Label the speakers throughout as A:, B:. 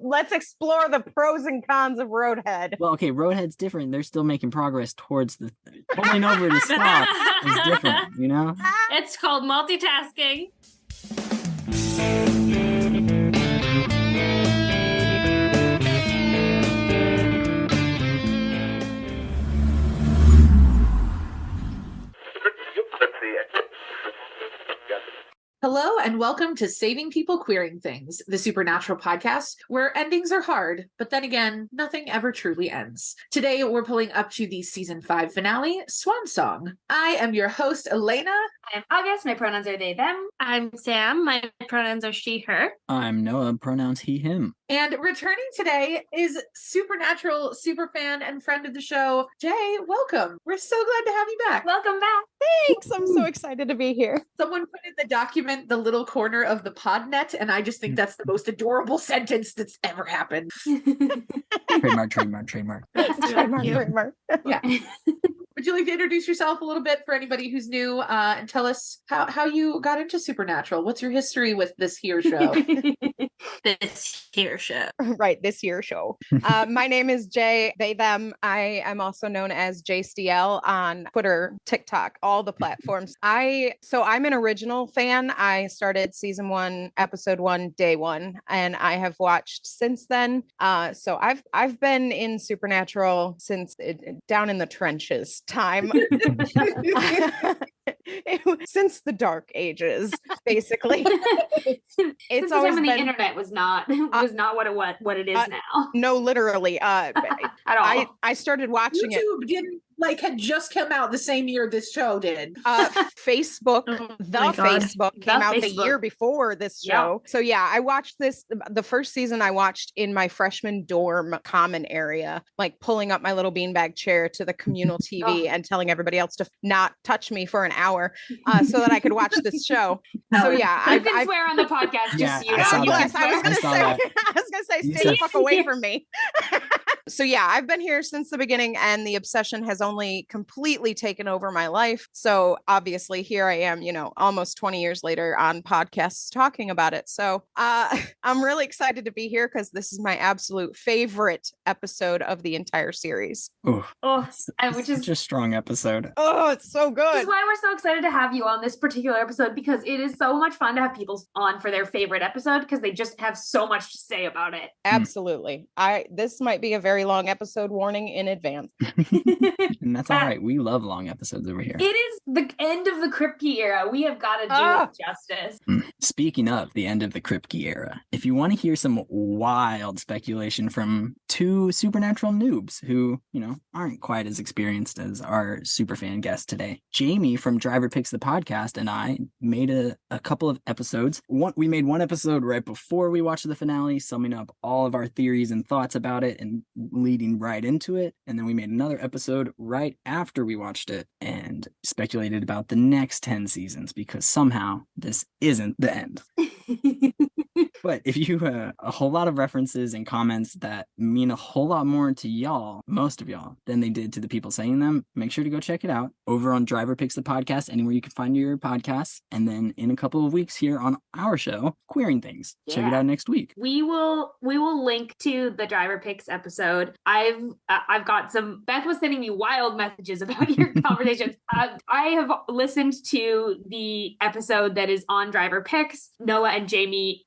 A: let's explore the pros and cons of Roadhead.
B: Well, okay, Roadhead's different. They're still making progress towards the pulling over to stop is different, you know?
C: It's called multitasking.
D: Hello and welcome to Saving People Queering Things, the supernatural podcast where endings are hard, but then again, nothing ever truly ends. Today, we're pulling up to the season 5 finale, Swan Song. I am your host, Elayna.
C: I'm August. My pronouns are they, them. I'm Sam. My pronouns are she, her.
B: I'm Noah. Pronouns he, him.
D: And returning today is supernatural superfan and friend of the show, Jay. Welcome. We're so glad to have you back.
C: Welcome back.
A: Thanks. I'm so excited to be here.
D: Someone put in the document the little corner of the podnet, and I just think that's the most adorable sentence that's ever happened.
B: Trademark.
A: Trademark.
D: Yeah. Would you like to introduce yourself a little bit for anybody who's new and tell us how you got into Supernatural? What's your history with this here show?
C: This here show.
A: Right, this year show. My name is Jay, they, them. I am also known as JSTL on Twitter, TikTok, all the platforms. I'm an original fan. I started season 1, episode 1, day 1, and I have watched since then. So I've been in Supernatural since down in the trenches time. Since the dark ages, basically.
C: It's always when the internet was not what it is now.
A: No, literally. At
C: all.
A: I started watching
D: YouTube didn't had just come out the same year this show did.
A: Facebook, Facebook came out the year before this show. Yep. So yeah, I watched this. The first season I watched in my freshman dorm common area, like pulling up my little beanbag chair to the communal TV and telling everybody else to not touch me for an hour so that I could watch this show. So yeah,
C: I can swear on the podcast. Just
A: I was gonna say, stay the fuck away from me. So yeah, I've been here since the beginning, and the obsession has only completely taken over my life. So obviously here I am, almost 20 years later on podcasts talking about it. So I'm really excited to be here because this is my absolute favorite episode of the entire series.
C: Which is
B: such a strong episode.
A: Oh, it's so good.
C: This is why we're so excited to have you on this particular episode, because it is so much fun to have people on for their favorite episode because they just have so much to say about it.
A: Absolutely. This might be a very long episode, warning in advance.
B: And that's all right. We love long episodes over here.
C: It is the end of the Kripke era. We have got to do it justice.
B: Speaking of the end of the Kripke era, if you want to hear some wild speculation from two supernatural noobs who, aren't quite as experienced as our superfan guest today, Jamie from Driver Picks the Podcast and I made a couple of episodes. We made one episode right before we watched the finale, summing up all of our theories and thoughts about it and leading right into it. And then we made another episode right after we watched it and speculated about the next 10 seasons because somehow this isn't the end. But if you a whole lot of references and comments that mean a whole lot more to y'all, most of y'all, than they did to the people saying them, make sure to go check it out over on Driver Picks the Podcast, anywhere you can find your podcasts. And then in a couple of weeks here on our show, Queering Things. Yeah. Check it out next week.
C: We will link to the Driver Picks episode. I've got some. Beth was sending me wild messages about your conversations. I have listened to the episode that is on Driver Picks. Noah and Jamie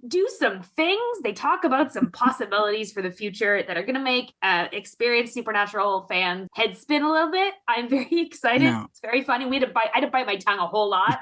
C: do some things. They talk about some possibilities for the future that are going to make experienced Supernatural fans head spin a little bit. I'm very excited. No. It's very funny. I had to bite my tongue a whole lot.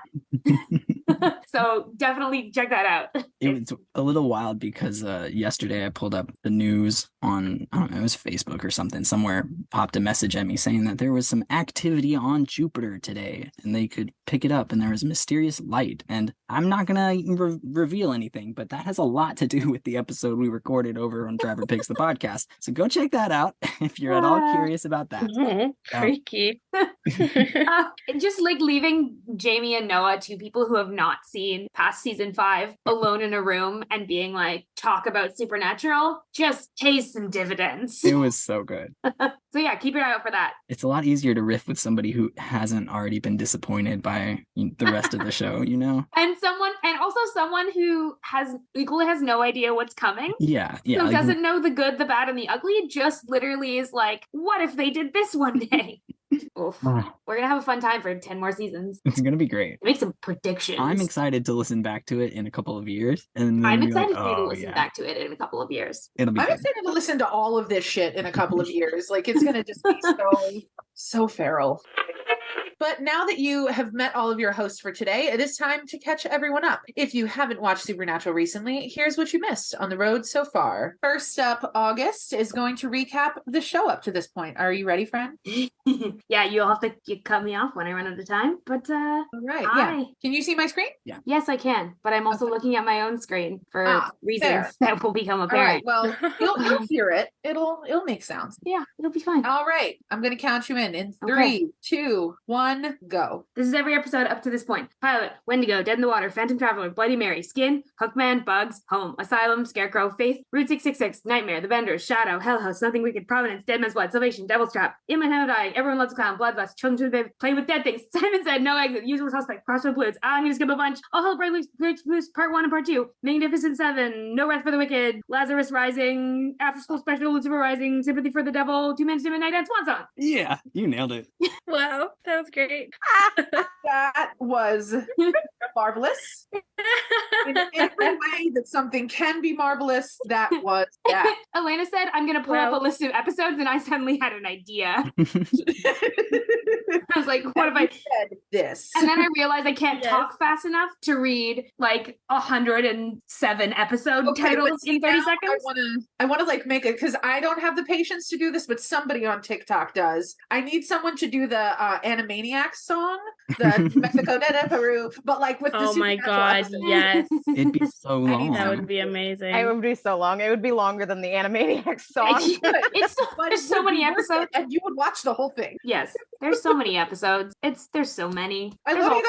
C: So definitely check that out.
B: It was a little wild because yesterday I pulled up the news on, I don't know, it was Facebook or something. Somewhere popped a message at me saying that there was some activity on Jupiter today and they could pick it up and there was mysterious light. And I'm not going to reveal anything, but that has a lot to do with the episode we recorded over on Driver Picks the Podcast. So go check that out if you're at all curious about that.
C: Freaky. Just leaving Jamie and Noah, two people who have not not seen past season 5 alone in a room and being like, talk about Supernatural, just pays some dividends.
B: It was so good.
C: So yeah, keep your eye out for that.
B: It's a lot easier to riff with somebody who hasn't already been disappointed by the rest of the show, you know?
C: And also someone who equally has no idea what's coming.
B: Yeah.
C: So
B: Like,
C: doesn't know the good, the bad, and the ugly, just literally is like, what if they did this one day? Oof. We're gonna have a fun time for 10 more seasons.
B: it's gonna be great.
C: Make some predictions.
B: I'm excited to listen back to it in a couple of years. And then
C: I'm
B: be
C: excited
B: like,
C: for you to
B: oh,
C: listen
B: yeah.
C: back to it in a couple of years.
B: It'll be
D: I'm
B: good.
D: excited to listen to all of this shit in a couple of years. Like, it's gonna just be so feral. But now that you have met all of your hosts for today, it is time to catch everyone up. If you haven't watched Supernatural recently, here's what you missed on the road so far. First up, August is going to recap the show up to this point. Are you ready, friend?
C: Yeah, you'll have to cut me off when I run out of time. But
D: All right.
C: hi.
D: Yeah. Can you see my screen?
C: Yes, I can. But I'm also looking at my own screen for reasons
D: fair.
C: that will become
D: All right.
C: apparent.
D: Well, you'll hear it. It'll make sounds.
C: Yeah, it'll be fine.
D: All right. I'm going to count you in
C: Okay.
D: 3, 2, 1, go.
C: This is every episode up to this point. Pilot, Wendigo, Dead in the Water, Phantom Traveler, Bloody Mary, Skin, Hookman, Bugs, Home, Asylum, Scarecrow, Faith, Route 666, Nightmare, The Vendors, Shadow, Hell House, Nothing Wicked, Providence, Dead Man's Blood, Salvation, Devil's Trap, In My Time of Dying, Everyone Loves a Clown, Bloodlust, Children to the Baby, Playing with Dead Things, Simon Said, No Exit, Usual Suspect, Crossroad Blues, I'm gonna skip a bunch, All Hell Breaks Loose, Part 1 and Part 2, Magnificent 7, No Rest for the Wicked, Lazarus Rising, After School Special, Lucifer Rising, Sympathy for the Devil, 2 Minutes to Midnight, and Swan Song.
B: Yeah, you nailed it.
E: Wow, that was great.
D: That was marvelous. In every way that something can be marvelous, that was that.
C: Elayna said, I'm going to pull up a list of episodes, and I suddenly had an idea. I was like, what if I
D: said this?
C: And then I realized I can't
E: Yes.
C: talk fast enough to read like 107 episode titles
D: but
C: in 30
D: now
C: seconds.
D: I want to like make it because I don't have the patience to do this, but somebody on TikTok does. I need someone to do the Animaniacs song, the Mexico de Peru, but like with the
E: Oh my
D: Supernatural
E: god,
D: episode.
E: yes.
B: It'd be so
D: need
B: long.
E: That would be amazing.
A: It would be so long. It would be longer than the Animaniacs song.
C: It's
D: But
C: there's
D: it
C: so
D: would
C: many
D: be worth
C: episodes.
D: it, and you would watch the whole thing.
C: Yes, there's so many episodes. There's so many.
D: I
C: There's
D: love
C: all-
D: you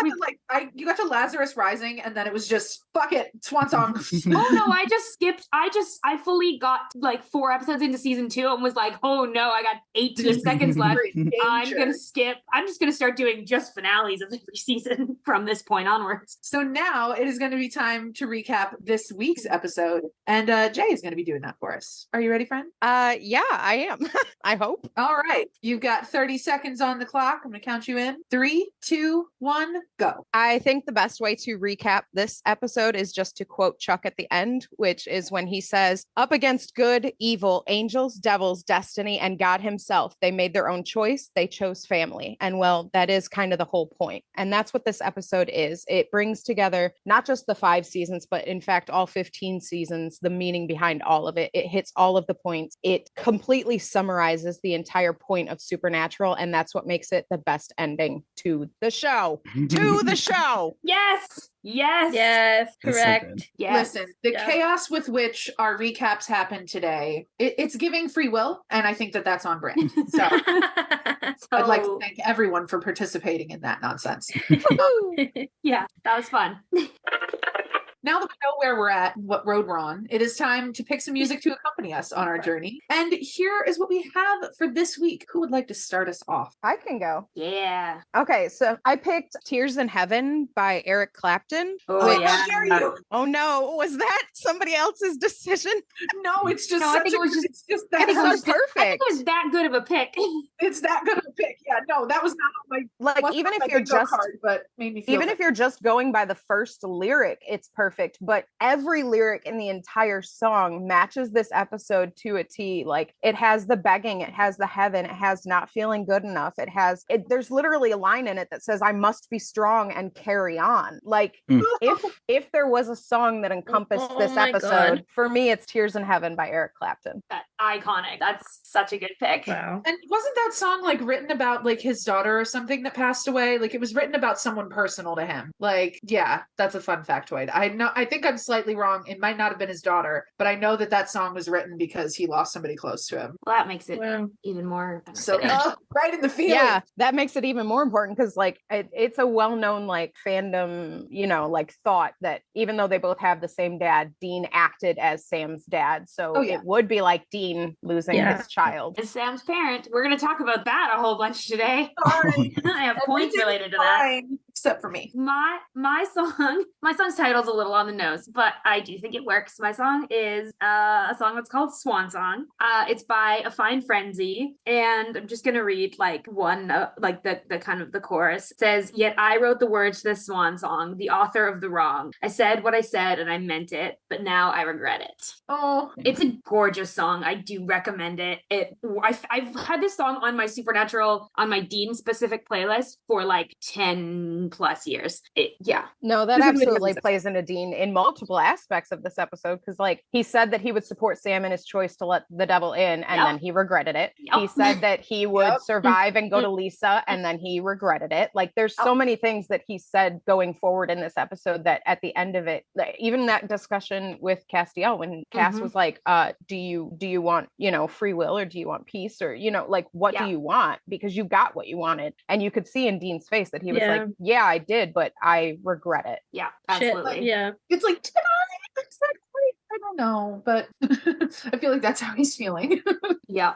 D: got to you got to Lazarus Rising, and then it was just fuck it, Swan Song.
C: Oh no, I just skipped. I fully got like 4 episodes into season 2 and was like, oh no, I got 18 seconds left. I'm gonna skip. I'm just gonna start doing just finales of every season from this point onwards.
D: So now it is going to be time to recap this week's episode, and Jay is going to be doing that for us. Are you ready, friend?
A: Yeah, I am. I hope.
D: All right, you've got 30 seconds on the clock. I'm going to count you in. 3, 2, 1, go.
A: I think the best way to recap this episode is just to quote Chuck at the end, which is when he says, up against good, evil, angels, devils, destiny, and God himself. They made their own choice. They chose family. And well, that is kind of the whole point. And that's what this episode is. It brings together not just the 5 seasons, but in fact, all 15 seasons, the meaning behind all of it. It hits all of the points. It completely summarizes the entire point of Supernatural. And that's what makes it the best ending to the show. To the show.
C: Yes. Yes.
E: Yes,
B: That's so
E: correct.
B: good.
C: Yes.
D: Listen, the
E: Yeah.
D: chaos with which our recaps happen today, it's giving free will, and I think that that's on brand. So I'd like to
C: So,
D: thank everyone for participating in that nonsense.
C: yeah, that was fun.
D: Now that we know where we're at, what road we're on, it is time to pick some music to accompany us on our journey. And here is what we have for this week. Who would like to start us off?
A: I can go.
C: Yeah.
A: Okay, so I picked Tears in Heaven by Eric Clapton.
C: Oh,
A: Wait,
C: yeah.
D: How dare you?
A: Oh no, was that somebody else's decision?
D: No, it's just
C: No, I
D: such
C: think it was just-
D: it's just
A: I
D: that
A: think it was
C: I think
A: perfect.
C: it was that good of a pick.
D: it's that good of a pick. Yeah, no, that was not on my
A: Like
D: wasn't
A: even
D: on
A: if
D: my
A: you're
D: bingo
A: just
D: card, but made me feel
A: even if you're just going by the first lyric, it's perfect. But every lyric in the entire song matches this episode to a T. Like it has the begging, it has the heaven, it has not feeling good enough. There's literally a line in it that says, I must be strong and carry on. Like
B: Mm.
A: if there was a song that encompassed
E: Oh
A: this
E: my
A: episode,
E: God.
A: for me, it's Tears in Heaven by Eric Clapton.
C: iconic. That's such a good pick.
E: Wow.
D: And wasn't that song like written about like his daughter or something that passed away? Like it was written about someone personal to him. Like, yeah, that's a fun factoid. I think I'm slightly wrong. It might not have been his daughter, but I know that song was written because he lost somebody close to him.
C: Well, that makes it
E: Wow.
C: even more
D: So
C: beneficial.
D: right in the feeling.
A: Yeah, that makes it even more important because like it's a well-known like fandom, like thought that even though they both have the same dad, Dean acted as Sam's dad. So it would be like Dean losing his child.
C: As Sam's parent, we're going to talk about that a whole bunch today.
D: Sorry.
C: I have points related to that.
D: Except for me.
C: My song's title's a little on the nose, but I do think it works. My song is a song that's called Swan Song. It's by A Fine Frenzy, and I'm just gonna read like one like the kind of the chorus. It says, "Yet I wrote the words to this swan song, the author of the wrong. I said what I said and I meant it, but now I regret it."
D: Oh,
C: it's a gorgeous song. I do recommend it. I've had this song on my Supernatural, on my Dean specific playlist for like 10 plus years.
A: No, that absolutely plays into Dean in multiple aspects of this episode because like he said that he would support Sam in his choice to let the devil in and then he regretted it. He said that he would survive and go to Lisa and then he regretted it. Like there's so many things that he said going forward in this episode that at the end of it, like, even that discussion with Castiel when Cass was like, do you want, free will or do you want peace or, like what do you want? Because you got what you wanted. And you could see in Dean's face that he was like, yeah, I did, but I regret it.
C: Yeah, absolutely.
E: Shit, yeah.
D: it's like, did I? I don't know, but I feel like that's how he's feeling.
C: Yeah.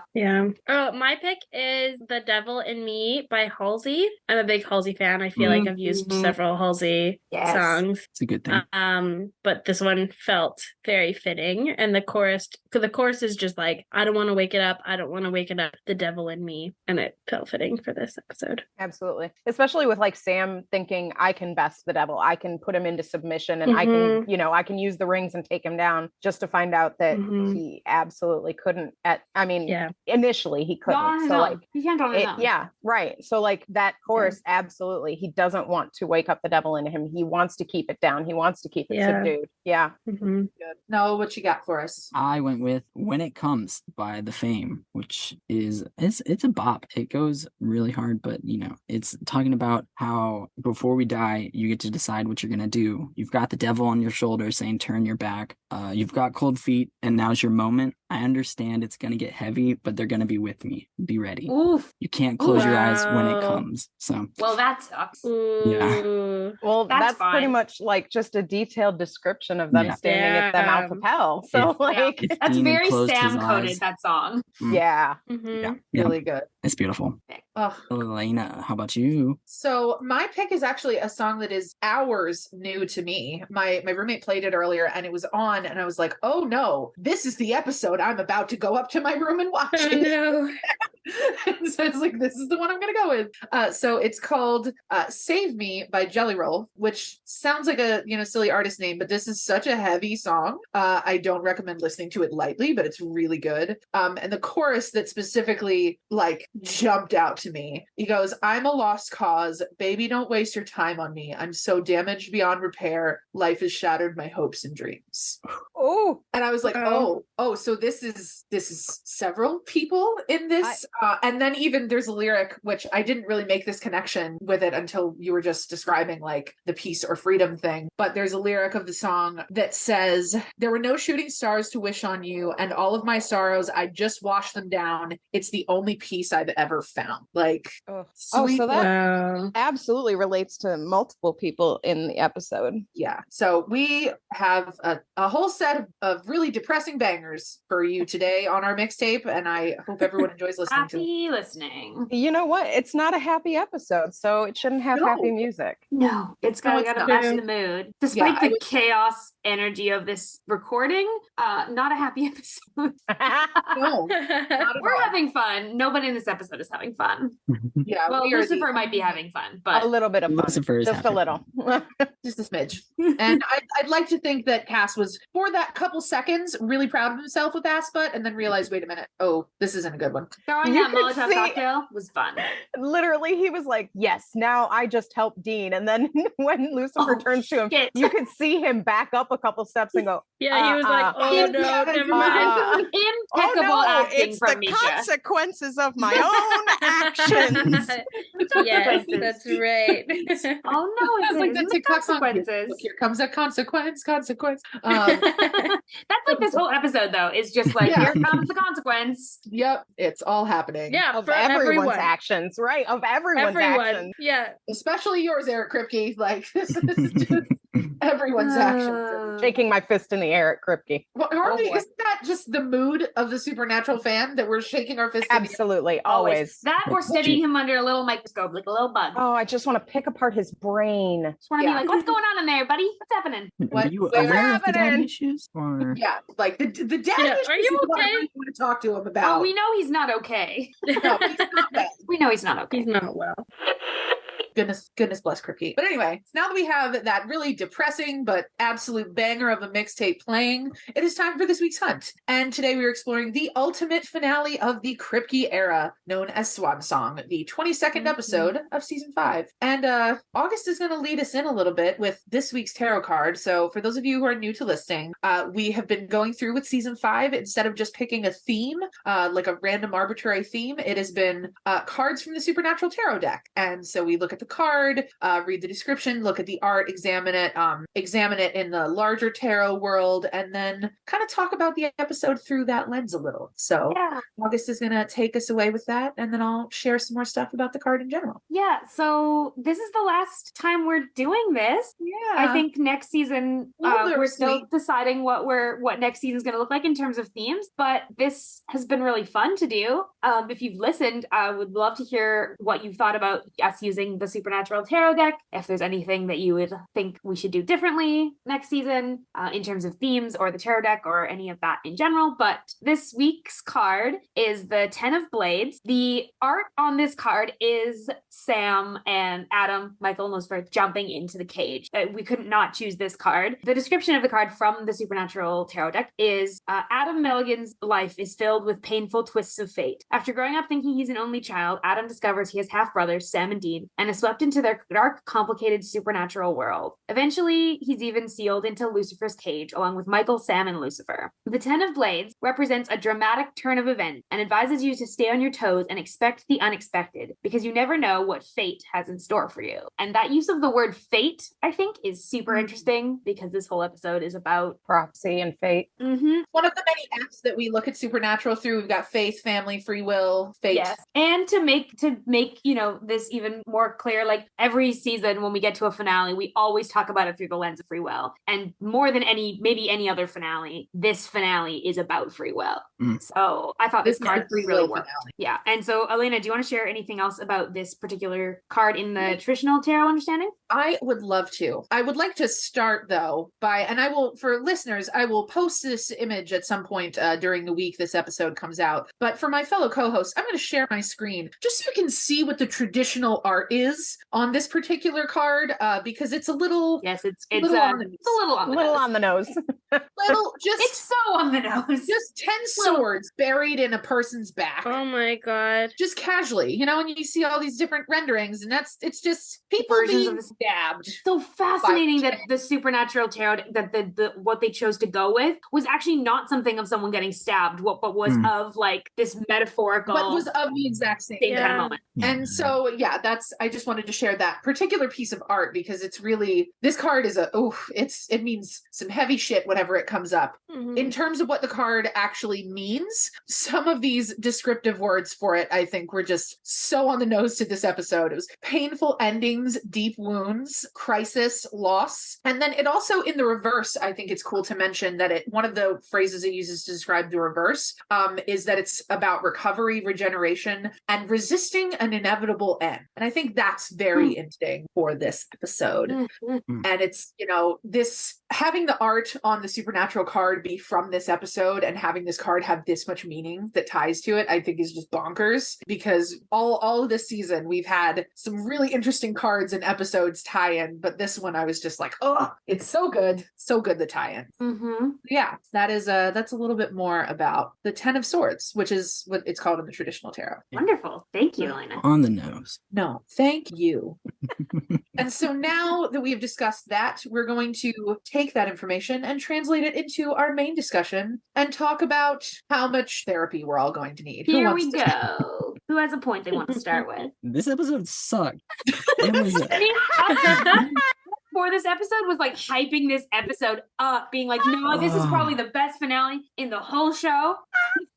E: Oh, my pick is The Devil in Me by Halsey. I'm a big Halsey fan. I feel like I've used several Halsey songs.
B: It's a good thing.
E: But this one felt very fitting. And the chorus is just like, I don't want to wake it up. I don't want to wake it up. The devil in me. And it felt fitting for this episode.
A: Absolutely. Especially with like Sam thinking I can best the devil. I can put him into submission and I can, I can use the rings and take him down, just to find out that he absolutely couldn't initially he couldn't. So like
C: he can't on his own.
A: Yeah, right. So like that chorus, absolutely. He doesn't want to wake up the devil in him. He wants to keep it down. He wants to keep it subdued. Yeah.
D: Good. No, what you got for us?
B: I went with When It Comes by The Fame, which is it's a bop. It goes really hard, but it's talking about how before we die, you get to decide what you're gonna do. You've got the devil on your shoulder saying turn your back. You've got cold feet and now's your moment. I understand it's gonna get heavy, but they're gonna be with me. Be ready.
C: Oof.
B: You can't close your eyes when it comes. So
C: well, that sucks.
B: Yeah.
A: Well, that's pretty much like just a detailed description of them standing at the mouth of hell. So
C: that's very Sam coded, that song.
A: Yeah.
B: Really
A: good.
B: It's beautiful. Elayna, how about you?
D: So my pick is actually a song that is hours new to me. My roommate played it earlier and it was on and I was like, oh no, this is the episode I'm about to go up to my room and watch it.
E: No.
D: So it's like, this is the one I'm going to go with. So it's called Save Me by Jelly Roll, which sounds like a, silly artist name, but this is such a heavy song. I don't recommend listening to it lightly, but it's really good. And the chorus that specifically like jumped out to me, he goes, I'm a lost cause. Baby, don't waste your time on me. I'm so damaged beyond repair. Life has shattered my hopes and dreams.
A: Oh,
D: and I was like, so this is several people in this. And then even there's a lyric, which I didn't really make this connection with it until you were just describing like the peace or freedom thing. But there's a lyric of the song that says, there were no shooting stars to wish on you, and all of my sorrows, I just washed them down. It's the only peace I've ever found. Like,
A: so that absolutely relates to multiple people in the episode.
D: Yeah. So we have a whole set of really depressing bangers for you today on our mixtape, and I hope everyone enjoys listening to it.
C: Listening.
A: You know what? It's not a happy episode, so it shouldn't have happy music.
C: No, it's got to match the mood. Despite the chaos energy of this recording, not a happy episode.
D: No,
C: we're having fun. Nobody in this episode is having fun.
D: Yeah,
C: well, Lucifer might be having fun, but
A: a little bit of fun.
B: Lucifer
A: just a little,
D: just a smidge. And I'd like to think that Cass was, for that couple seconds, really proud of himself with Ass Butt, and then realized, wait a minute, this isn't a good one.
C: Throwing that Molotov cocktail was fun.
A: Literally, he was like, yes, now I just helped Dean. And then when Lucifer turns to him, you could see him back up up a couple steps and go,
E: Yeah, he was like, oh no, never mind.
C: Impeccable acting
A: it's
C: from
A: the
C: Misha.
A: consequences of my own actions.
E: Yes, that's right.
C: Oh no,
D: It's like the TikTok song.
C: consequences.
D: Here comes a consequence.
C: That's like this whole episode, though. Is just like,
D: Yeah.
C: here comes the consequence.
D: Yep, it's all happening.
E: Yeah,
A: Of
E: for
A: everyone's
E: everyone.
A: actions, right? Of everyone's actions.
E: Yeah.
D: Especially yours, Eric Kripke. Like, this is just everyone's actions.
A: Shaking my fist in the air at Kripke.
D: Well, aren't we,
C: boy.
D: isn't that just the mood of the Supernatural fan that we're shaking our fist in the air?
A: Absolutely, always.
C: That or studying him under a little microscope, like a little bug.
A: Oh, I just want to pick apart his brain.
C: Just want to
D: Yeah.
C: be like, what's going on in there, buddy? What's happening?
D: What-
B: Were you
D: what's
B: aware of the daddy
A: happening?
B: issues? Or
D: Yeah, like the dad
E: Yeah,
D: issues
E: are you
D: is what I
E: okay?
D: really want to talk to him about.
C: Oh, we know he's not okay.
D: No, he's not well.
C: We know he's not okay.
E: He's not well.
D: Goodness bless Kripke. But anyway, now that we have that really depressing but absolute banger of a mixtape playing, it is time for this week's hunt. And today we are exploring the ultimate finale of the Kripke era, known as Swan Song, the 22nd episode of season 5. And August is going to lead us in a little bit with this week's tarot card. So for those of you who are new to listening, we have been going through with season 5 instead of just picking a theme, like a random arbitrary theme. It has been cards from the Supernatural Tarot deck. And so we look at the card, read the description, look at the art, examine it in the larger tarot world, and then kind of talk about the episode through that lens a little. So
C: Yeah.
D: August is going to take us away with that, and then I'll share some more stuff about the card in general.
C: Yeah, so this is the last time we're doing this.
D: Yeah.
C: I think next season
D: Well,
C: we're still
D: sweet.
C: deciding what next season's going to look like in terms of themes, but this has been really fun to do. If you've listened, I would love to hear what you've thought about us using the Supernatural Tarot deck. If there's anything that you would think we should do differently next season in terms of themes or the tarot deck or any of that in general. But this week's card is the 10 of Blades. The art on this card is Sam and Adam, Michael and Lucifer, jumping into the cage. We couldn't not choose this card. The description of the card from the Supernatural Tarot deck is Adam Milligan's life is filled with painful twists of fate. After growing up thinking he's an only child, Adam discovers he has half-brothers, Sam and Dean, and is swept into their dark, complicated supernatural world. Eventually, he's even sealed into Lucifer's cage, along with Michael, Sam, and Lucifer. The 10 of Blades represents a dramatic turn of events and advises you to stay on your toes and expect the unexpected, because you never know what fate has in store for you. And that use of the word fate, I think, is super interesting, because this whole episode is about
A: Prophecy and fate.
D: One of the many apps that we look at Supernatural through, we've got faith, family, free will, fate.
C: Yes. And to make this even more clear, like every season when we get to a finale, we always talk about it through the lens of free will. And more than maybe any other finale, this finale is about free will. So I thought this
D: This is
C: card
D: the free
C: really
D: will
C: worked.
D: finale.
C: Yeah. And so Elayna, do you want to share anything else about this particular card in the traditional tarot understanding?
D: I would love to. I would like to start though and I will, for listeners, I will post this image at some point during the week this episode comes out. But for my fellow co-hosts, I'm going to share my screen just so you can see what the traditional art is on this particular card, because it's a little,
C: Yes, it's
D: a
C: a
D: little on the nose.
C: little on the
A: Little
C: nose.
A: on the nose.
D: little, just
C: It's so on the nose.
D: just 10 swords buried in a person's back.
E: Oh my god.
D: Just casually, and you see all these different renderings, and it's just people
C: Versions
D: being
C: of this-
D: stabbed.
C: So fascinating
D: By-
C: that the Supernatural Tarot, that the what they chose to go with was actually not something of someone getting stabbed, but was of like this metaphorical,
D: But was of the exact same
C: same kind
E: Yeah.
C: of moment.
D: And so, yeah, I just wanted to share that particular piece of art because it's really, this card is it means some heavy shit whenever it comes up.
E: Mhm.
D: In terms of what the card actually means, some of these descriptive words for it, I think, were just so on the nose to this episode. It was painful endings, deep wounds, crisis, loss. And then it also, in the reverse, I think it's cool to mention that one of the phrases it uses to describe the reverse is that it's about recovery, regeneration, and resisting an inevitable end. And I think that's very interesting for this episode. And it's, this having the art on the Supernatural card be from this episode and having this card have this much meaning that ties to it, I think is just bonkers, because all of this season we've had some really interesting cards and episodes tie in, but this one I was just like, oh, it's so good, the tie-in. Yeah, that's a little bit more about the 10 of Swords, which is what it's called in the traditional tarot.
C: Wonderful. Thank you, Elayna.
B: On the nose.
D: No, thank you. And so now that we have discussed that, we're going to take that information and translate it into our main discussion and talk about how much therapy we're all going to need. Who
C: Here
D: wants
C: we
D: to-
C: go. Who has a point they want to start with?
B: This episode sucked. It was
C: For this episode was like hyping this episode up, being like, no, this is probably the best finale in the whole show.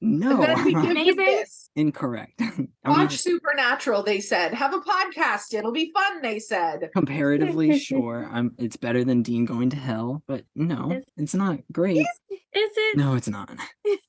B: no
D: And then we give you
C: Amazing.
D: this.
B: incorrect. I mean,
D: Watch Supernatural, they said. Have a podcast. It'll be fun, they said.
B: comparatively, sure, it's better than Dean going to hell, but no, it's not great.
E: Is it?
B: No, it's not.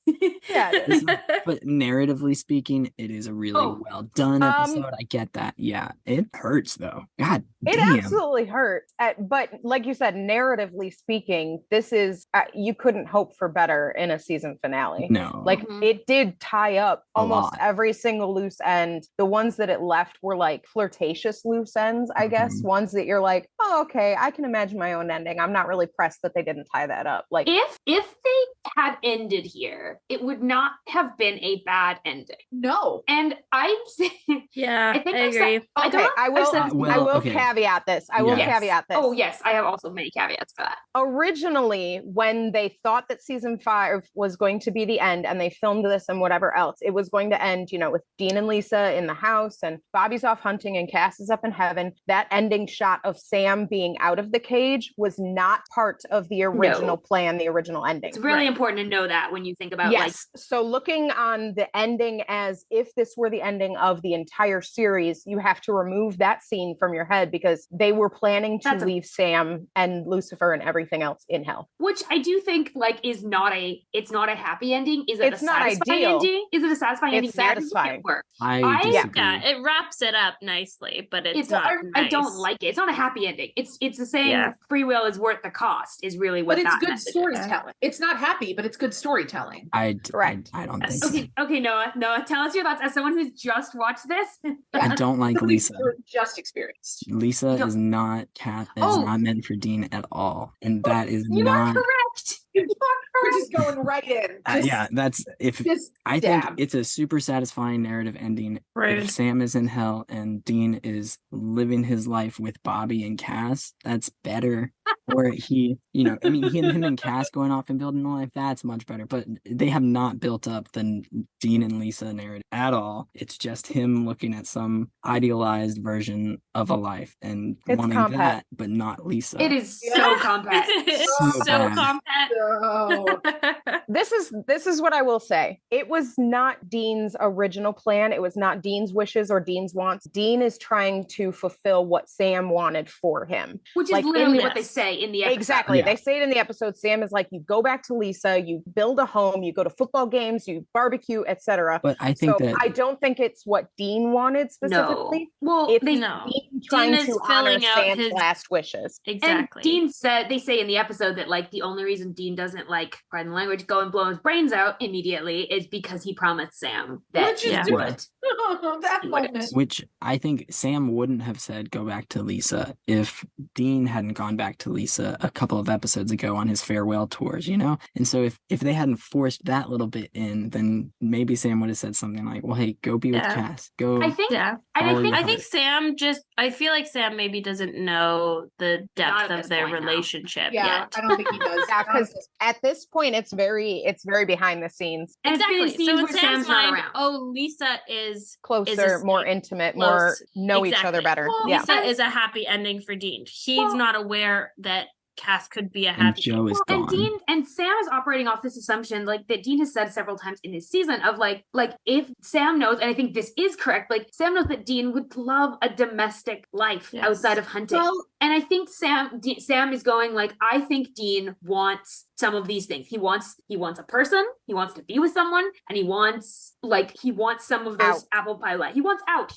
A: Yeah, it
B: It's not. But narratively speaking, it is a really
C: Oh.
B: well done episode. I get that. Yeah, it hurts though. God
A: It
B: damn.
A: absolutely hurts. But like you said, narratively speaking, this is, you couldn't hope for better in a season finale.
B: No.
A: Like
C: Mhm.
A: it did tie up
B: A
A: almost
B: lot.
A: every single loose end. The ones that it left were like flirtatious loose ends, I guess.
B: Mhm.
A: Ones that you're like, oh, okay, I can imagine my own ending. I'm not really pressed that they didn't tie that up. Like,
C: If they had ended here, it would not have been a bad ending.
D: No.
C: And I
E: Yeah, I,
C: think I said-
E: agree.
C: I
A: okay,
C: don't know
A: I
C: if
A: will.
C: said-
A: I will
B: okay.
A: caveat this. I will
B: Yes.
A: caveat this.
C: Oh yes, I have also many caveats for that.
A: Originally, when they thought that season 5 was going to be the end and they filmed this and whatever else, it was going to end, with Dean and Lisa in the house and Bobby's off hunting and Cass is up in heaven. That ending shot of Sam being out of the cage was not part of the original plan, the original ending.
C: It's really
E: Right.
C: important to know that when you think about
A: Yes. So looking on the ending as if this were the ending of the entire series, you have to remove that scene from your head because they were planning to
C: That's a-
A: leave Sam and Lucifer and everything else in hell.
C: which I do think it's not a happy ending. Is it
A: It's
C: a
A: not
C: satisfying
A: ideal.
C: ending? Is it a satisfying ending?
A: It's
C: Narratively,
A: satisfying.
C: It works.
B: I disagree.
E: Yeah, it wraps it up nicely, but it's not
C: I don't
E: nice.
C: like it. It's not a happy ending. It's the saying
E: Yeah.
C: free will is worth the cost is really what
D: But it's
C: that
D: good
C: message is.
D: storytelling. It's not happy, but it's good storytelling.
A: Correct.
B: I don't
E: Yes.
B: think
C: Okay, Noah, tell us your thoughts as someone who's just watched this.
B: so. I don't like
D: Somebody
B: Lisa.
D: who just experienced.
B: Lisa
C: You
B: is not cat is
C: Oh.
B: not meant for Dean at all. And that is
C: You are
B: not
C: correct.
D: We're just going right in. Just-
B: yeah, that's if
D: just
B: I think
D: stab.
B: it's a super satisfying narrative ending.
E: Right.
B: If Sam is in hell and Dean is living his life with Bobby and Cass, that's better. Or he and him and Cass going off and building a life, that's much better. But they have not built up the Dean and Lisa narrative at all. It's just him looking at some idealized version of a life and
A: It's
B: wanting
A: compact.
B: that, but not Lisa.
C: It is
D: Yeah.
C: so compact.
E: It's
B: So
E: so
B: bad.
E: compact.
D: So,
A: This is what I will say. It was not Dean's original plan. It was not Dean's wishes or Dean's wants. Dean is trying to fulfill what Sam wanted for him.
C: Which is
A: Like, in
C: literally what they
E: this-
C: say in the episode.
A: Exactly.
B: Yeah.
A: They say it in the episode. Sam is like, you go back to Lisa, you build a home, you go to football games, you barbecue, etc.
B: But I think
A: So
B: that
A: I don't think it's what Dean wanted specifically.
C: Well,
A: It's
C: they
E: No.
A: Dean trying
E: is
A: to honor
E: filling out
A: Sam's
E: his-
A: last wishes.
E: Exactly.
C: And Dean said, they say in the episode that the only reason Dean doesn't pardon the language, go and blow his brains out immediately is because he promised Sam that
D: Which is
C: he
E: different.
C: would.
D: that
C: He wouldn't.
D: moment.
B: which I think Sam wouldn't have said go back to Lisa if Dean hadn't gone back to Lisa a couple of episodes ago on his farewell tours, And so if they hadn't forced that little bit in, then maybe Sam would have said something like, well, hey, go be with
E: Yeah.
B: Cass. Go.
C: I think,
E: Yeah.
C: and
B: Follow
C: I think,
B: your
E: I think Sam I feel like Sam maybe doesn't know the
C: Not
E: depth
C: at
E: of
C: this
E: their
C: point, no.
E: relationship
D: Yeah,
E: yet.
D: I don't think he does.
A: Yeah, because at this point it's very behind the scenes,
C: and it's been in
E: Exactly.
C: scenes
E: So in
C: where
E: Sam's
C: Sam's not
E: mind,
C: around.
E: oh, Lisa is
A: closer, more
E: like,
A: intimate,
E: close.
A: more know each other
E: Exactly.
A: better.
C: Well,
A: Yeah.
E: Lisa is a happy ending for Dean. He's
C: Well-
E: not aware that Cass could be a
B: and
E: happy
B: Joe is
C: And
B: gone.
C: Dean and Sam is operating off this assumption, that Dean has said several times in this season of if Sam knows, and I think this is correct, Sam knows that Dean would love a domestic life
E: Yes.
C: outside of hunting.
D: Well,
C: And I think Sam is going I think Dean wants some of these things. He wants a person, he wants to be with someone, and he wants some of those
A: Out.
C: apple pie life. He wants out.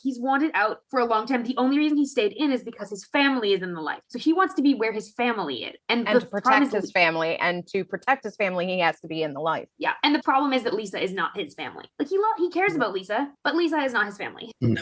C: He's wanted out for a long time. The only reason he stayed in is because his family is in the life. So he wants to be where his family is.
A: And
C: the
A: to
C: problem
A: protect
C: is that
A: his family, and to protect his family, he has to be in the life.
C: Yeah, and the problem is that Lisa is not his family. He cares about Lisa, but Lisa is not his family.
B: No.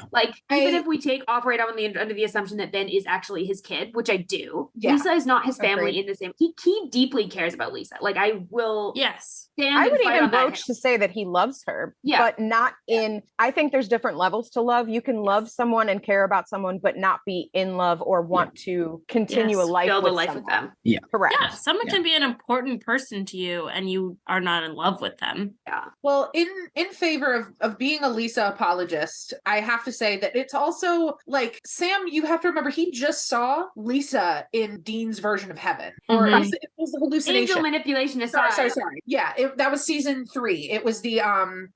C: Even
D: I-
C: if we operate under the assumption that Ben is actually actually his kid, which I do.
D: Yeah.
C: Lisa is not his family
A: Agreed.
C: in the same. He deeply cares about Lisa. Like I will.
E: Yes.
C: stand
A: I
C: and
A: would
C: fight
A: even
C: on that
A: broach
C: hill.
A: to say that he loves her,
C: Yeah.
A: but not in, I think there's different levels to love. You can love someone and care about someone, but not be in love or want to continue
E: Yes,
A: a life
C: build
A: with
C: a life
A: someone.
C: with them.
B: Yeah.
A: Correct.
E: Yeah, someone can be an important person to you and you are not in love with them.
C: Yeah.
D: Well, in favor of being a Lisa apologist, I have to say that it's also like Sam, you have to remember he just saw Lisa in Dean's version of heaven. Or
E: Mhm.
D: it was the hallucination.
C: Angel manipulation aside.
D: Sorry. Yeah, that was season 3. It was the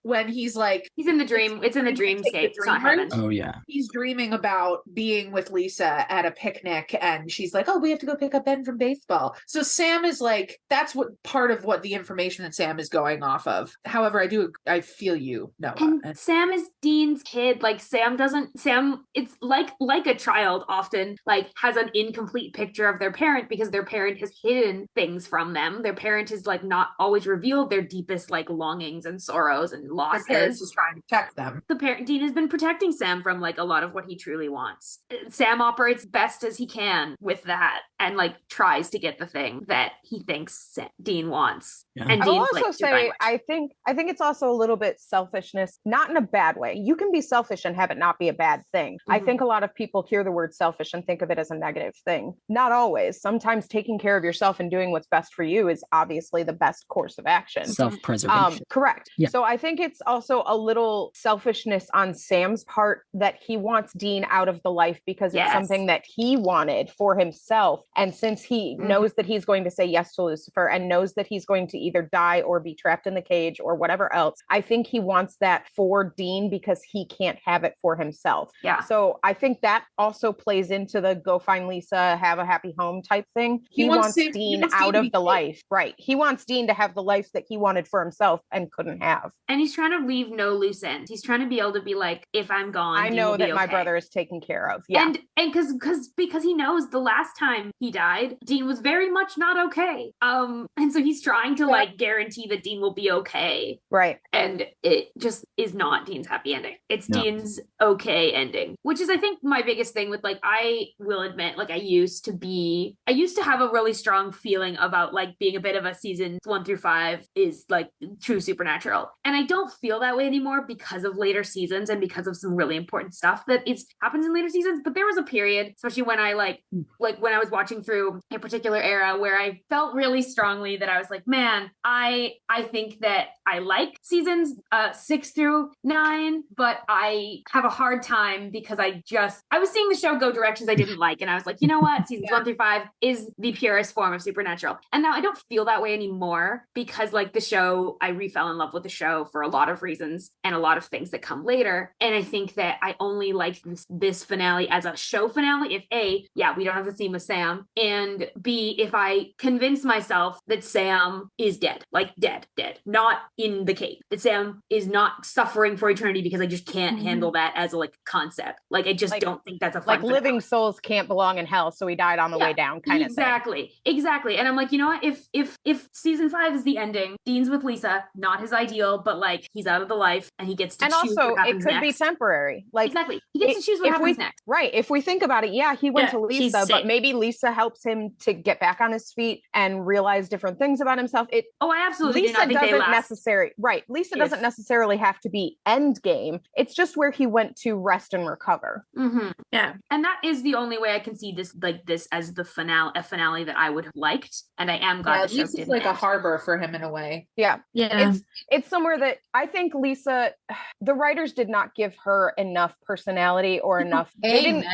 D: when he's like
C: He's in the dream. It's in the dreamscape. It's not heaven.
B: Oh yeah.
D: he's dreaming about being with Lisa at a picnic, and she's like, "Oh, we have to go pick up Ben from baseball." So Sam is like, that's what part of what the information that Sam is going off of. However, I feel you, Noah.
C: And Sam is Dean's kid. Like Sam, it's like a child often like has an incomplete picture of their parent because their parent has hidden things from them. Their parent is like not always revealed their deepest like longings and sorrows and
D: Their
C: losses.
D: parents is trying to protect them.
C: The parent Dean has been protecting Sam from like a lot of what he truly wants. Sam operates best as he can with that and like tries to get the thing that he thinks Dean wants.
B: Yeah.
C: And
A: I will
C: Dean's
A: also
C: like,
A: say, I think it's also a little bit selfishness, not in a bad way. You can be selfish and have it not be a bad thing. I
C: Mhm.
A: think a lot of people hear the word selfish and think of it as a negative thing. Not always. Sometimes taking care of yourself and doing what's best for you is obviously the best course of action.
B: Self-preservation.
A: Correct.
B: Yeah.
A: So I think it's also a little selfishness on Sam's part that he wants Dean out of the life because it's
C: Yes.
A: something that he wanted for himself. And since he
C: Mhm.
A: knows that he's going to say yes to Lucifer and knows that he's going to either die or be trapped in the cage or whatever else, I think he wants that for Dean because he can't have it for himself.
C: Yeah.
A: So I think that also plays into the go find Lisa, have a happy home type thing. He wants
D: Dean
A: Dean out
D: to
A: of
D: be
A: the
D: free.
A: life. Right. He wants Dean to have the life that he wanted for himself and couldn't have.
C: And he's trying to leave no loose ends. He's trying to be able to be like, if I'm gone,
A: I
C: Dean
A: know
C: will be
A: that my
C: okay.
A: brother is taken care of. Yeah.
C: And because he knows the last time he died, Dean was very much not okay. And so he's trying to like guarantee that Dean will be okay.
A: Right.
C: And it just is not Dean's happy ending. It's
B: No.
C: Dean's okay ending, which is, I think, my biggest thing with like, I will admit, like I used to have a really strong feeling about like being a bit of a season 1 through 5 is like true supernatural. And I don't feel that way anymore because of later seasons and because of some really important stuff that happens in later seasons. But there was a period, especially when I like when I was watching through a particular era where I felt really strongly that I was like, man, I think that I like seasons 6 through 9, but I have a hard time because I was seeing the show go directions I didn't like. And I was like, you know what? Seasons 1 through 5 is the purest form of supernatural. And now I don't feel that way anymore because like the show, I fell in love with the show for a lot of reasons and a lot of things that come later. And I think that I only like this finale as a show finale if A, yeah, we don't have the scene with Sam, and B, if I convince myself that Sam is dead, like dead, not in the cave, that Sam is not suffering for eternity because I just can't handle that as a like concept. Like I just don't think that's a fun
A: like living souls can't belong in hell, so he died on the way down kind of thing.
C: Exactly. And I'm like, you know what? If season 5 is the ending, Dean's with Lisa, not his ideal, but like he's out of the life and he gets to
A: And
C: choose
A: also
C: what
A: it
C: happens
A: could
C: next.
A: be temporary. Like
C: Exactly. He gets to choose what happens next.
A: Right. If we think about it, yeah, he went to
E: he's
A: Lisa, but
E: safe.
A: maybe Lisa helps him to get back on his feet and realize different things about himself.
C: I absolutely
A: Lisa
C: do not think they
A: doesn't
C: last.
A: Lisa doesn't necessarily have to be end game. It's just where he went to rest and recover.
C: Mm-hmm.
E: Yeah.
C: And that is the only way I can see this as the finale that I would have liked. And I am glad the show
D: Lisa's
C: didn't
D: like a
C: end.
D: harbor for him in a way.
A: Yeah.
E: Yeah.
A: It's somewhere that I think Lisa, the writers did not give her enough personality or enough.
D: Amen.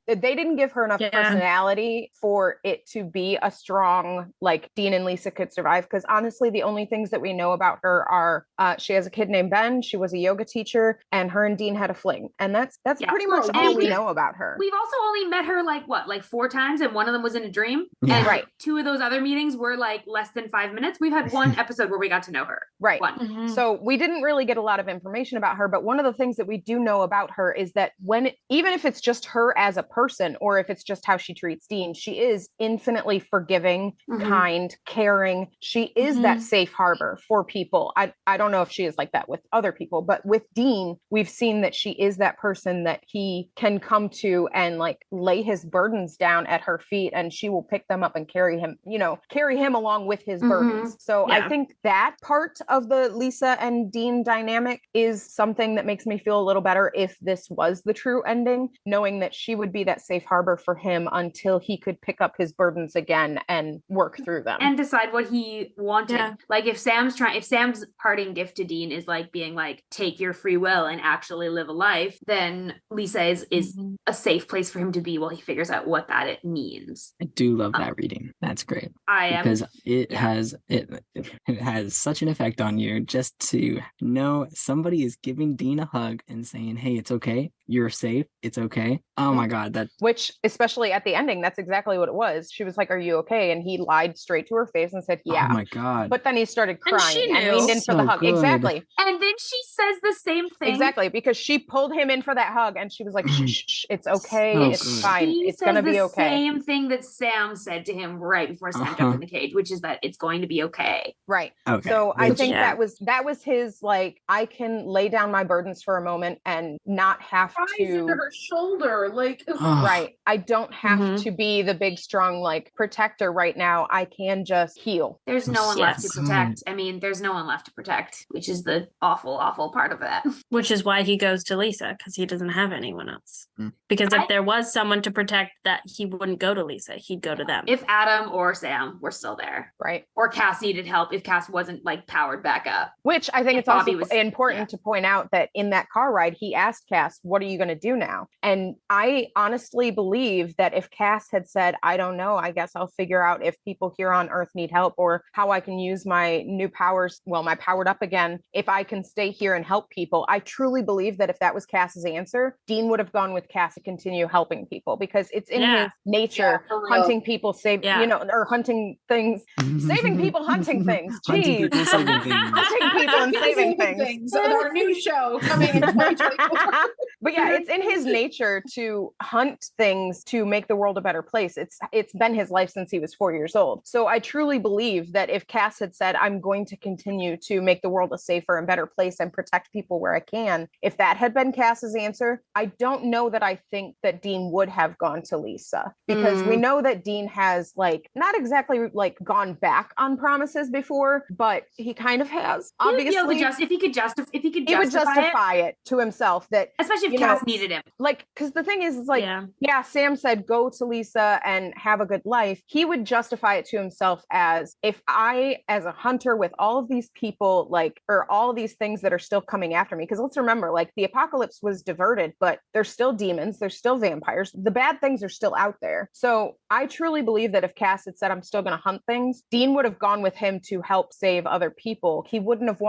A: They didn't give her enough personality for it to be a strong, like Dean and Lisa could survive. Because honestly, the only things that we know about her are she has a kid named Ben. She was a yoga teacher, and her and Dean had a fling, and that's pretty much all we know about her.
C: We've also only met her like 4 times, and one of them was in a dream.
B: Yeah.
C: And
A: Right.
C: 2 of those other meetings were like less than 5 minutes. We've had one episode where we got to know her.
A: Right.
C: One.
E: Mhm.
A: So we didn't really get a lot of information about her, but one of the things that we do know about her is that even if it's just her as a person, or if it's just how she treats Dean, she is infinitely forgiving,
C: Mhm.
A: kind, caring. She is that safe harbor for people. I don't know if she is like that with other people, but with Dean, we've seen that she is that person that he can come to and like lay his burdens down at her feet and she will pick them up and carry him along with his burdens. So I think that part of the Lisa and Dean dynamic is something that makes me feel a little better if this was the true ending, knowing that she would be that safe harbor for him until he could pick up his burdens again and work through them.
C: And decide what he wanted. Yeah. Like if Sam's parting gift to Dean is like being like, take your free will and actually live a life, then Lisa is a safe place for him to be while he figures out what that means.
B: I do love that reading. That's great.
C: Because
B: it has such an effect on you just to know somebody is giving Dean a hug and saying, hey, it's okay. You're safe. It's okay. Oh my God.
A: Which, especially at the ending, that's exactly what it was. She was like, are you okay? And he lied straight to her face and said, yeah.
B: Oh my God.
A: But then he started crying and leaned in for
B: So
A: the hug.
B: good.
A: Exactly.
C: And then she says the same thing.
A: Exactly. Because she pulled him in for that hug and she was like, shh, it's okay.
B: So
A: it's
B: good.
A: fine. It's going to be okay.
C: Same thing that Sam said to him right before Sam jumped in the cage, which is that it's going to be okay.
A: Right.
B: Okay.
A: So I think that was his, like, I can lay down my burdens for a moment and not have to
D: into her shoulder, like
A: right. I don't have to be the big strong like protector right now. I can just heal.
C: There's no one left to protect. I mean, there's no one left to protect, which is the awful part of that.
E: Which is why he goes to Lisa, because he doesn't have anyone else. Because if there was someone to protect, that he wouldn't go to Lisa, he'd go to them.
C: If Adam or Sam were still there.
A: Right.
C: Or Cass needed help, if Cass wasn't like powered back up.
A: Which I think it's also important to point out that in that car ride, he asked Cass, what are you going to do now? And I honestly believe that if Cass had said, I don't know, I guess I'll figure out if people here on Earth need help or how I can use my new powers, my powered up again, if I can stay here and help people. I truly believe that if that was Cass's answer, Dean would have gone with Cass to continue helping people because it's in his nature, hunting people, or hunting things, saving people, hunting things. Jeez. Hunting people and saving things.
D: Our new show coming in 2024.
A: But yeah, it's in his nature to hunt things to make the world a better place. It's been his life since he was 4 years old. So I truly believe that if Cass had said, I'm going to continue to make the world a safer and better place and protect people where I can, if that had been Cass's answer, I don't know that I think that Dean would have gone to Lisa because we know that Dean has not exactly gone back on promises before, but he kind of has. Obviously,
C: if he could justify
A: it to himself that,
C: especially if Cass needed him.
A: Because the thing is Sam said go to Lisa and have a good life. He would justify it to himself as, if I, as a hunter with all of these people, or all of these things that are still coming after me, because let's remember, the apocalypse was diverted, but there's still demons, there's still vampires, the bad things are still out there. So I truly believe that if Cass had said, I'm still going to hunt things, Dean would have gone with him to help save other people. He wouldn't have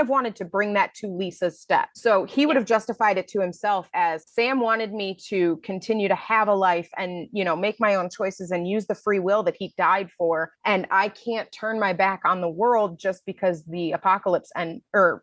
A: wanted to bring that to Lisa's step. So he would have justified it to himself as, Sam wanted me to continue to have a life and, make my own choices and use the free will that he died for. And I can't turn my back on the world just because the apocalypse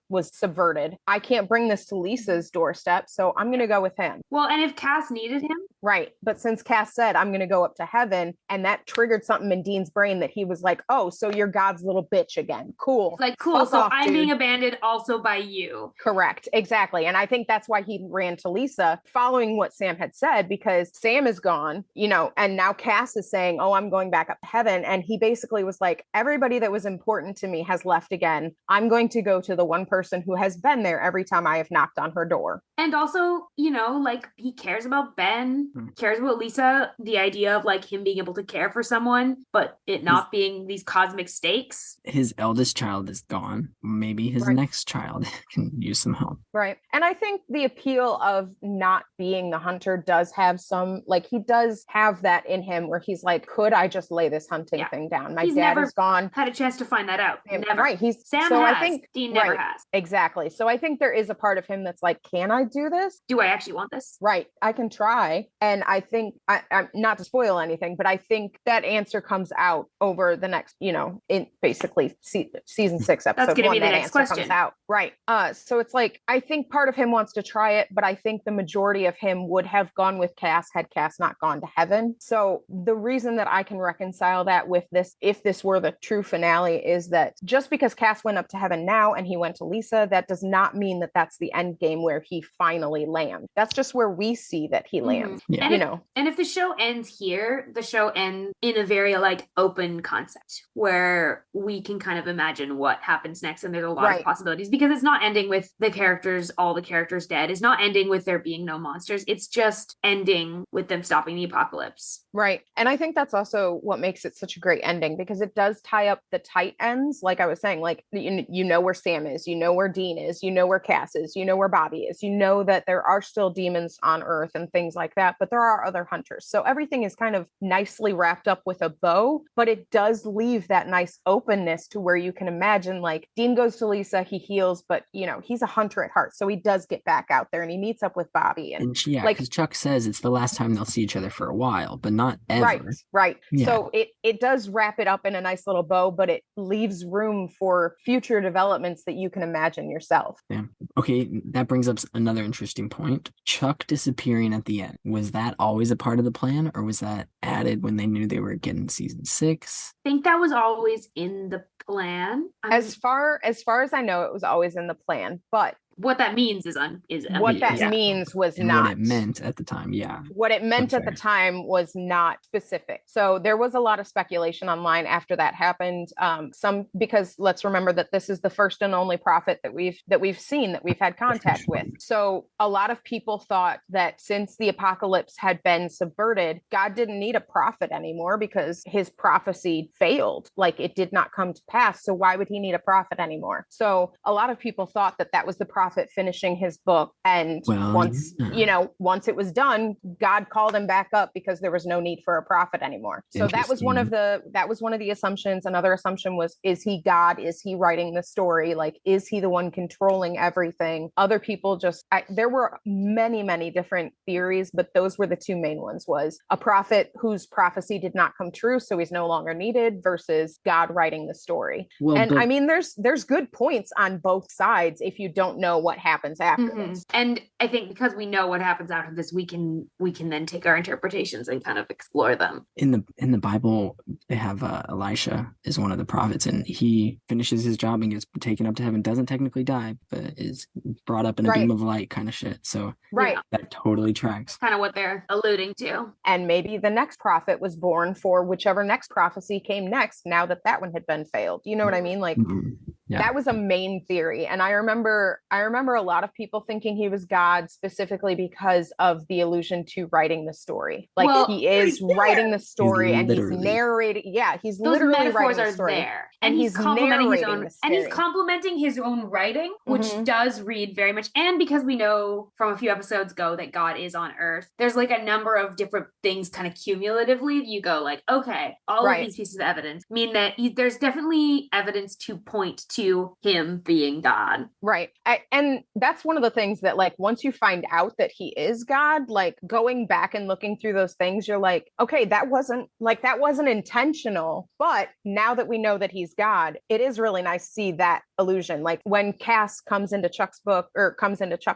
A: was subverted. I can't bring this to Lisa's doorstep. So I'm going to go with him.
C: Well, and if Cass needed him?
A: Right. But since Cass said, I'm going to go up to heaven, and that triggered something in Dean's brain that he was like, oh, so you're God's little bitch again. Cool.
C: Cool.
A: Fuck
C: so
A: off,
C: I'm
A: dude.
C: being abandoned also by you.
A: Correct. Exactly. And I think that's why he ran to Lisa following what Sam had said, because Sam is gone, and now Cass is saying, oh, I'm going back up to heaven. And he basically was like, everybody that was important to me has left again. I'm going to go to the one person who has been there every time I have knocked on her door.
C: And also, he cares about Ben, cares about Lisa, the idea of him being able to care for someone, but it not being these cosmic stakes.
B: His eldest child is gone. Maybe his next child can use some help.
A: Right. And I think the appeal of not being the hunter does have some, he does have that in him where he's like, could I just lay this hunting thing down? My dad is gone.
C: Had a chance to find that out. Never.
A: Right.
C: Sam
A: so
C: has.
A: I think
C: Dean never has.
A: Exactly. So I think there is a part of him that's like, can I do this?
C: Do I actually want this?
A: Right. I can try. And I think, I'm not to spoil anything, but I think that answer comes out over the next, in basically season 6, episode 1.
C: That's going to be the
A: that
C: next
A: answer
C: question.
A: comes out. Right. So it's I think part of him wants to try it, but I think the majority of him would have gone with Cass had Cass not gone to heaven. So the reason that I can reconcile that with this, if this were the true finale, is that just because Cass went up to heaven now and he went to Lisa, that does not mean that that's the end game where he finally lands. That's just where we see that he lands.
B: Yeah.
C: And if the show ends here, the show ends in a very like open concept where we can kind of imagine what happens next, and there's a lot of possibilities, because it's not ending with all the characters dead. It's not ending with there being no monsters. It's just ending with them stopping the apocalypse.
A: Right. And I think that's also what makes it such a great ending, because it does tie up the tight ends. Like I was saying, like, you know where Sam is, you know where Dean is, you know where Cass is, you know where Bobby is, you know that there are still demons on Earth and things like that, but there are other hunters. So everything is kind of nicely wrapped up with a bow, but it does leave that nice openness to where you can imagine, like, Dean goes to Lisa, he heals, but he's a hunter at heart. So he does get back out there and he meets up with Bobby. And
B: because Chuck says it's the last time they'll see each other for a while, but not ever.
A: Right.
B: Yeah.
A: So it does wrap it up in a nice little bow, but it leaves room for future developments that you can imagine yourself.
B: Yeah. Okay, that brings up another interesting point. Chuck disappearing at the end. Was that always a part of the plan, or was that added when they knew they were getting season 6?
C: I think that was always in the plan.
A: As far as I know, it was always in the plan, but
C: what that means means
A: was
B: and
A: not
B: what it meant at the time. Yeah.
A: What it meant at the time was not specific. So there was a lot of speculation online after that happened. Because let's remember that this is the first and only prophet that we've seen, that we've had contact with. So a lot of people thought that since the apocalypse had been subverted, God didn't need a prophet anymore because his prophecy failed. Like, it did not come to pass. So why would he need a prophet anymore? So a lot of people thought that was the prophet finishing his book, and once it was done, God called him back up because there was no need for a prophet anymore. So that was one of the assumptions. Another assumption was, is he God? Is he writing the story? Like, is he the one controlling everything? Other people there were many different theories, but those were the two main ones: was a prophet whose prophecy did not come true, so he's no longer needed, versus God writing the story. I mean, there's good points on both sides if you don't know what happens after this.
C: And I think because we know what happens after this, we can then take our interpretations and kind of explore them.
B: In the Bible, they have Elisha is one of the prophets, and he finishes his job and gets taken up to heaven. Doesn't technically die, but is brought up in a beam of light, kind of shit. So that totally tracks.
C: Kind of what they're alluding to.
A: And maybe the next prophet was born for whichever next prophecy came next, now that one had been failed. You know what I mean? Like, that was a main theory. And I remember a lot of people thinking he was God, specifically because of the allusion to writing the story. Like, he is writing the story and he's narrating. Yeah, he's
C: those
A: literally
C: metaphors
A: writing the
C: are
A: story.
C: there. And he's complimenting his own, and he's complimenting his own writing, which does read very much. And because we know from a few episodes ago that God is on Earth, there's like a number of different things kind of cumulatively. You go like, okay, all of these pieces of evidence mean that there's definitely evidence to point to him being God.
A: Right. And that's one of the things that, like, once you find out that he is God, like, going back and looking through those things, you're like, okay, that wasn't intentional. But now that we know that he's God, it is really nice to see that illusion. Like, when Cass comes into Chuck's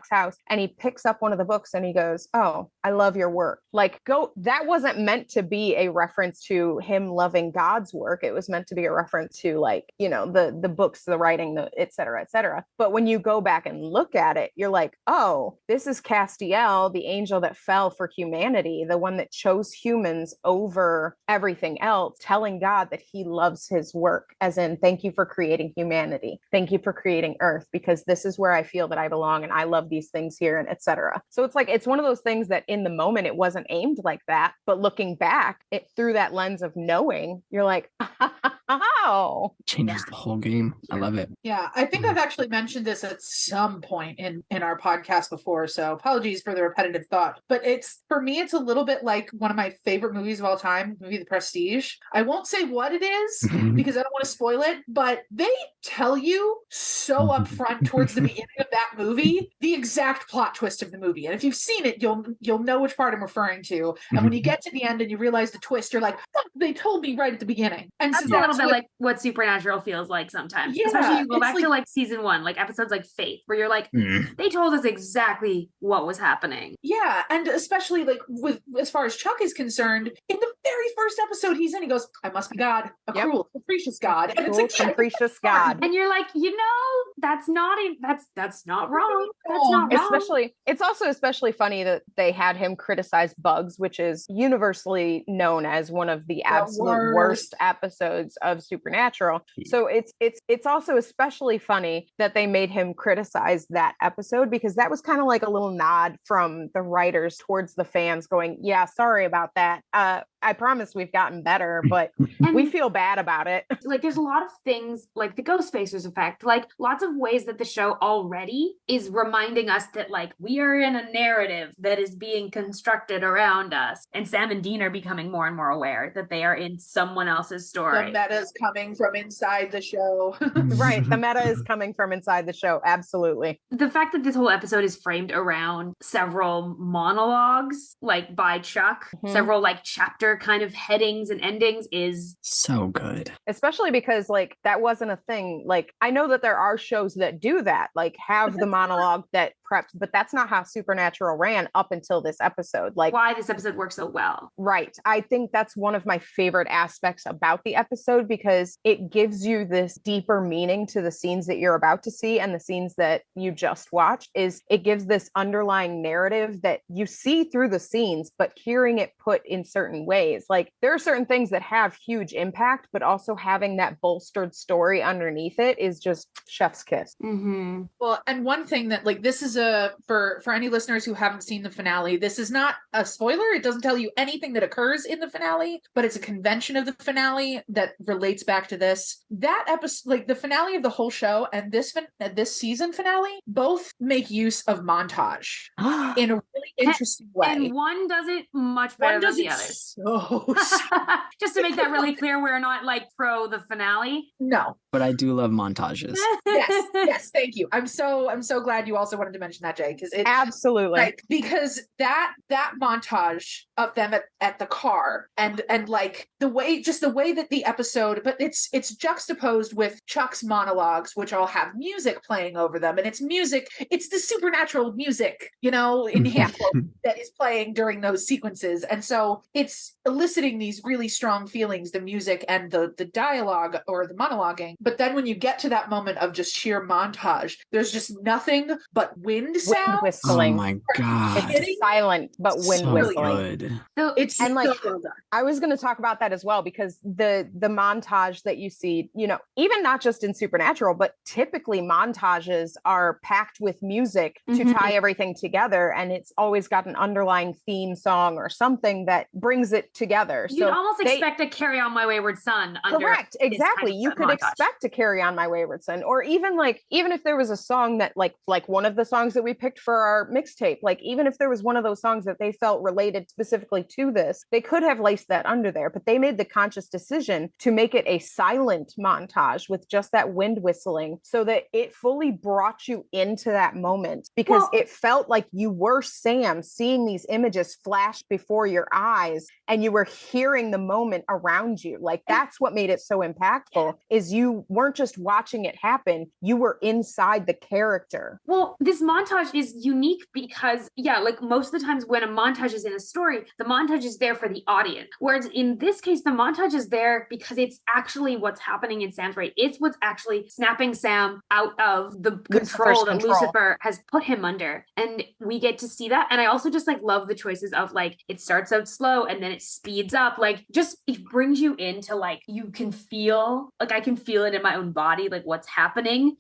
A: house and he picks up one of the books and he goes, "Oh, I love your work." Like, that wasn't meant to be a reference to him loving God's work. It was meant to be a reference to, like, the books, the writing, the et cetera, et cetera. But when you go back and look at it, you're like, oh, this is Castiel, the angel that fell for humanity, the one that chose humans over everything else, telling God that he loves his work, as in, thank you for creating humanity. Thank you for creating Earth, because this is where I feel that I belong and I love these things here, and et cetera. So it's like, it's one of those things that in the moment it wasn't aimed like that, but looking back, it through that lens of knowing, you're like, oh,
B: changes the whole game. I love it.
D: Yeah, I think I've actually mentioned this at some point in our podcast before, so apologies for the repetitive thought. But for me, it's a little bit like one of my favorite movies of all time, movie The Prestige. I won't say what it is because I don't want to spoil it, but they tell you so upfront towards the beginning of that movie the exact plot twist of the movie. And if you've seen it, you'll know which part I'm referring to. And when you get to the end and you realize the twist, you're like, oh, they told me right at the beginning. And
C: that's a little a bit like what Supernatural feels like sometimes.
D: Yeah,
C: especially if you go back
D: like,
C: to like season 1, like episodes like Faith, where you're like, they told us exactly what was happening.
D: Yeah, and especially like with as far as Chuck is concerned, in the very first episode he's in, he goes, "I must be God, a cruel, capricious God," and it's like
A: capricious God.
C: And you're like, that's not that's not wrong. That's not wrong.
A: Especially, it's also especially funny that they had him criticize Bugs, which is universally known as one of the absolute worst episodes of Supernatural. So it's also especially funny that they made him criticize that episode, because that was kind of like a little nod from the writers towards the fans going, yeah, sorry about that. I promise we've gotten better, but we feel bad about it.
C: Like there's a lot of things like the Ghostfacers effect, like lots of ways that the show already is reminding us that like we are in a narrative that is being constructed around us. And Sam and Dean are becoming more and more aware that they are in someone else's story.
D: The meta is coming from inside the show.
A: Right. The meta is coming from inside the show. Absolutely.
C: The fact that this whole episode is framed around several monologues, like by Chuck, several like chapter kind of headings and endings is
B: so good.
A: Especially because like that wasn't a thing. Like I know that there are shows that do that, like have the monologue that preps, but that's not how Supernatural ran up until this episode. Like
C: why this episode works so well.
A: Right. I think that's one of my favorite aspects about the episode, because it gives you this deeper meaning to the scenes that you're about to see and the scenes that you just watched. Is it gives this underlying narrative that you see through the scenes, but hearing it put in certain ways. Like there are certain things that have huge impact, but also having that bolstered story underneath it is just chef's kiss.
D: Well, and one thing that like this is for any listeners who haven't seen the finale, this is not a spoiler. It doesn't tell you anything that occurs in the finale, but it's a convention of the finale that relates back to this. That episode, like the finale of the whole show and this season finale, both make use of montage in a really interesting way.
C: And one does it much better than the other.
D: So
C: just to make that really clear, we're not like pro the finale.
D: No.
B: But I do love montages.
D: yes, thank you. I'm so glad you also wanted to mention that, Jay, because it's
A: absolutely
D: right, because that montage of them at the car and like the way that the episode, but it's juxtaposed with Chuck's monologues, which all have music playing over them, and it's the Supernatural music, in handful that is playing during those sequences, and so it's eliciting these really strong feelings, the music and the dialogue or the monologuing. But then when you get to that moment of just sheer montage, there's just nothing but wind
A: whistling.
B: Oh my god!
A: It's silent, but wind whistling.
B: Good.
C: So
D: it's
A: and like
D: so well done.
A: I was going to talk about that as well, because the montage that you see, even not just in Supernatural, but typically montages are packed with music to tie everything together, and it's always got an underlying theme song or something that brings it together.
C: You'd almost expect a Carry On My Wayward Son.
A: Correct, exactly. You could expect to Carry On My Wayward Son, or even if there was a song that like one of the songs that we picked for our mixtape, like even if there was one of those songs that they felt related specifically to this, they could have laced that under there, but they made the conscious decision to make it a silent montage with just that wind whistling, so that it fully brought you into that moment, because it felt like you were Sam seeing these images flash before your eyes and you were hearing the moment around you. Like that's what made it so impactful, is you weren't just watching it happen, you were inside the character.
C: Well, this montage is unique because like most of the times when a montage is in a story, the montage is there for the audience, whereas in this case the montage is there because it's actually what's happening in Sam's brain. It's what's actually snapping Sam out of the control that Lucifer has put him under, and we get to see that. And I also just like love the choices of like it starts out slow and then it speeds up, like just it brings you into like you can feel, like I can feel it in my own body, like what's happening.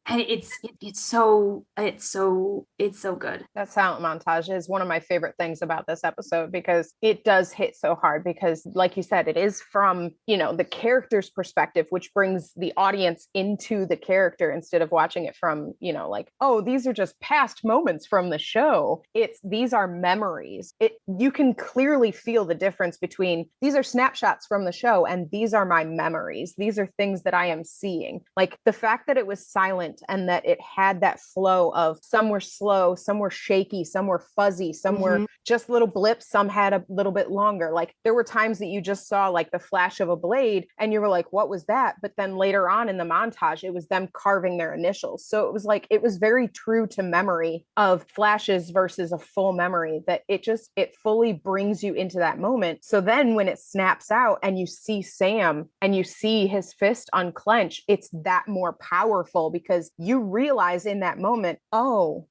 C: And it's so good.
A: That silent montage is one of my favorite things about this episode, because it does hit so hard, because like you said, it is from the character's perspective, which brings the audience into the character instead of watching it from like, oh, these are just past moments from the show. these are memories. You can clearly feel the difference between these are snapshots from the show and these are my memories. These are things that I am seeing. Like the fact that it was silent and that it had that flow of some were slow, some were shaky, some were fuzzy, some were just little blips, some had a little bit longer. Like there were times that you just saw like the flash of a blade and you were like, what was that? But then later on in the montage, it was them carving their initials. So it was like, it was very true to memory of flashes versus a full memory, that it fully brings you into that moment. So then when it snaps out and you see Sam and you see his fist unclench, it's that more powerful because you realize in that moment, oh,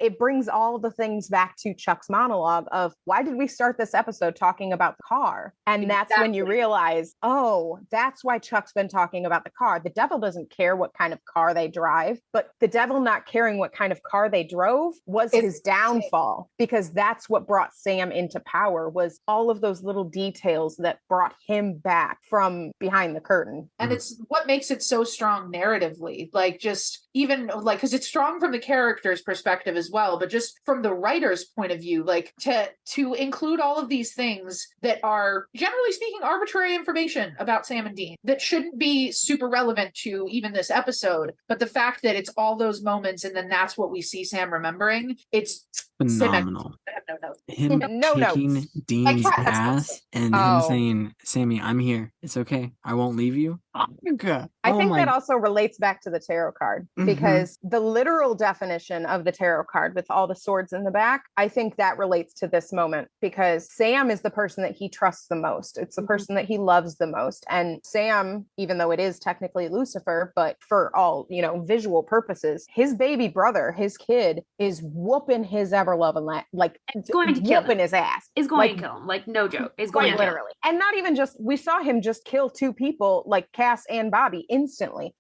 A: it brings all the things back to Chuck's monologue of why did we start this episode talking about the car? And that's when you realize, oh, that's why Chuck's been talking about the car. The devil doesn't care what kind of car they drive, but the devil not caring what kind of car they drove was his downfall, because that's what brought Sam into power, was all of those little details that brought him back from behind the curtain.
D: And it's what makes it so strong narratively, like just even like, because it's strong from the character's perspective as well, but just from the writer's point of view, like to include all of these things that are generally speaking arbitrary information about Sam and Dean that shouldn't be super relevant to even this episode, but the fact that it's all those moments and then that's what we see Sam remembering, it's
B: phenomenal.
D: I have no notes.
B: Him kicking Dean's ass and him saying, Sammy, I'm here. It's okay. I won't leave you.
A: I think that also relates back to the tarot card, because the literal definition of the tarot card with all the swords in the back, I think that relates to this moment, because Sam is the person that he trusts the most. It's the person that he loves the most. And Sam, even though it is technically Lucifer, but for all, visual purposes, his baby brother, his kid, is whooping his ever loving
C: it's going to kill him.
A: His ass.
C: Is going to kill him. Like, no joke. Is going to
A: literally. And not even just, we saw him just kill two people, like Cass and Bobby, instantly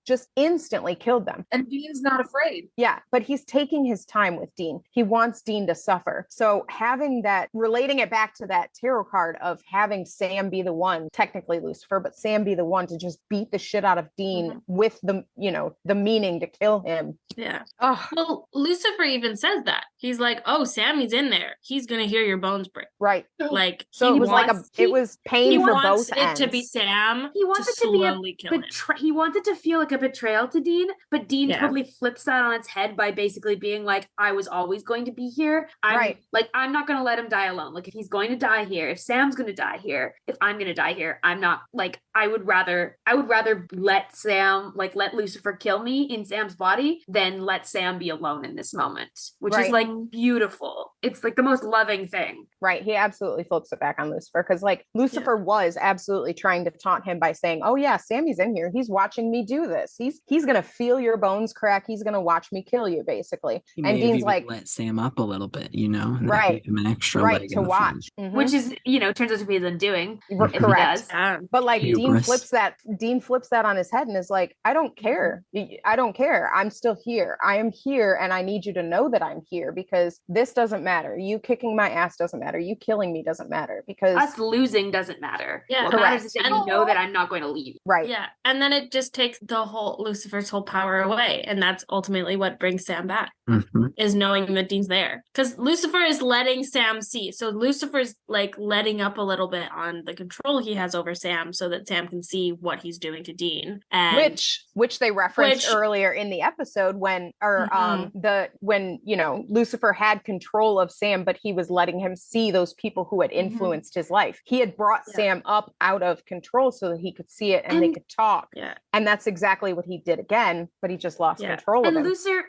A: killed them.
D: And Dean's not afraid.
A: Yeah, but he's taking his time with Dean. He wants Dean to suffer. So having that, relating it back to that tarot card of having Sam be the one, technically Lucifer, but Sam be the one to just beat the shit out of Dean with the meaning to kill him.
E: Yeah.
A: Oh.
E: Well, Lucifer even says that. He's like, oh, Sammy's in there. He's going to hear your bones break.
A: Right.
E: Like,
A: so it was it was pain for both ends.
E: To be Sam.
C: He wants
E: to slowly kill him.
C: He wanted to feel like a betrayal to Dean, but Dean totally flips that on its head by basically being like, I was always going to be here. I'm not going to let him die alone. Like, if he's going to die here, if Sam's going to die here, if I'm going to die here, I'm not, like, I would rather let Sam, like, let Lucifer kill me in Sam's body than let Sam be alone in this moment, which is like beautiful. It's like the most loving thing.
A: Right. He absolutely flips it back on Lucifer, because like Lucifer was absolutely trying to taunt him by saying, oh yeah, Sammy's in here. He's watching me do this. He's going to feel your bones crack. He's going to watch me kill you, basically. And Dean's like,
B: let Sam up a little bit,
A: right.
B: Him an extra
A: right to watch.
C: Which is, turns out to be his undoing.
A: Correct. But like Dean flips that on his head and is like, I don't care. I'm still here. I am here. And I need you to know that I'm here, because this doesn't matter. You kicking my ass doesn't matter. You killing me doesn't matter, because
C: us losing doesn't matter.
E: Yeah.
C: What matters is that you know that I'm not going to leave.
A: Right.
E: Yeah. And then it just takes Lucifer's whole power away. And that's ultimately what brings Sam back, is knowing that Dean's there. Because Lucifer is letting Sam see. So Lucifer's like letting up a little bit on the control he has over Sam so that Sam can see what he's doing to Dean. And
A: which they referenced earlier in the episode when Lucifer had control of Sam, but he was letting him see those people who had influenced his life. He had brought Sam up out of control so that he could see it and they could talk.
E: Yeah.
A: And that's exactly what he did again, but he just lost control of him.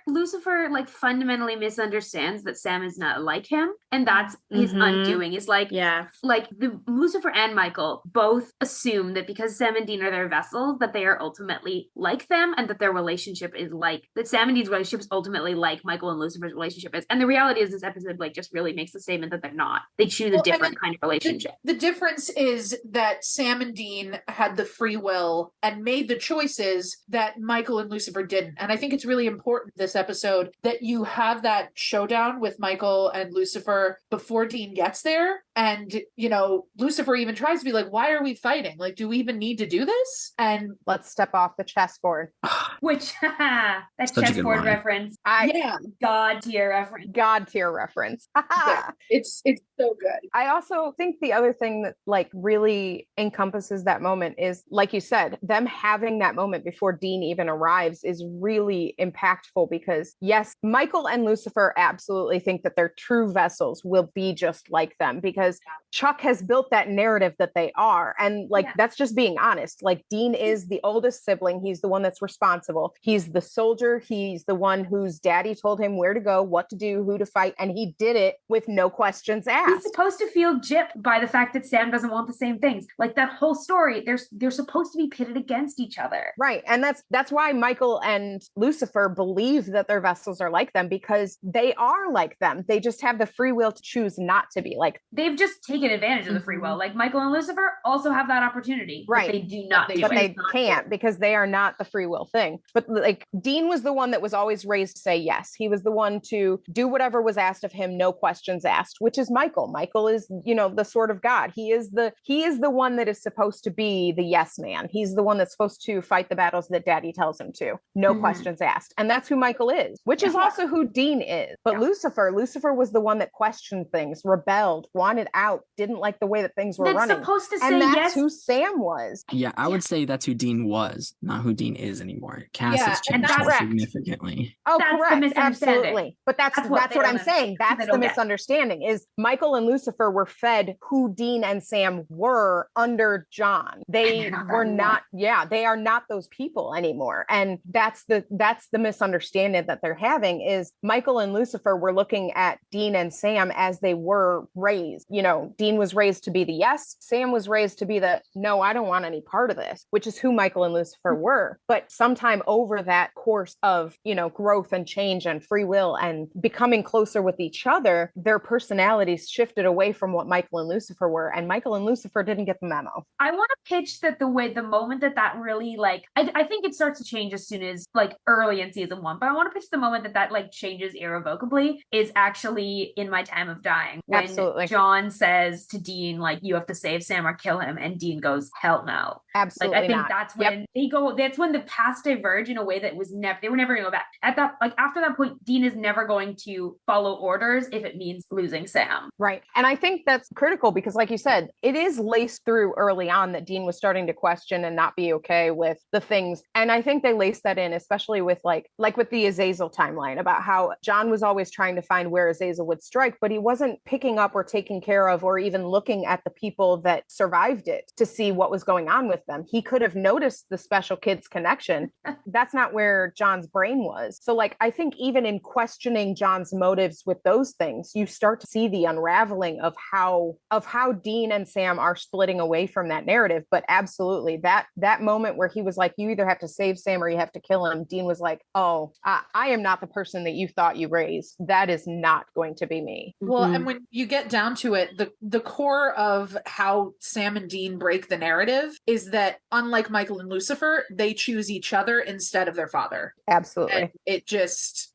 C: Lucifer like fundamentally misunderstands that Sam is not like him, and that's his undoing. Is like the Lucifer and Michael both assume that because Sam and Dean are their vessels, that they are ultimately like them, and that their relationship is like that. Sam and Dean's relationship is ultimately like Michael and Lucifer's relationship is. And the reality is, this episode like just really makes the statement that they're not. They choose a different kind of relationship.
D: The difference is that Sam and Dean had the free will and made the choices that Michael and Lucifer didn't. And I think it's really important this episode that you have that showdown with Michael and Lucifer before Dean gets there. And, Lucifer even tries to be like, why are we fighting? Like, do we even need to do this? And
A: let's step off the chessboard.
C: Which, that chessboard reference.
A: God tier reference. reference.
D: Yeah, it's so good.
A: I also think the other thing that like really encompasses that moment is, like you said, them having that moment before Dean even arrives is really impactful because yes, Michael and Lucifer absolutely think that their true vessels will be just like them because Chuck has built that narrative that they are. And like, that's just being honest. Like Dean is the oldest sibling. He's the one that's responsible. He's the soldier. He's the one whose daddy told him where to go, what to do, who to fight. And he did it with no questions asked.
C: He's supposed to feel gypped by the fact that Sam doesn't want the same things. Like that whole story, they're supposed to be pitted against each other.
A: Right. And that's why Michael and Lucifer believe that their vessels are like them because they are like them. They just have the free will to choose not to be like.
C: They've just taken advantage of the free will. Like Michael and Lucifer also have that opportunity.
A: Right.
C: But they do not do
A: but
C: it.
A: They can't because they are not the free will thing. But like Dean was the one that was always raised to say yes. He was the one to do whatever was asked of him, no questions asked, which is Michael. Michael is, the sort of God. He is the one that is supposed to be the yes man. He's the one that's supposed to fight the battles that daddy tells him to. No questions asked. And that's who Michael is, which is also who Dean is. But Lucifer was the one that questioned things, rebelled, wanted out, didn't like the way that things were running.
C: Supposed to say
A: and that's
C: yes.
A: who Sam was.
B: Yeah, I would say that's who Dean was, not who Dean is anymore. Cass has changed significantly.
A: Oh,
C: that's
A: correct. Absolutely. But that's what I'm saying. That's the misunderstanding is Michael and Lucifer were fed who Dean and Sam were under John. They were not, they are not those people anymore. And that's the misunderstanding that they're having is Michael and Lucifer were looking at Dean and Sam as they were raised. Dean was raised to be the yes. Sam was raised to be the no, I don't want any part of this, which is who Michael and Lucifer were. But sometime over that course of, growth and change and free will and becoming closer with each other, their personalities shifted away from what Michael and Lucifer were. And Michael and Lucifer didn't get the memo.
C: I want to pitch that the moment that really I think it starts to change as soon as early in season 1, but I want to pitch the moment that changes irrevocably is actually in My Time of Dying. When
A: Absolutely.
C: John says to Dean, you have to save Sam or kill him. And Dean goes, hell no.
A: Absolutely.
C: I think that's when that's when the paths diverge in a way that they were never going to go back. At that, after that point, Dean is never going to follow orders if it means losing Sam.
A: Right. And I think that's critical because like you said, it is laced through early on that Dean was starting to question and not be okay with the things. And I think they laced that in, especially with like with the Azazel timeline about how John was always trying to find where Azazel would strike, but he wasn't picking up or taking care of or even looking at the people that survived it to see what was going on with them. He could have noticed the special kids connection. That's not where John's brain was. So I think even in questioning John's motives with those things, you start to see the unraveling of how Dean and Sam are splitting away from that narrative. But absolutely that moment where he was like, you either have to save Sam or you have to kill him. Dean was like, oh, I am not the person that you thought you raised. That is not going to be me.
D: Well, and when you get down to it, the core of how Sam and Dean break the narrative is that unlike Michael and Lucifer, they choose each other instead of their father.
A: Absolutely.
D: And it just,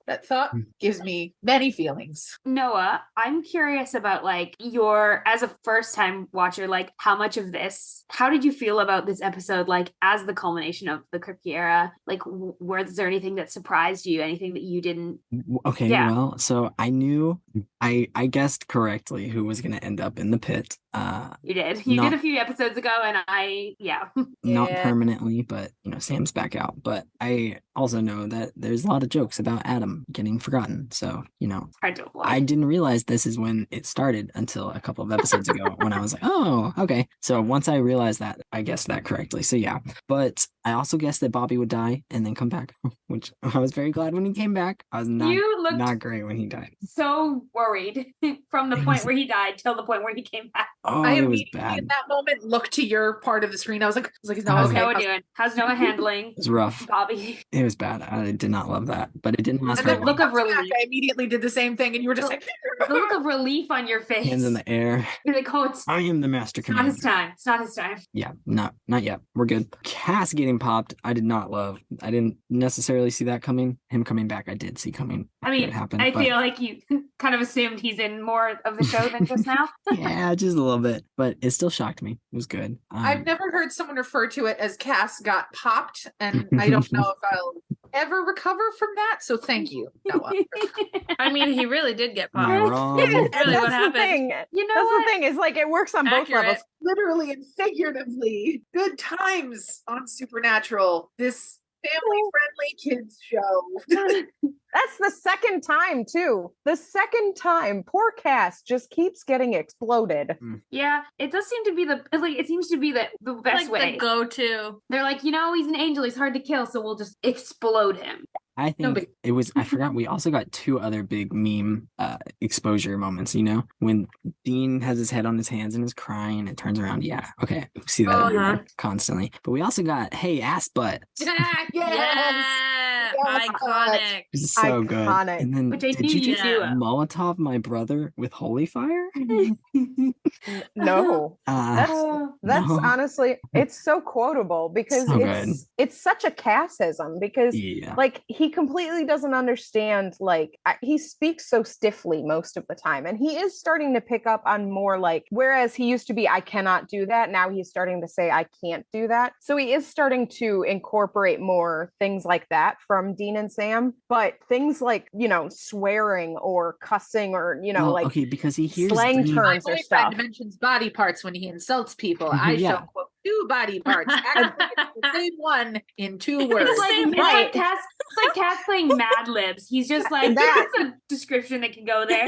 D: that thought gives me many feelings.
C: Noah, I'm curious about your, as a first time watcher, how much of this, how did you feel about this episode, as the culmination of the Kripke era? Was there anything that surprised you? Anything that you didn't?
B: Okay, well, so I knew, I guessed correctly who was going to end up in the pit.
C: You did. You did a few episodes ago, and
B: not permanently, but Sam's back out. But I also know that there's a lot of jokes about Adam getting forgotten. So
C: hard to avoid.
B: I didn't realize this is when it started until a couple of episodes ago when I was like, oh, okay. So once I realized that, I guessed that correctly. So yeah, but I also guessed that Bobby would die and then come back, which I was very glad when he came back. I was not great when he died.
C: So worried from the point where he died till the point where he came back.
B: Oh,
D: I
B: it was bad.
D: In that moment, looked to your part of the screen. I was like, is
C: how's Noah doing? How's Noah handling?
B: It was rough.
C: Bobby.
B: It was bad. I did not love that, but it didn't last
C: very long. Look of relief.
D: I immediately did the same thing, and you were just
C: the look of relief on your face.
B: Hands in the air.
C: You're like,
B: I am the master commander.
C: It's not his time.
B: Yeah, not yet. We're good. Cass getting popped, I did not love. I didn't necessarily see that coming. Him coming back, I did see coming.
C: I mean, I feel like you kind of assumed he's in more of the show than just now.
B: Yeah, just a little bit, but it still shocked me. It was good.
D: I've never heard someone refer to it as Cass got popped, and I don't know if I'll ever recover from that. So thank you, Noah.
E: I mean, he really did get
B: Am I
E: popped.
B: wrong?
E: Really
A: That's
E: what
A: the
E: happened.
A: thing.
C: You know
A: That's
C: what?
A: the thing is like it works on both
E: Accurate.
A: levels.
D: Literally and figuratively. Good times on Supernatural. This family-friendly kids show.
A: That's the second time too. The second time, poor Cass just keeps getting exploded.
C: Yeah, it does seem to be it seems to be the best
E: Like
C: way.
E: the go-to.
C: They're like, he's an angel, he's hard to kill, so we'll just explode him.
B: I think it was, I forgot, we also got two other big meme exposure moments, when Dean has his head on his hands and is crying and it turns around. Yeah, okay, we see that everywhere, constantly. But we also got, hey, ass butt.
E: Yeah, iconic.
B: This is so good.
A: Iconic.
B: And then,
C: Which I
B: did
C: knew
B: you
C: you
B: just
C: do.
B: Molotov my brother with holy fire?
A: No. That's
B: no.
A: honestly, it's so quotable because
B: So good.
A: it's such a Cassism because
B: Yeah.
A: like he completely doesn't understand, like he speaks so stiffly most of the time, and he is starting to pick up on more, like, whereas he used to be I cannot do that, now he's starting to say I can't do that. So he is starting to incorporate more things like that from Dean and Sam, but things like, swearing or cussing or,
B: Well,
A: like
B: okay, because he hears
A: slang
B: Dean-
A: terms
D: My
A: or
D: boyfriend
A: stuff.
D: mentions body parts when he insults people. I
B: Yeah.
D: shall quote 2 body parts. Actually, it's the same one in 2 words.
C: It's like Cass playing Mad Libs. He's just like,
A: That-
C: that's a description that can go there.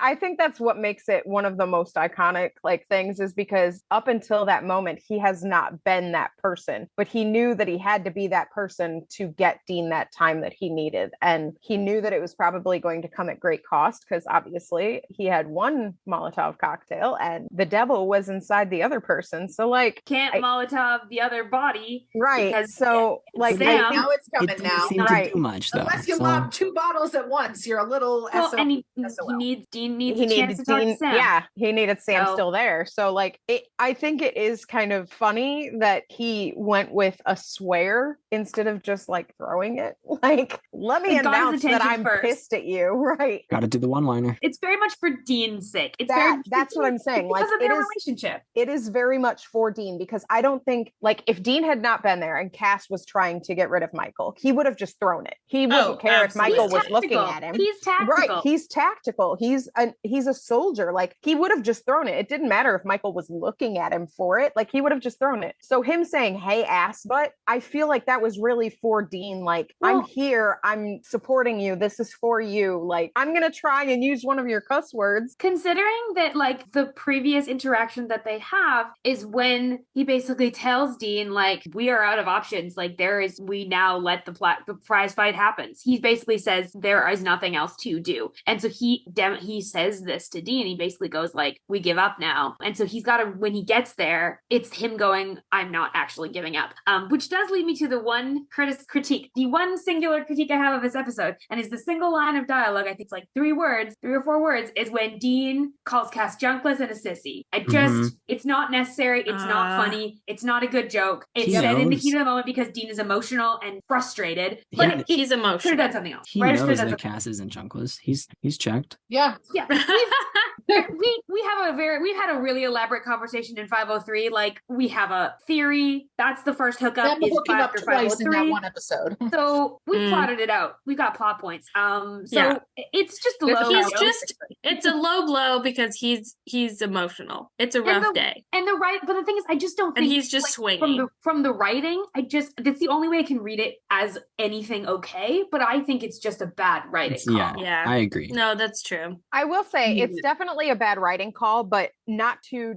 A: I think that's what makes it one of the most iconic things, is because up until that moment he has not been that person, but he knew that he had to be that person to get Dean that time that he needed, and he knew that it was probably going to come at great cost because obviously he had one Molotov cocktail and the devil was inside the other person. So like
C: Can't Molotov the other body.
A: right,
C: Because
A: so like
C: Sam-
A: I think
D: Now it's
B: It
D: coming
B: didn't
D: now.
B: seem
A: Right.
B: to do much, though.
D: Unless you
B: so-
D: lob 2 bottles at once, you're a little
C: well,
D: SOL.
C: and
D: SOL.
C: Dean needs
A: he
C: a chance
A: needed
C: to talk to
A: Dean.
C: Sam.
A: Yeah, he needed Sam
C: So-
A: still there. So like I think it is kind of funny that he went with a swear instead of just like throwing it. Like, let me
C: It got his
A: announce that
C: attention
A: I'm
C: first.
A: pissed at you. Right.
B: Gotta do the one-liner.
C: It's very much for Dean's sake. It's very much for
A: That's what I'm saying. Like,
C: because of
A: it
C: their
A: is
C: relationship.
A: it is very much for Dean, because I don't think, like, if Dean had not been there and Cass was trying to get rid of Michael, he would have just thrown it. He wouldn't care if
E: absolutely.
A: Michael
C: He's
A: was looking
C: tactical.
A: at him.
C: He's tactical.
A: Right, he's tactical. He's a soldier. Like, he would have just thrown it. It didn't matter if Michael was looking at him for it. Like, he would have just thrown it. So him saying, "Hey, ass butt," I feel like that was really for Dean. Like, I'm here. I'm supporting you. This is for you. Like, I'm gonna try and use one of your cuss words.
C: Considering that, like, the previous interaction that they have is when he basically tells Dean, like, we are out of options. Like, we now let the prize fight happens. He basically says there is nothing else to do. And so he says this to Dean. He basically goes, like, we give up now. And so he's got to, when he gets there, it's him going, I'm not actually giving up. Which does lead me to the one critique, the one singular critique I have of this episode, and is the single line of dialogue, I think it's like 3 or 4 words, is when Dean calls Cass junkless and a sissy. It's not necessary. It's not funny. It's not a good joke. It's said in the heat of the moment because Dean is emotional and frustrated. But
E: He's
C: could have
E: emotional.
C: done something else.
B: He
C: Writers could
B: knows
C: have done
B: that Cass isn't chunkless. He's checked.
D: Yeah.
C: Yeah. We've had a really elaborate conversation in 503. Like, we have a theory. That's the first hookup.
D: Them
C: Is
D: hooking
C: 5
D: up
C: or
D: twice in that
C: 503.
D: one episode.
C: So we plotted it out. We got plot points.
E: Yeah.
C: It's just
D: There's a
C: low.
E: He's just, it's a low blow because he's emotional. It's a rough day.
C: But the thing is, I just don't think,
E: And he's just swinging.
C: from the writing. That's the only way I can read it as anything okay. But I think it's just a bad writing call.
E: Yeah.
B: I agree.
E: No, that's true.
A: I will say it's definitely a bad writing call, but not to.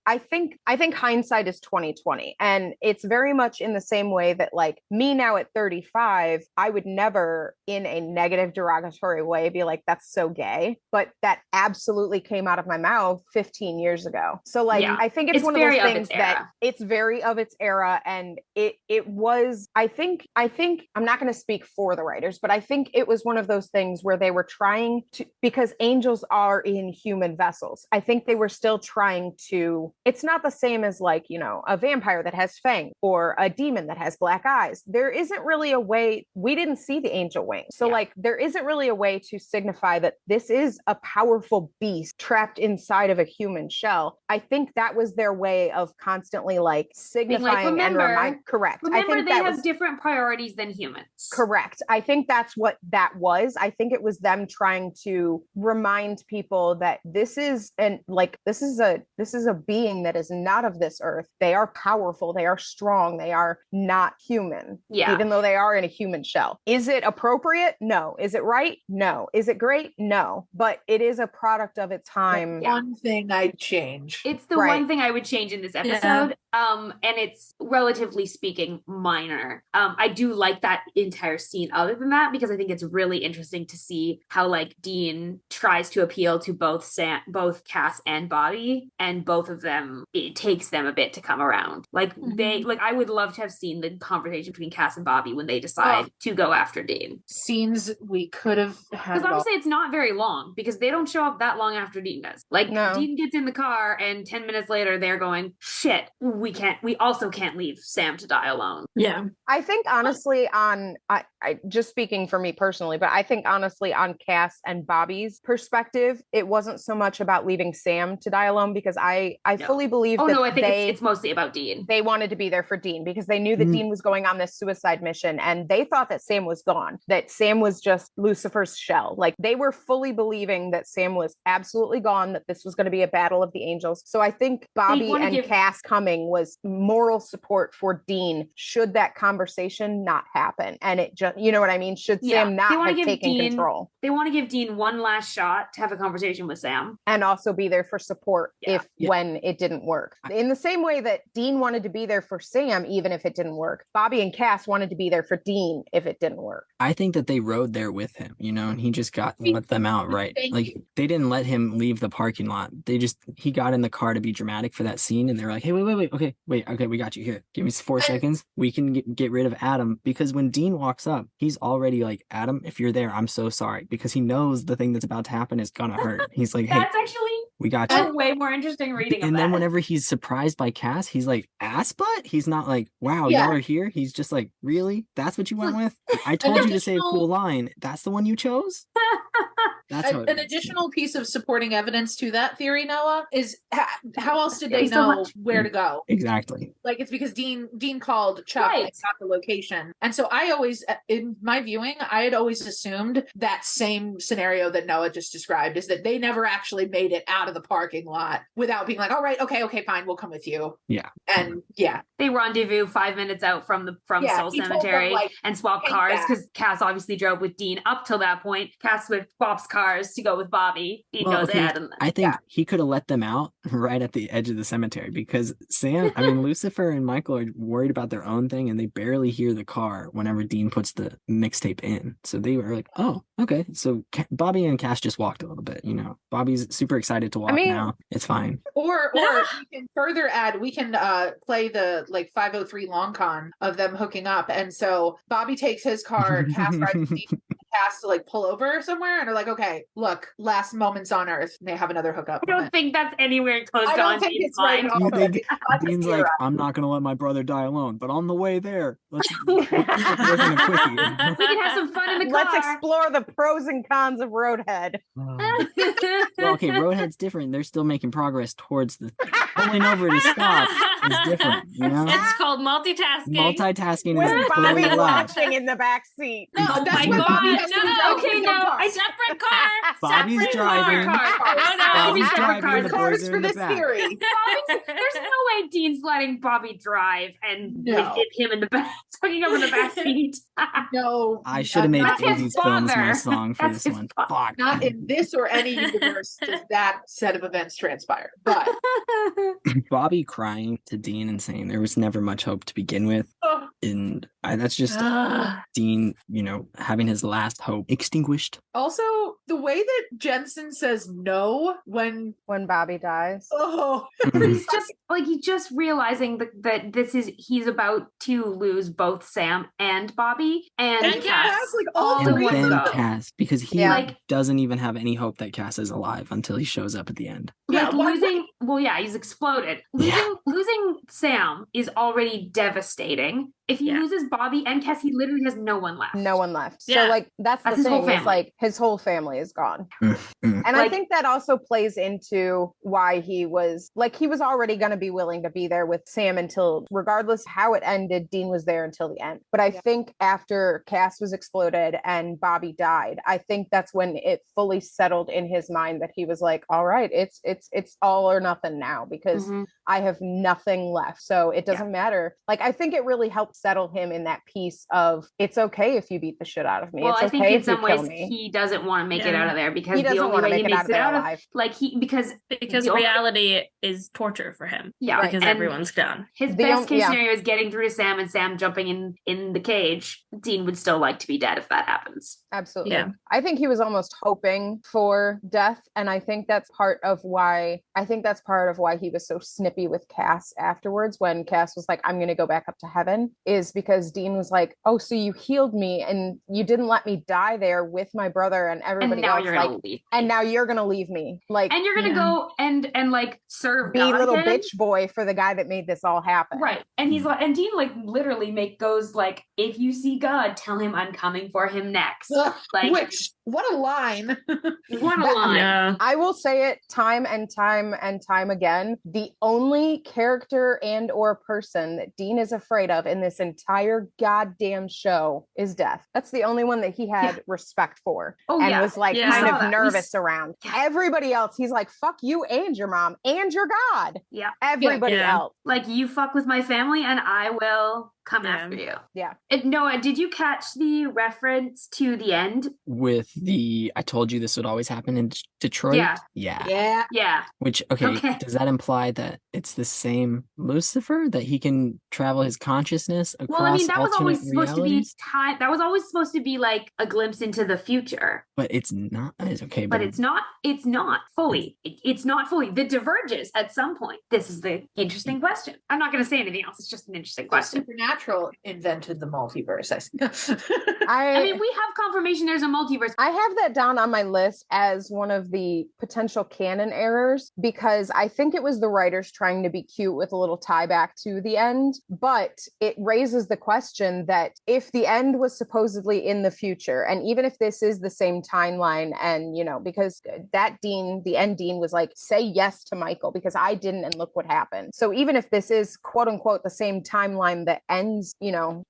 A: I think hindsight is 20/20, and it's very much in the same way that, like, me now at 35, I would never, in a negative, derogatory way, be like, "That's so gay," but that absolutely came out of my mouth 15 years ago. So, like,
C: Yeah.
A: I think it's one of
C: very
A: those
C: of
A: things
C: its
A: that
C: era.
A: it's very of its era, and it was. I think I'm not going to speak for the writers, but I think it was one of those things where they were trying to, because angels are in human vessels. I think they were still still trying to, it's not the same as like, a vampire that has fangs or a demon that has black eyes. There isn't really a way, we didn't see the angel wings. So like, there isn't really a way to signify that this is a powerful beast trapped inside of a human shell. I think that was their way of constantly like signifying and remind. Correct.
C: Remember,
A: I think
C: they have different priorities than humans.
A: Correct. I think that's what that was. I think it was them trying to remind people that this is a being that is not of this earth. They are powerful. They are strong. They are not human.
C: Yeah.
A: Even though they are in a human shell. Is it appropriate? No. Is it right? No. Is it great? No. But it is a product of its time.
D: One thing I'd change.
C: It's the one thing I would change in this episode. And it's relatively speaking minor. I do like that entire scene other than that, because I think it's really interesting to see how like Dean tries to appeal to both Cass and Bobby, and both of them, it takes them a bit to come around. Like I would love to have seen the conversation between Cass and Bobby when they decide to go after Dean.
D: Scenes we could have had.
C: Because obviously it's not very long, because they don't show up that long after Dean does. Like Dean gets in the car and 10 minutes later they're going, shit, we also can't leave Sam to die alone.
E: Yeah.
A: I think honestly I just speaking for me personally, but I think honestly on Cass and Bobby's perspective, it wasn't so much about leaving Sam to die alone, because I fully believe
C: I think it's mostly about Dean.
A: They wanted to be there for Dean because they knew that Dean was going on this suicide mission, and they thought that Sam was gone, that Sam was just Lucifer's shell. Like they were fully believing that Sam was absolutely gone, that this was going to be a battle of the angels. So I think Bobby and Cass coming was moral support for Dean should that conversation not happen. And it just, you know what I mean? Should Sam not have taken control?
C: They want to give Dean one last shot to have a conversation with Sam.
A: And also be there for support when it didn't work. In the same way that Dean wanted to be there for Sam, even if it didn't work, Bobby and Cass wanted to be there for Dean if it didn't work.
B: I think that they rode there with him, and he just let them out, right? Like they didn't let him leave the parking lot. He got in the car to be dramatic for that scene, and they were like, hey, wait, okay, we got you here. Give me 4 seconds. We can get rid of Adam, because when Dean walks up, he's already like, Adam, if you're there, I'm so sorry, because he knows the thing that's about to happen is gonna hurt. He's like, hey,
C: that's actually
B: we got you.
C: way more interesting reading.
B: And then whenever he's surprised by Cass, he's like, ass butt? He's not like, wow, y'all are here. He's just like, really? That's what you went with? I told you to say a cool line. That's the one you chose? That's
D: an additional piece of supporting evidence to that theory, Noah, is how else did they know where to go?
B: Exactly.
D: Like it's because Dean called Chuck and got the location. And so I always, in my viewing, I had always assumed that same scenario that Noah just described, is that they never actually made it out of the parking lot without being like, all right, okay, fine, we'll come with you.
B: Yeah.
D: And
C: they rendezvous 5 minutes out from Soul Cemetery and swap cars, because Cass obviously drove with Dean up till that point. Cass swaps cars to go with Bobby. Dean goes ahead.
B: I think he could have let them out right at the edge of the cemetery, because Lucifer and Michael are worried about their own thing, and they barely hear the car whenever Dean puts the mixtape in. So they were like, oh, okay. So Bobby and Cass just walked a little bit, Bobby's super excited to walk now. It's fine.
D: Or we can further add, we can play the 503 long con of them hooking up. And so Bobby takes his car, Cass drives Cass to pull over somewhere, and are like, okay, look, last moments on Earth, and they have another hookup.
C: I don't think that's anywhere close to on Dean's mind.
B: Dean's like, I'm not gonna let my brother die alone, but on the way there, let's we can
C: have some fun in the car.
A: Let's explore the pros and cons of Roadhead.
B: Well, okay, Roadhead's different. They're still making progress towards the pulling over to stop is different,
E: It's called multitasking.
B: Multitasking
A: with
B: is
A: Bobby watching in the back seat.
D: No,
E: oh my god! No, separate car.
B: Bobby's driving.
C: Bobby's
B: driving. The
D: cars for this theory.
C: There's no way Dean's letting Bobby drive and hit him in the back, tucking him in the back seat.
D: No,
B: I should have made Daisy's Films my song for this one. Fuck.
D: Not in this or any universe does that set of events transpire. But
B: Bobby crying to Dean and saying there was never much hope to begin with, and that's just Dean, having his last hope extinguished.
D: Also, the way that Jensen says no when
A: Bobby dies.
D: Oh,
C: he's just realizing that he's about to lose both Sam and Bobby and Cass.
B: Cass, because he doesn't even have any hope that Cass is alive until he shows up at the end.
C: well, yeah, he's exploded. Losing Sam is already devastating. If he loses Bobby and Kes, he literally has no one left.
A: No one left.
E: Yeah.
A: So like that's the
C: his whole
A: thing. Is
C: family.
A: like his whole family is gone.
B: Mm-hmm.
A: And I think that also plays into why he was already going to be willing to be there with Sam until, regardless how it ended, Dean was there until the end. But I think after Cass was exploded and Bobby died, I think that's when it fully settled in his mind that he was like, all right, it's all or nothing now, because I have nothing left. So it doesn't matter. Like, I think it really helped settle him in that piece of, it's okay if you beat the shit out of me.
C: Well,
A: it's
C: I
A: okay
C: think in
A: if you
C: some ways
A: kill me.
C: he doesn't want to make it out of there, because
A: He
C: the
A: doesn't
C: only
A: want to
C: way
A: make
C: he
A: it
C: makes
A: out of
C: it
A: there
C: out of,
A: alive.
C: like,
E: because reality is torture for him.
C: Yeah,
E: because
C: and
E: everyone's done.
C: His best case scenario is getting through to Sam and Sam jumping in the cage. Dean would still like to be dead if that happens.
A: Absolutely.
E: Yeah.
A: I think he was almost hoping for death. And I think that's part of why he was so snippy with Cass afterwards, when Cass was like, I'm going to go back up to heaven, is because Dean was like, oh, so you healed me and you didn't let me die there with my brother and everybody
C: and now
A: else.
C: You're
A: like,
C: gonna leave.
A: And now you're going to leave me. Like,
C: and you're going to go and like serve
A: be
C: God
A: little
C: again?
A: bitch boy for the guy that made this all happen.
C: Right. And he's like, and Dean like literally goes like, if you see God, tell him I'm coming for him next. Like,
D: which, what a line.
C: What a line.
E: Yeah.
A: I will say it time and time again. The only character and or person that Dean is afraid of in this entire goddamn show is death. That's the only one that he had respect for and was like kind of nervous around. Everybody else, he's like, fuck you and your mom and your God.
C: Yeah.
A: Everybody else.
C: Like, you fuck with my family and I will come after you.
A: Yeah.
C: Noah, did you catch the reference to the end?
B: With I told you this would always happen in Detroit?
C: Yeah.
B: Which, okay, does that imply that it's the same Lucifer, that he can travel his consciousness across
C: Well, I mean, that was always supposed
B: realities?
C: to be time. That was always supposed to be like a glimpse into the future.
B: But it's not. It's okay.
C: But it's not fully. It's not fully. It diverges at some point. This is the interesting question. I'm not going to say anything else. It's just an interesting question.
D: Supernatural invented the multiverse.
C: I mean, we have confirmation there's a multiverse.
A: I have that down on my list as one of the potential canon errors, because I think it was the writers trying to be cute with a little tie back to the end, but it raises the question that if the end was supposedly in the future, and even if this is the same timeline, and because that Dean, the end Dean, was like, say yes to Michael because I didn't, and look what happened. So even if this is quote unquote the same timeline that ends,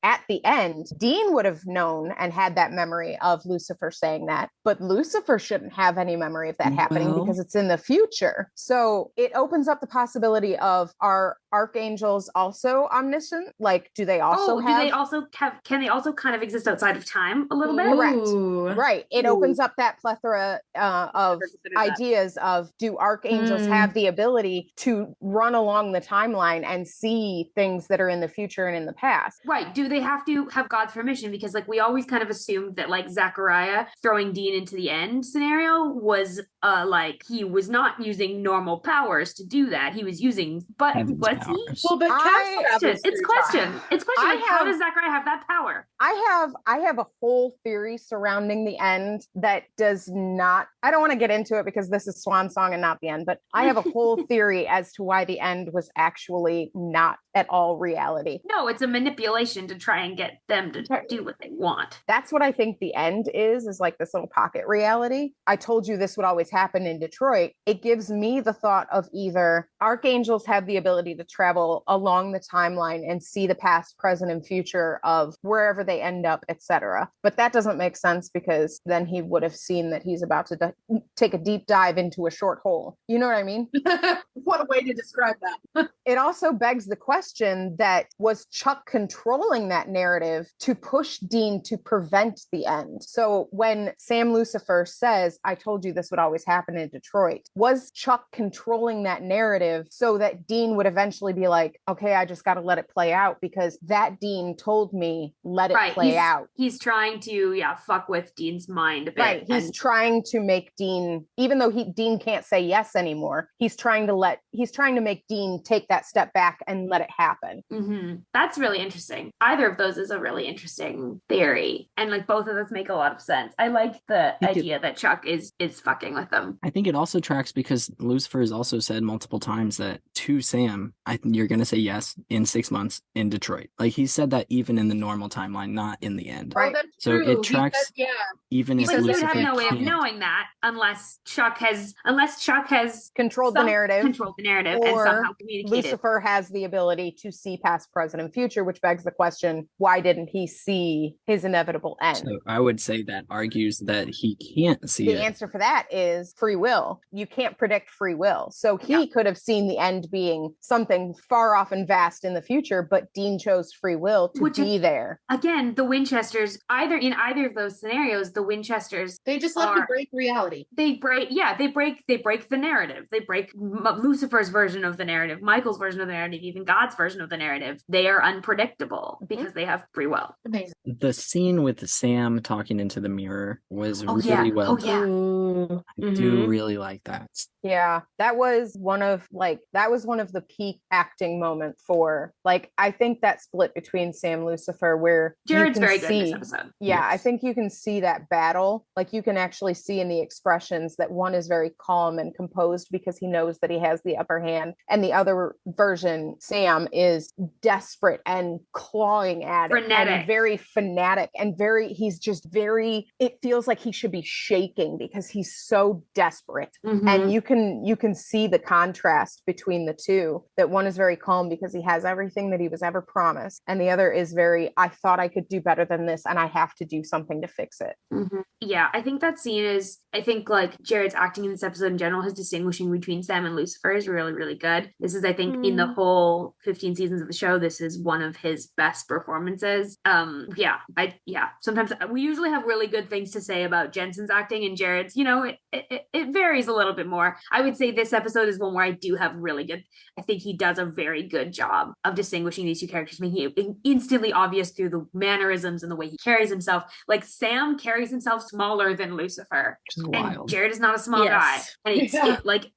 A: at the end, Dean would have known and had that memory of Lucifer saying that, but Lucifer shouldn't have any memory of that happening because it's in the future. So it opens up the possibility of, are archangels also omniscient? Like, do they also
C: can they also kind of exist outside of time a little bit?
A: Correct. Right. It opens up that plethora of ideas of, do archangels have the ability to run along the timeline and see things that are in the future and in the past?
C: Right. Do they have to have God's permission? Because like we always kind of assumed that like Zachariah throwing Dean into the end scenario was like he was not using normal powers to do that. He was using, but was he?
D: Well, but
C: it's question. Like, how does Zachariah have that power?
A: I have a whole theory surrounding the end that does not, I don't want to get into it because this is Swan Song and not the end, but I have a whole theory as to why the end was actually not at all reality.
C: No, it's a manipulation to try and get them to do what they want.
A: That's what I think the end is like this little pocket reality. I told you this would always happen in Detroit. It gives me the thought of either archangels have the ability to travel along the timeline and see the past, present, and future of wherever they end up, etc. But that doesn't make sense, because then he would have seen that he's about to take a deep dive into a short hole. You know what I mean?
D: What a way to describe that.
A: It also begs the question, that was Chuck controlling that narrative to push Dean to prevent the end? So when Sam Lucifer says, I told you this would always happen in Detroit, was Chuck controlling that narrative so that Dean would eventually be like, okay, I just got to let it play out because that Dean told me, let it play out.
C: He's trying to, fuck with Dean's mind a bit.
A: Right. He's trying to make Dean, even though Dean can't say yes anymore, he's trying to make Dean take that step back and let it happen.
C: Mm-hmm. That's really really interesting. Either of those is a really interesting theory. And like both of those make a lot of sense. I like the idea that Chuck is fucking with them.
B: I think it also tracks because Lucifer has also said multiple times that to Sam, you're going to say yes in 6 months in Detroit. Like he said that even in the normal timeline, not in the end.
D: Right. Oh, that's
B: so
D: true.
B: it tracks.
D: He said,
B: even if
C: But you would
B: Lucifer
C: have no way of
B: can't.
C: knowing that unless Chuck has
A: controlled the narrative,
C: and somehow communicated.
A: Lucifer has the ability to see past, present, and future, which begs the question, why didn't he see his inevitable end?
B: So I would say that argues that he can't see
A: the answer for that is free will. You can't predict free will. So he could have seen the end being something far off and vast in the future, but Dean chose free will to be there.
C: Again, the Winchesters, in either of those scenarios, the Winchesters,
D: they just love to break reality.
C: They break the narrative. They break Lucifer's version of the narrative, Michael's version of the narrative, even God's version of the narrative. They are unpredictable because they have free will.
D: Amazing.
B: The scene with Sam talking into the mirror was really well done. I do really like that.
A: Yeah, that was one of the peak acting moments for, like, I think that split between Sam Lucifer where
C: Jared's very good in this episode.
A: Yeah, yes. I think you can see that battle. Like you can actually see in the expressions that one is very calm and composed because he knows that he has the upper hand. And the other version, Sam, is desperate and clawing at it. And very fanatic and it feels like he should be shaking because he's so desperate. And you can see the contrast between the two, that one is very calm because he has everything that he was ever promised, and the other is very, I thought I could do better than this and I have to do something to fix it.
C: Yeah, I think that scene is, I think like Jared's acting in this episode in general, his distinguishing between Sam and Lucifer is really, really good. This is, I think, in the whole 15 seasons of the show, this is one of his best performances. Sometimes we usually have really good things to say about Jensen's acting, and Jared's, it varies a little bit more. I would say this episode is one where I do have really good, I think he does a very good job of distinguishing these two characters, making it instantly obvious through the mannerisms and the way he carries himself. Like Sam carries himself smaller than Lucifer,
B: which is wild.
C: And Jared is not a small guy, and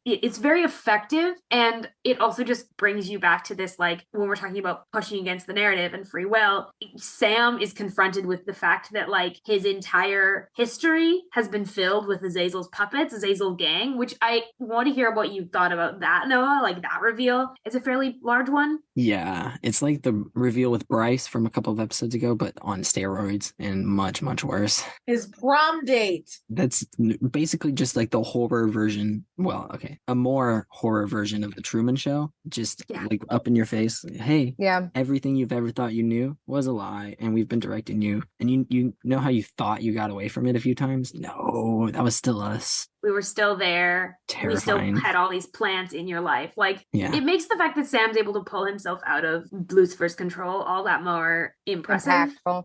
C: it's very effective, and it also just brings you back to this, like when we're talking about pushing against the narrative and free will, Sam is confronted with the fact that like his entire history has been filled with Azazel's puppets, Azazel gang, which I want to hear what you thought about that, Noah. Like that reveal is a fairly large one.
B: Yeah, it's like the reveal with Bryce from a couple of episodes ago, but on steroids and much, much worse.
D: His prom date.
B: That's basically just like the horror version. Well, okay, a more horror version of the Truman Show. Just like up in your face. Hey, everything you've ever thought you knew was a lie, and we've been directing you. And you know how you thought you got away from it a few times? No, that was still us.
C: We were still there.
B: Terrifying.
C: We still had all these plans in your life. Like,
B: it
C: makes the fact that Sam's able to pull himself out of Lucifer's control all that more impressive.
A: Impactful.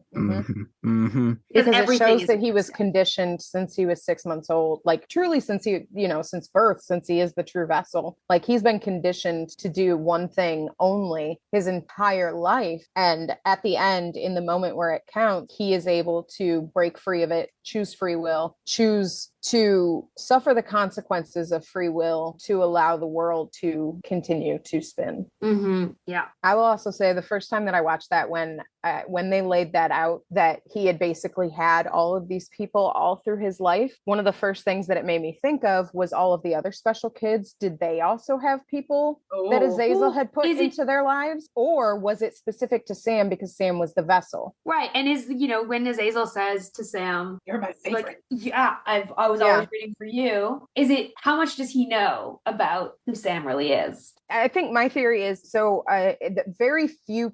C: Because
A: it shows that he was conditioned since he was 6 months old. Like, truly since since birth, since he is the true vessel. Like, he's been conditioned to do one thing only his entire life. And at the end, in the moment where it counts, he is able to break free of it, choose free will, choose to suffer the consequences of free will to allow the world to continue to spin.
C: Yeah.
A: I will also say the first time that I watched that, when they laid that out, that he had basically had all of these people all through his life, one of the first things that it made me think of was all of the other special kids. Did they also have people that Azazel had put into their lives? Or was it specific to Sam because Sam was the vessel?
C: Right. And when Azazel says to Sam,
D: "You're my favorite."
C: Like, I was always rooting for you. How much does he know about who Sam really is?
A: I think my theory is very few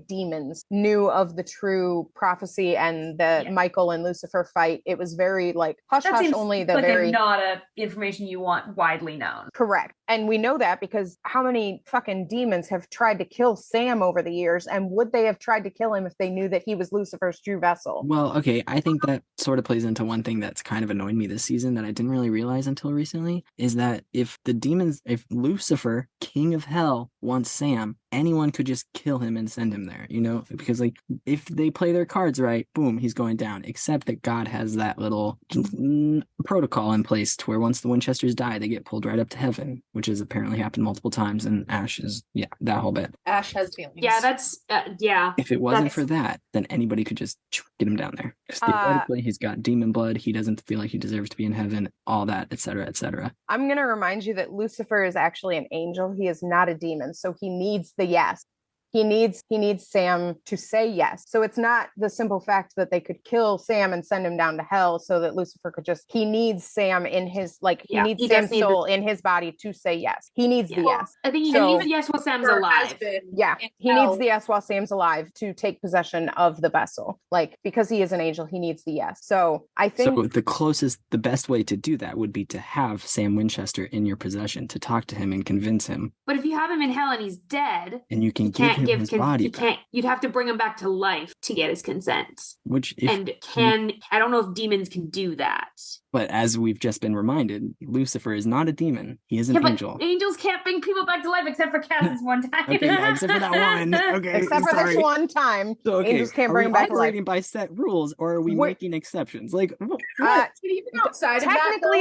A: demons knew of the true prophecy and the Michael and Lucifer fight. It was very like hush hush only.
C: Not a information you want widely known.
A: Correct. And we know that because how many fucking demons have tried to kill Sam over the years, and would they have tried to kill him if they knew that he was Lucifer's true vessel?
B: Well, okay, I think that sort of plays into one thing that's kind of annoyed me this season that I didn't really realize until recently, is that if Lucifer, King of Hell, wants Sam, anyone could just kill him and send him there, because like if they play their cards right, boom, he's going down. Except that God has that little protocol in place to where once the Winchesters die, they get pulled right up to heaven, which has apparently happened multiple times. And Ash is, that whole bit.
D: Ash has feelings.
C: Yeah, that's
B: If it wasn't for that, then anybody could just get him down there. Theoretically, he's got demon blood. He doesn't feel like he deserves to be in heaven. All that, etc., etc.
A: I'm going to remind you that Lucifer is actually an angel. He is not a demon. So he needs the yes. He needs Sam to say yes. So it's not the simple fact that they could kill Sam and send him down to hell so that Lucifer could just, he needs Sam in his, he needs Sam's soul in his body to say yes. He needs the yes.
C: I think he needs the yes while Sam's alive.
A: He needs the yes while Sam's alive to take possession of the vessel. Like, because he is an angel, he needs the yes. So I think...
B: So the best way to do that would be to have Sam Winchester in your possession, to talk to him and convince him.
C: But if you have him in hell and he's dead...
B: And you can give him his body back.
C: You'd have to bring him back to life to get his consent. I don't know if demons can do that.
B: But as we've just been reminded, Lucifer is not a demon. He is an angel.
C: But angels can't bring people back to life except for Cass's one time.
B: Okay, except for that one. Okay,
A: except for this one time. So, angels can't bring him back to life.
B: Are we operating by set rules, or are we making exceptions? Like, what?
A: Technically,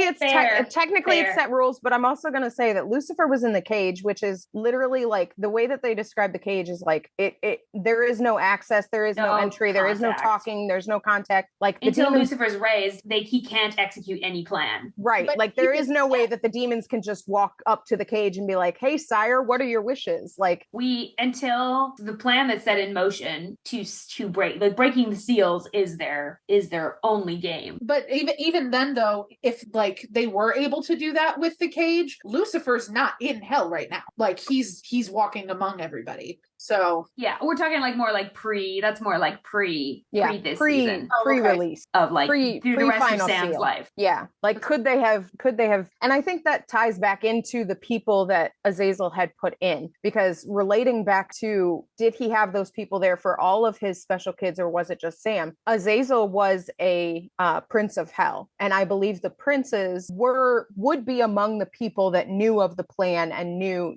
A: it's set rules, but I'm also going to say that Lucifer was in the cage, which is literally like the way that they describe the cage is like there is no access, there is no entry, contact. There is no talking, there's no contact. Like
C: until Lucifer's raised, he can't execute any plan.
A: Right. But like there is no way that the demons can just walk up to the cage and be like, "Hey, sire, what are your wishes?" Like
C: until the plan that's set in motion to breaking the seals is their only game.
D: But even then though, if like they were able to do that with the cage, Lucifer's not in hell right now. Like he's walking among everybody. So
C: yeah, we're talking like more like pre this season.
A: Pre-release
C: of like through the rest of Sam's life.
A: Yeah. Like could they have and I think that ties back into the people that Azazel had put in, because relating back to, did he have those people there for all of his special kids or was it just Sam? Azazel was a prince of hell, and I believe the princes would be among the people that knew of the plan and knew,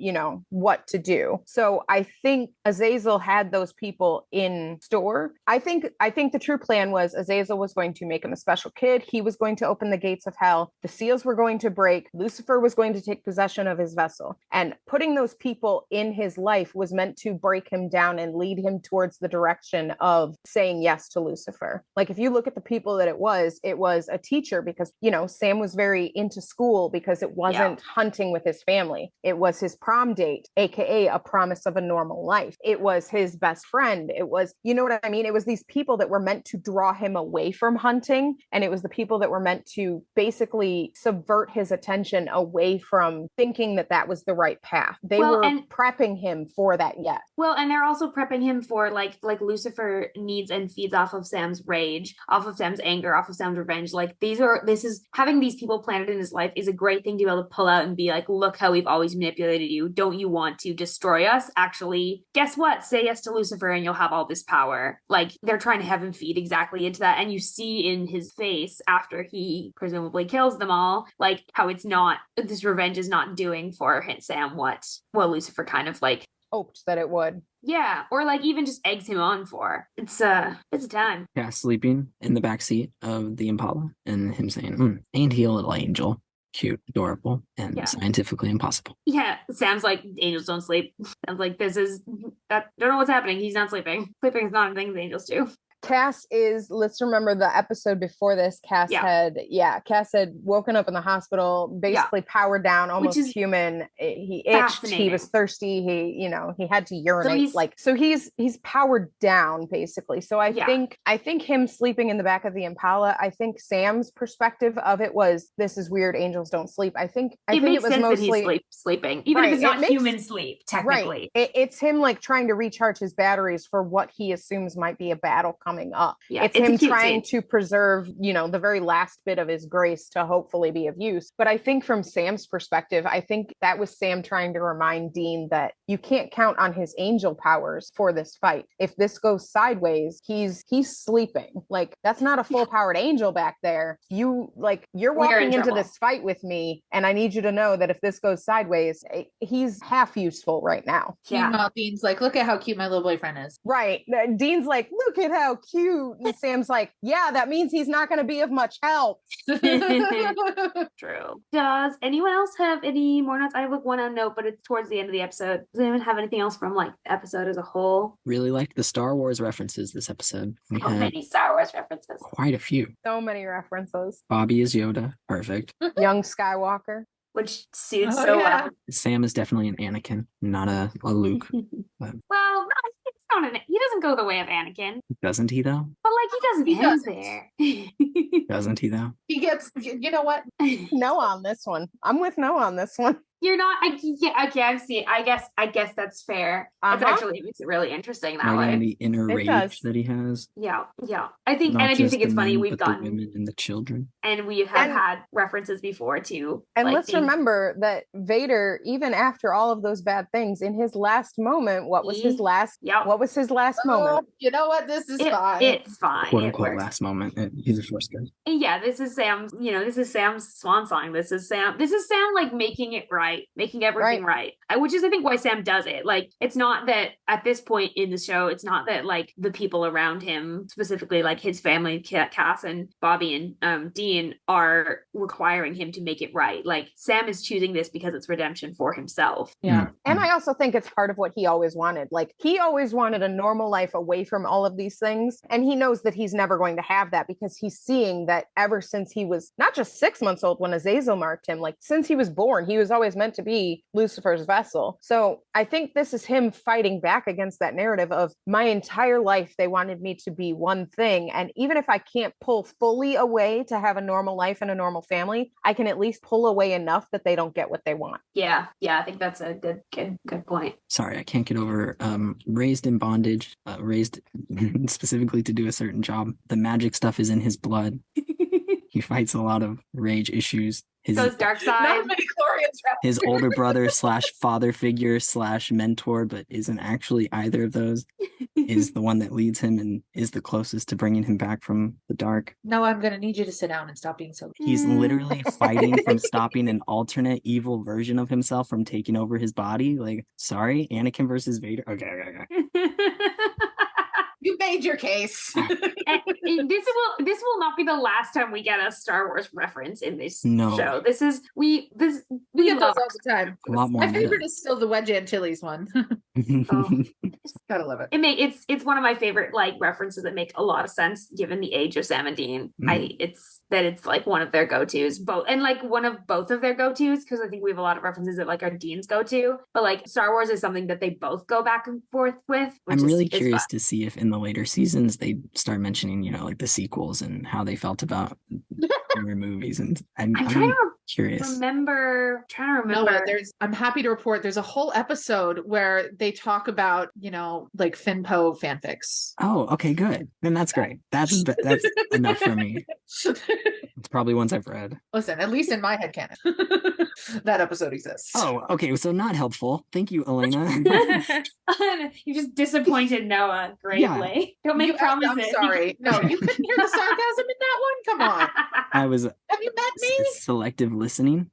A: what to do. So I think Azazel had those people in store. I think the true plan was Azazel was going to make him a special kid. He was going to open the gates of hell. The seals were going to break. Lucifer was going to take possession of his vessel. And putting those people in his life was meant to break him down and lead him towards the direction of saying yes to Lucifer. Like if you look at the people that it was a teacher, because, Sam was very into school because it wasn't hunting with his family. It was his prom date, aka a promise of a normal life. It was his best friend. It was, you know what I mean? It was these people that were meant to draw him away from hunting. And it was the people that were meant to basically subvert his attention away from thinking that was the right path. They were prepping him for that yet.
C: Well, and they're also prepping him for like Lucifer needs and feeds off of Sam's rage, off of Sam's anger, off of Sam's revenge. Like having these people planted in his life is a great thing to be able to pull out and be like, look how we've always manipulated you. Don't you want to destroy us? Actually, guess what? Say yes to Lucifer and you'll have all this power. Like they're trying to have him feed exactly into that. And you see in his face after he presumably kills them all, like how this revenge is not doing for Sam what Lucifer kind of like
A: hoped that it would.
C: Yeah, or like even just eggs him on for. It's a time.
B: Yeah, sleeping in the back seat of the Impala and him saying, "Ain't he a little angel? Cute, adorable, and scientifically impossible."
C: Yeah, Sam's like, angels don't sleep. Sam's like, I don't know what's happening. He's not sleeping. Sleeping is not a thing the angels do.
A: Cass let's remember the episode before this, Cass had woken up in the hospital, basically powered down, almost human. He itched, he was thirsty, he had to urinate. So he's powered down basically. So I think him sleeping in the back of the Impala, I think Sam's perspective of it was, this is weird, angels don't sleep. I think it was mostly
C: that he's sleeping, even if it's not human sleep, technically.
A: Right. It's him like trying to recharge his batteries for what he assumes might be a battle coming coming up.
C: Yeah,
A: it's
C: it's a
A: him
C: cute
A: trying
C: scene.
A: to preserve, the very last bit of his grace to hopefully be of use. But I think from Sam's perspective, I think that was Sam trying to remind Dean that you can't count on his angel powers for this fight. If this goes sideways, he's sleeping. Like, that's not a full powered angel back there. You're walking into this fight with me, and I need you to know that if this goes sideways, he's half useful right now.
D: Meanwhile, Dean's like, look at how cute my little boyfriend is.
A: Right. Dean's like, look at how cute. And Sam's like, yeah, that means he's not going to be of much help.
C: True. Does anyone else have any more notes? I have one on note, but it's towards the end of the episode. Does anyone have anything else from the episode as a whole?
B: Really liked the Star Wars references this episode. We had
C: many Star Wars references.
B: quite a few.
A: So many references.
B: Bobby is Yoda. Perfect.
A: Young Skywalker.
C: Which suits well.
B: Sam is definitely an Anakin, not a Luke.
C: Well, no, it's not he doesn't go the way of Anakin.
B: Doesn't he, though?
C: But he doesn't end there.
B: Doesn't he, though?
D: He gets, you know what?
A: No on this one. I'm with no on this one.
C: You're not. I've seen. I guess that's fair. It's actually, it makes it really interesting that way.
B: The inner rage that he has.
C: Yeah. I think, and I do think it's funny we've gotten
B: the women and the children,
C: and we have had references before too.
A: And let's remember that Vader, even after all of those bad things, in his last moment, what was his last moment?
D: You know what? This is fine.
C: It's fine.
B: Quote unquote last moment. He's a Force ghost.
C: Yeah, this is Sam's. This is Sam's Swan Song. This is Sam making it right. Making everything right. Which is, I think, why Sam does it. It's not that at this point in the show, it's not that the people around him, specifically his family, Cass and Bobby and Dean, are requiring him to make it right. Sam is choosing this because it's redemption for himself.
D: Yeah.
A: And I also think it's part of what he always wanted. He always wanted a normal life away from all of these things. And he knows that he's never going to have that because he's seeing that ever since he was not just 6 months old when Azazel marked him, since he was born, he was always meant to be Lucifer's vessel. So I think this is him fighting back against that narrative of my entire life they wanted me to be one thing, and even if I can't pull fully away to have a normal life and a normal family, I can at least pull away enough that they don't get what they want.
C: Yeah, I think that's a good point.
B: Sorry, I can't get over raised in bondage, raised specifically to do a certain job. The magic stuff is in his blood. He fights a lot of rage issues.
C: Those dark sides.
B: His older brother / father figure / mentor, but isn't actually either of those, is the one that leads him and is the closest to bringing him back from the dark.
D: No, I'm going to need you to sit down and stop being so.
B: He's literally fighting from stopping an alternate evil version of himself from taking over his body. Sorry, Anakin versus Vader. Okay.
D: You made your case.
C: And this will not be the last time we get a Star Wars reference in this show. We
D: get those all the time.
B: A lot more.
D: My favorite is still the Wedge Antilles one. Gotta love it.
C: It's one of my favorite references that make a lot of sense given the age of Sam and Dean. It's one of their go-tos, both, and one of both of their go-tos, because I think we have a lot of references that are Dean's go-to, but Star Wars is something that they both go back and forth with.
B: I'm really curious to see if in the later seasons they start mentioning the sequels and how they felt about their movies, and I'm curious.
C: Trying to remember.
D: No, I'm happy to report there's a whole episode where they talk about Fin Po fanfics.
B: Oh, okay, good. Then that's great. That's enough for me. It's probably ones I've read.
D: Listen, at least in my headcanon, that episode exists.
B: Oh, okay. So not helpful. Thank you, Elayna.
C: You just disappointed Noah greatly. Yeah. Don't make promises.
D: I'm sorry. No, you couldn't hear the sarcasm in that one? Come on.
B: I was.
D: Have you met me?
B: Selective listening.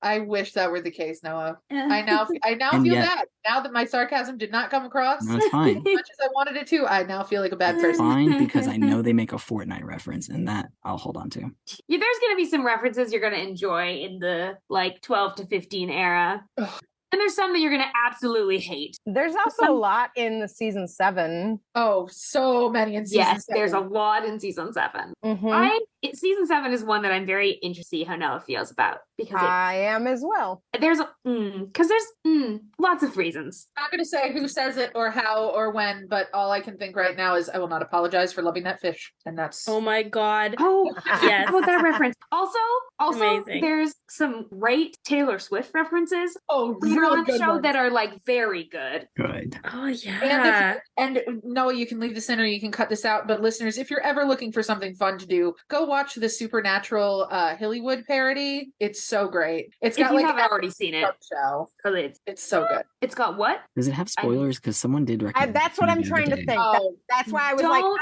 D: I wish that were the case, Noah. I now feel bad. Now that my sarcasm did not come across
B: no, it's fine.
D: as much as I wanted it to, I now feel like a bad person.
B: Fine, because I know they make a Fortnite reference, and that I'll hold on to.
C: Yeah, there's going to be some references you're going to enjoy in the 12 to 15 era. And there's some that you're going to absolutely hate.
A: There's also a lot in the season 7.
D: Oh, so many in season 7.
C: Yes, there's a lot in season 7.
A: Mm-hmm.
C: Season 7 is one that I'm very interested to see how Noah feels about. Because
A: I am as well.
C: There's because there's lots of reasons.
D: I'm not going to say who says it or how or when, but all I can think right now is I will not apologize for loving that fish. And that's...
E: Oh my God.
C: Oh,
E: Yes.
C: how about that reference? Also,
E: Amazing.
C: there's some great Taylor Swift references
D: Oh,
C: later on in the
D: good
C: show
D: ones.
C: that are like very good.
B: Good.
E: Oh yeah.
D: And Noah, you can leave this in or you can cut this out. But listeners, if you're ever looking for something fun to do, go watch the Supernatural Hillywood parody. It's so great. It's got
C: If you
D: like
C: haven't already seen it,
D: show. It's so good.
C: it's got what?
B: Does it have spoilers? Because someone did recommend.
A: That's what I'm trying to think.
D: Oh,
A: That's why I was like,
C: Don't-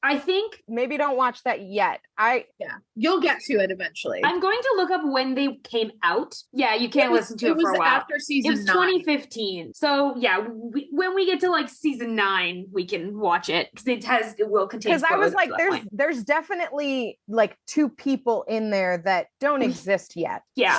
C: I think
A: maybe don't watch that yet.
D: yeah, you'll get to it eventually.
C: I'm going to look up when they came out. Yeah, you can't listen to it for a while.
D: After season
C: It was
D: 9.
C: 2015. So yeah, when we get to like season 9, we can watch it because it will contain.
A: Because I was
C: spoilers
A: like,
C: at that point.
A: there's definitely like 2 people in there that don't exist yet.
C: Yeah.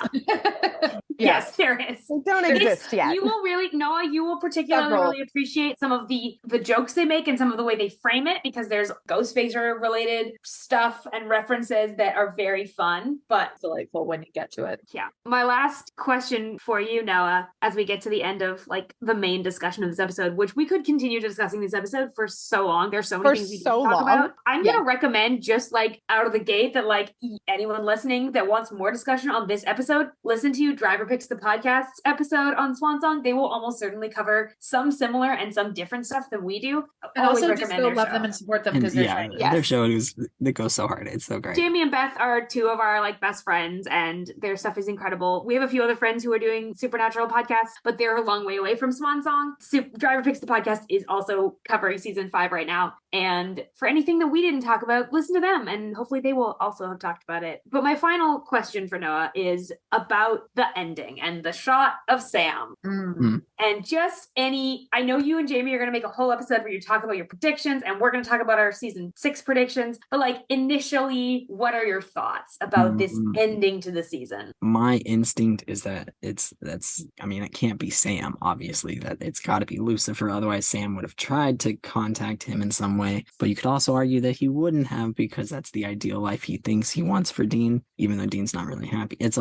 C: Yes, there is.
A: They don't
C: It's-
A: exist yet.
C: You will really, Noah, you will particularly
D: Several.
C: really appreciate some of the jokes they make and some of the way they frame it because there's Ghost Phaser related stuff and references that are very fun. But
D: Delightful when you get to it.
C: yeah, my last question for you, Noah, as we get to the end of like the main discussion of this episode, which we could continue discussing this episode for so long. There's so many
A: For
C: things we
A: so
C: can talk
A: long.
C: about. I'm gonna recommend just like out of the gate that like anyone listening that wants more discussion on this episode, listen to Driver Picks the Podcast's episode on Swan Song. They will almost certainly cover some similar and some different stuff than we do.
D: And
C: Always
D: also just
C: recommend
D: go
C: their
D: love
C: show.
D: them and support them
B: And
D: because they're
B: yeah,
D: shiny.
C: Yes.
B: their show it goes so hard. It's so great.
C: Jamie and Beth are 2 of our like best friends and their stuff is incredible. We have a few other friends who are doing Supernatural podcasts, but they're a long way away from Swan Song. Driver Picks the Podcast is also covering season 5 right now. And for anything that we didn't talk about, listen to them and hopefully they will also have talked about it. But my final question for Noah is about the ending and the shot of Sam. And just I know you and Jamie are going to make a whole episode where you talk about your predictions and we're going to talk about our season 6 predictions. But like initially, what are your thoughts about this ending to the season?
B: My instinct is that it can't be Sam, obviously, that it's got to be Lucifer. Otherwise, Sam would have tried to contact him in some way. But you could also argue that he wouldn't have because that's the ideal life he thinks he wants for Dean, even though Dean's not really happy. There's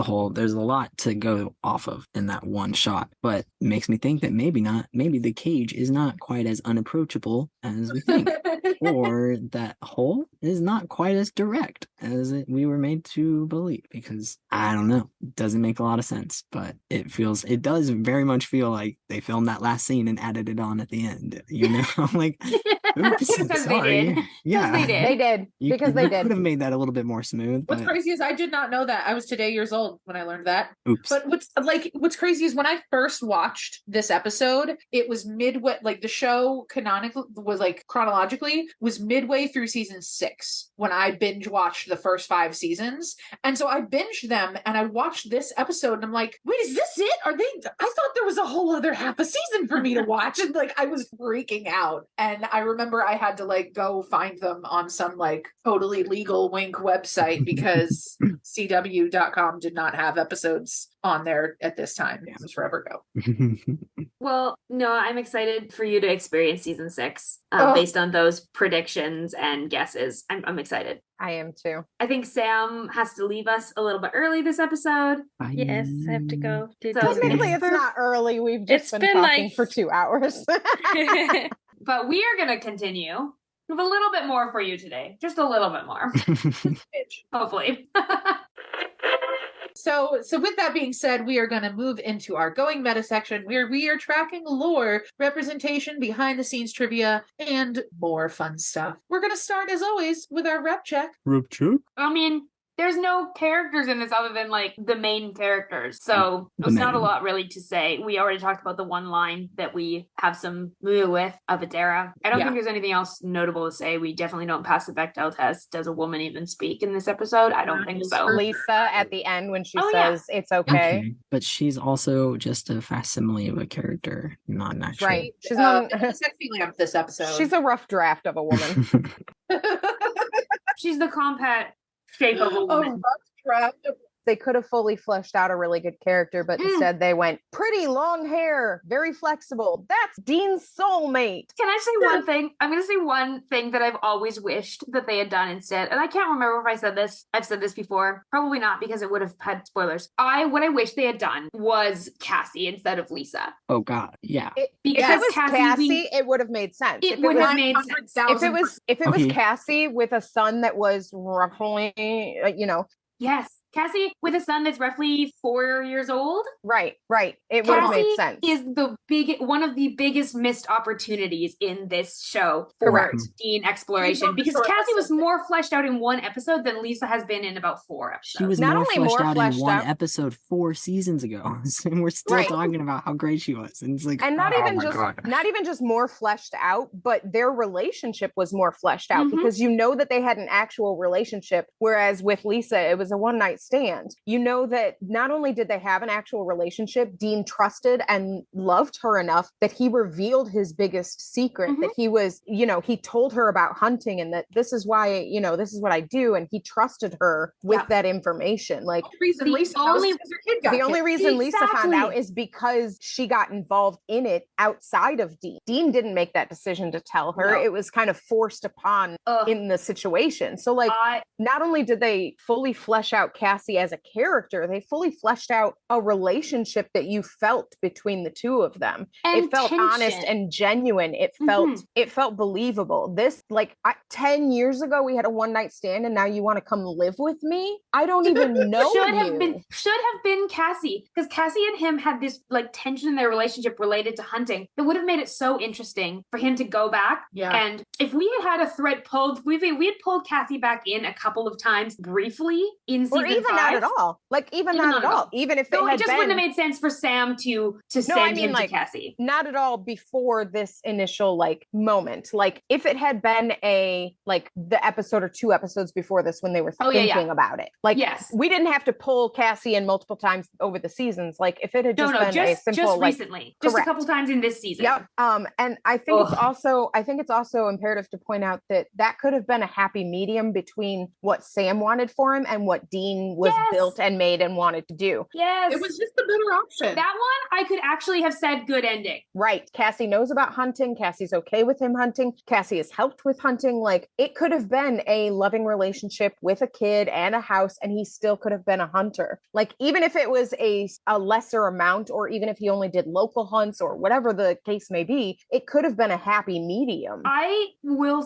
B: a lot to go off of in that one shot. But it makes me think that maybe the cage is not quite as unapproachable as we think. Or that hole is not quite as direct as we were made to believe, because I don't know, it doesn't make a lot of sense, but it does very much feel like they filmed that last scene and added it on at the end, you know? Like, oops,
C: Because
B: sorry.
C: they did.
B: Yeah,
C: They did.
A: They did because they did.
B: could have made that a little bit more smooth.
D: What's
B: But,
D: crazy is I did not know that. I was today years old when I learned that.
B: oops.
D: But what's crazy is when I first watched this episode, it was midway, like the show chronologically was midway through season 6 when I binge watched the first 5 seasons. And so I binged them and I watched this episode and I'm like, wait, is this it? I thought there was a whole other half a season for me to watch. And like, I was freaking out. And I remember I had to like go find them on some like totally legal wink website because CW.com did not have episodes on there at this time. It was forever ago.
C: Well, no, I'm excited for you to experience season 6
D: Oh.
C: based on those predictions and guesses. I'm excited.
A: I am too.
C: I think Sam has to leave us a little bit early this episode.
E: Yes, I have to go.
C: So
A: Technically, it's
C: for-
A: not early. We've just
E: It's
A: been
E: been,
A: talking
E: like-
A: for 2 hours.
C: But we are going to continue with a little bit more for you today. Just a little bit more, hopefully.
D: So with that being said, we are going to move into our Going Meta section where we are tracking lore, representation, behind the scenes trivia, and more fun stuff. We're going to start, as always, with our rep check.
C: I mean, there's no characters in this other than like the main characters. So
B: The
C: there's not a
B: main.
C: lot really to say. We already talked about the one line that we have some with of Adara. I don't
D: Yeah.
C: think there's anything else notable to say. We definitely don't pass the Bechdel test. Does a woman even speak in this episode? I don't think so.
A: Lisa at the end when she
C: Oh, yeah.
A: says it's okay.
B: But she's also just a facsimile of a character, not an actual.
A: Right. She's not.
D: a sexy lamp this episode.
A: She's a rough draft of a woman.
C: She's the compact shape of a
D: a
C: woman.
D: rough draft of
A: they could have fully fleshed out a really good character, but instead they went pretty long hair, very flexible. That's Dean's soulmate.
C: Can I say one thing? I'm going to say one thing that I've always wished that they had done instead. And I can't remember if I said this. I've said this before. Probably not, because it would have had spoilers. What I wish they had done was Cassie instead of Lisa.
B: Oh God, yeah.
C: Because
A: if it was
C: Cassie,
A: it would have made sense.
C: It would have made sense.
A: If it was
B: Okay.
A: Cassie with a son that was roughly,
C: yes, Cassie with a son that's roughly 4 years old.
A: right. It would have made sense.
C: Is one of the biggest missed opportunities in this show for
A: Correct.
C: Dean exploration, because Cassie was more fleshed out in one episode than Lisa has been in about 4 episodes.
B: She was
A: Not
B: more
A: only
B: fleshed
A: more
B: out
A: fleshed
B: in one
A: out-
B: episode 4 seasons ago, and we're still
A: Right.
B: talking about how great she was. And it's like,
A: And not
B: oh
A: even
B: my
A: just
B: God.
A: not even just more fleshed out, but their relationship was more fleshed out, because you know that they had an actual relationship, whereas with Lisa it was a one night stand. You know that not only did they have an actual relationship, Dean trusted and loved her enough that he revealed his biggest secret, that he was, he told her about hunting, and that this is why, this is what I do, and he trusted her with that information. Like the only reason Lisa found out is because she got involved in it outside of Dean. Dean didn't make that decision to tell her.
C: No.
A: It was kind of forced upon in the situation. So not only did they fully flesh out Cassie as a character, they fully fleshed out a relationship that you felt between the two of them.
C: And
A: it felt
C: tension.
A: honest and genuine. It felt believable. This 10 years ago we had a one night stand, and now you want to come live with me? I don't even know
C: should have been Cassie, because Cassie and him had this tension in their relationship related to hunting. It would have made it so interesting for him to go back.
D: Yeah.
C: And if we had had a thread pulled, we had pulled Cassie back in a couple of times briefly in season 5.
A: Or even not at all. Even not at all. Even if
C: it
A: had
C: just wouldn't have made sense for Sam to send him to Cassie.
A: Not at all before this initial moment. If it had been the episode or 2 episodes before this when they were thinking about it.
C: Yes.
A: We didn't have to pull Cassie in multiple times over the seasons. If it had just been a simple
C: just recently. Just a couple times in this season.
A: Yep. And I think it's also imperative to point out that could have been a happy medium between what Sam wanted for him and what Dean was built and made and wanted to do.
C: Yes.
D: It was just the better option.
C: That one, I could actually have said good ending.
A: Right. Cassie knows about hunting. Cassie's okay with him hunting. Cassie has helped with hunting. It could have been a loving relationship with a kid and a house, and he still could have been a hunter. Even if it was a lesser amount, or even if he only did local hunts or whatever the case may be, it could have been a happy medium.
C: I will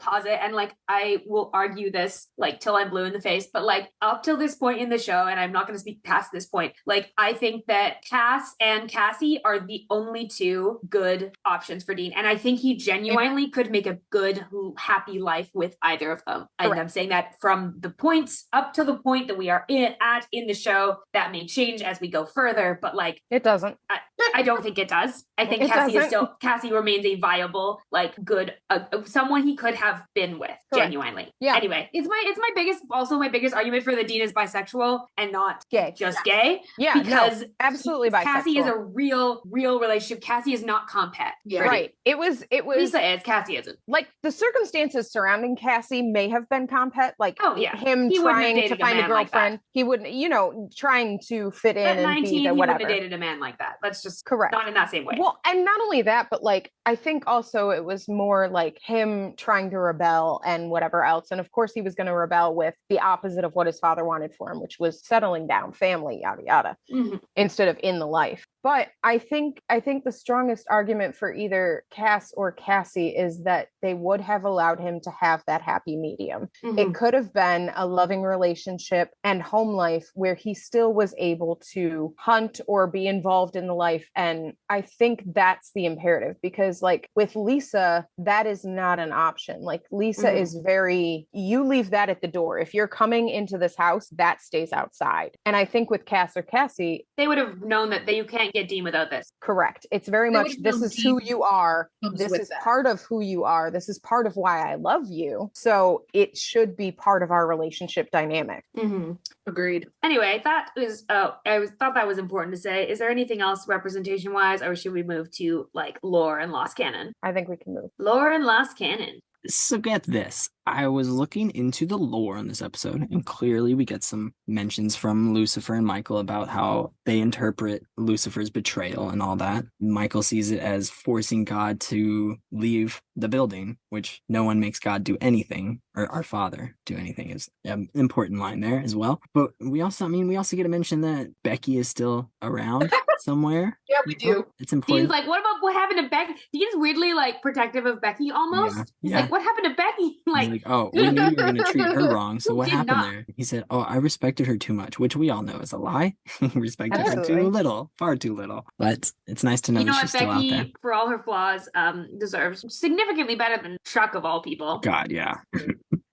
C: pause it, and I will argue this till I'm blue in the face, but up till this point in the show, and I'm not going to speak past this point, I think that Cass and Cassie are the only 2 good options for Dean, and I think he genuinely could make a good, happy life with either of them. And I'm saying that from the points up to the point that we are at in the show. That may change as we go further, but
A: it doesn't.
C: I don't think it does. I think Cassie remains a viable, good, someone he could have been with.
A: Correct.
C: Genuinely.
A: Yeah.
C: Anyway, it's my biggest argument for the Dean is bisexual and not
A: gay.
C: Just gay.
A: Yeah.
C: Because
A: absolutely bisexual.
C: Cassie is a real relationship. Cassie is not compet.
D: Yeah.
A: Right. It was
C: Lisa is, Cassie isn't.
A: The circumstances surrounding Cassie may have been compet. Him
C: He wouldn't have
A: trying to
C: dated a
A: find a
C: man like
A: girlfriend. He wouldn't, trying to fit in
C: At
A: and
C: 19,
A: be the
C: he
A: whatever.
C: wouldn't have dated a man like that. That's just
A: correct.
C: Not in that same way.
A: Well, and not only that, but I think also it was more him trying to rebel and whatever else. And of course he was going to rebel with the opposite of what his father wanted for him, which was settling down, family, yada yada, instead of in the life. But I think the strongest argument for either Cass or Cassie is that they would have allowed him to have that happy medium. It could have been a loving relationship and home life where he still was able to hunt or be involved in the life. And I think that's the imperative, because with Lisa, that is not an option. Lisa is you leave that at the door. If you're coming into this house, that stays outside. And I think with Cass or Cassie,
C: they would have known that you can't get Dean without this.
A: Correct. It's very much, this is who you are. This is part of who you are. This is part of why I love you. So it should be part of our relationship dynamic.
D: Agreed.
C: Anyway, that was thought that was important to say. Is there anything else representation wise, or should we move to lore and lost canon?
A: I think we can move.
C: Lore and lost canon.
B: So get this. I was looking into the lore in this episode, and clearly we get some mentions from Lucifer and Michael about how they interpret Lucifer's betrayal and all that. Michael sees it as forcing God to leave the building, which no one makes God do anything, or our Father do anything, is an important line there as well. But we also get to mention that Becky is still around somewhere.
D: Yeah, we do.
B: It's important.
C: Dean's like, what happened to Becky? Dean's weirdly like protective of Becky almost.
B: Yeah,
C: He's
B: yeah.
C: like, what happened to Becky?
B: He's like, oh, we knew you were going to treat her wrong. So
C: Who
B: what
C: did
B: happened
C: not?
B: there? He said, oh, I respected her too much, which we all know is a lie. Respected her
A: Absolutely.
B: too little, far too little. But it's nice to know
C: You know
B: that
C: what,
B: she's still out there.
C: Becky, for all her flaws, deserves significantly better than Chuck of all people.
B: God, yeah.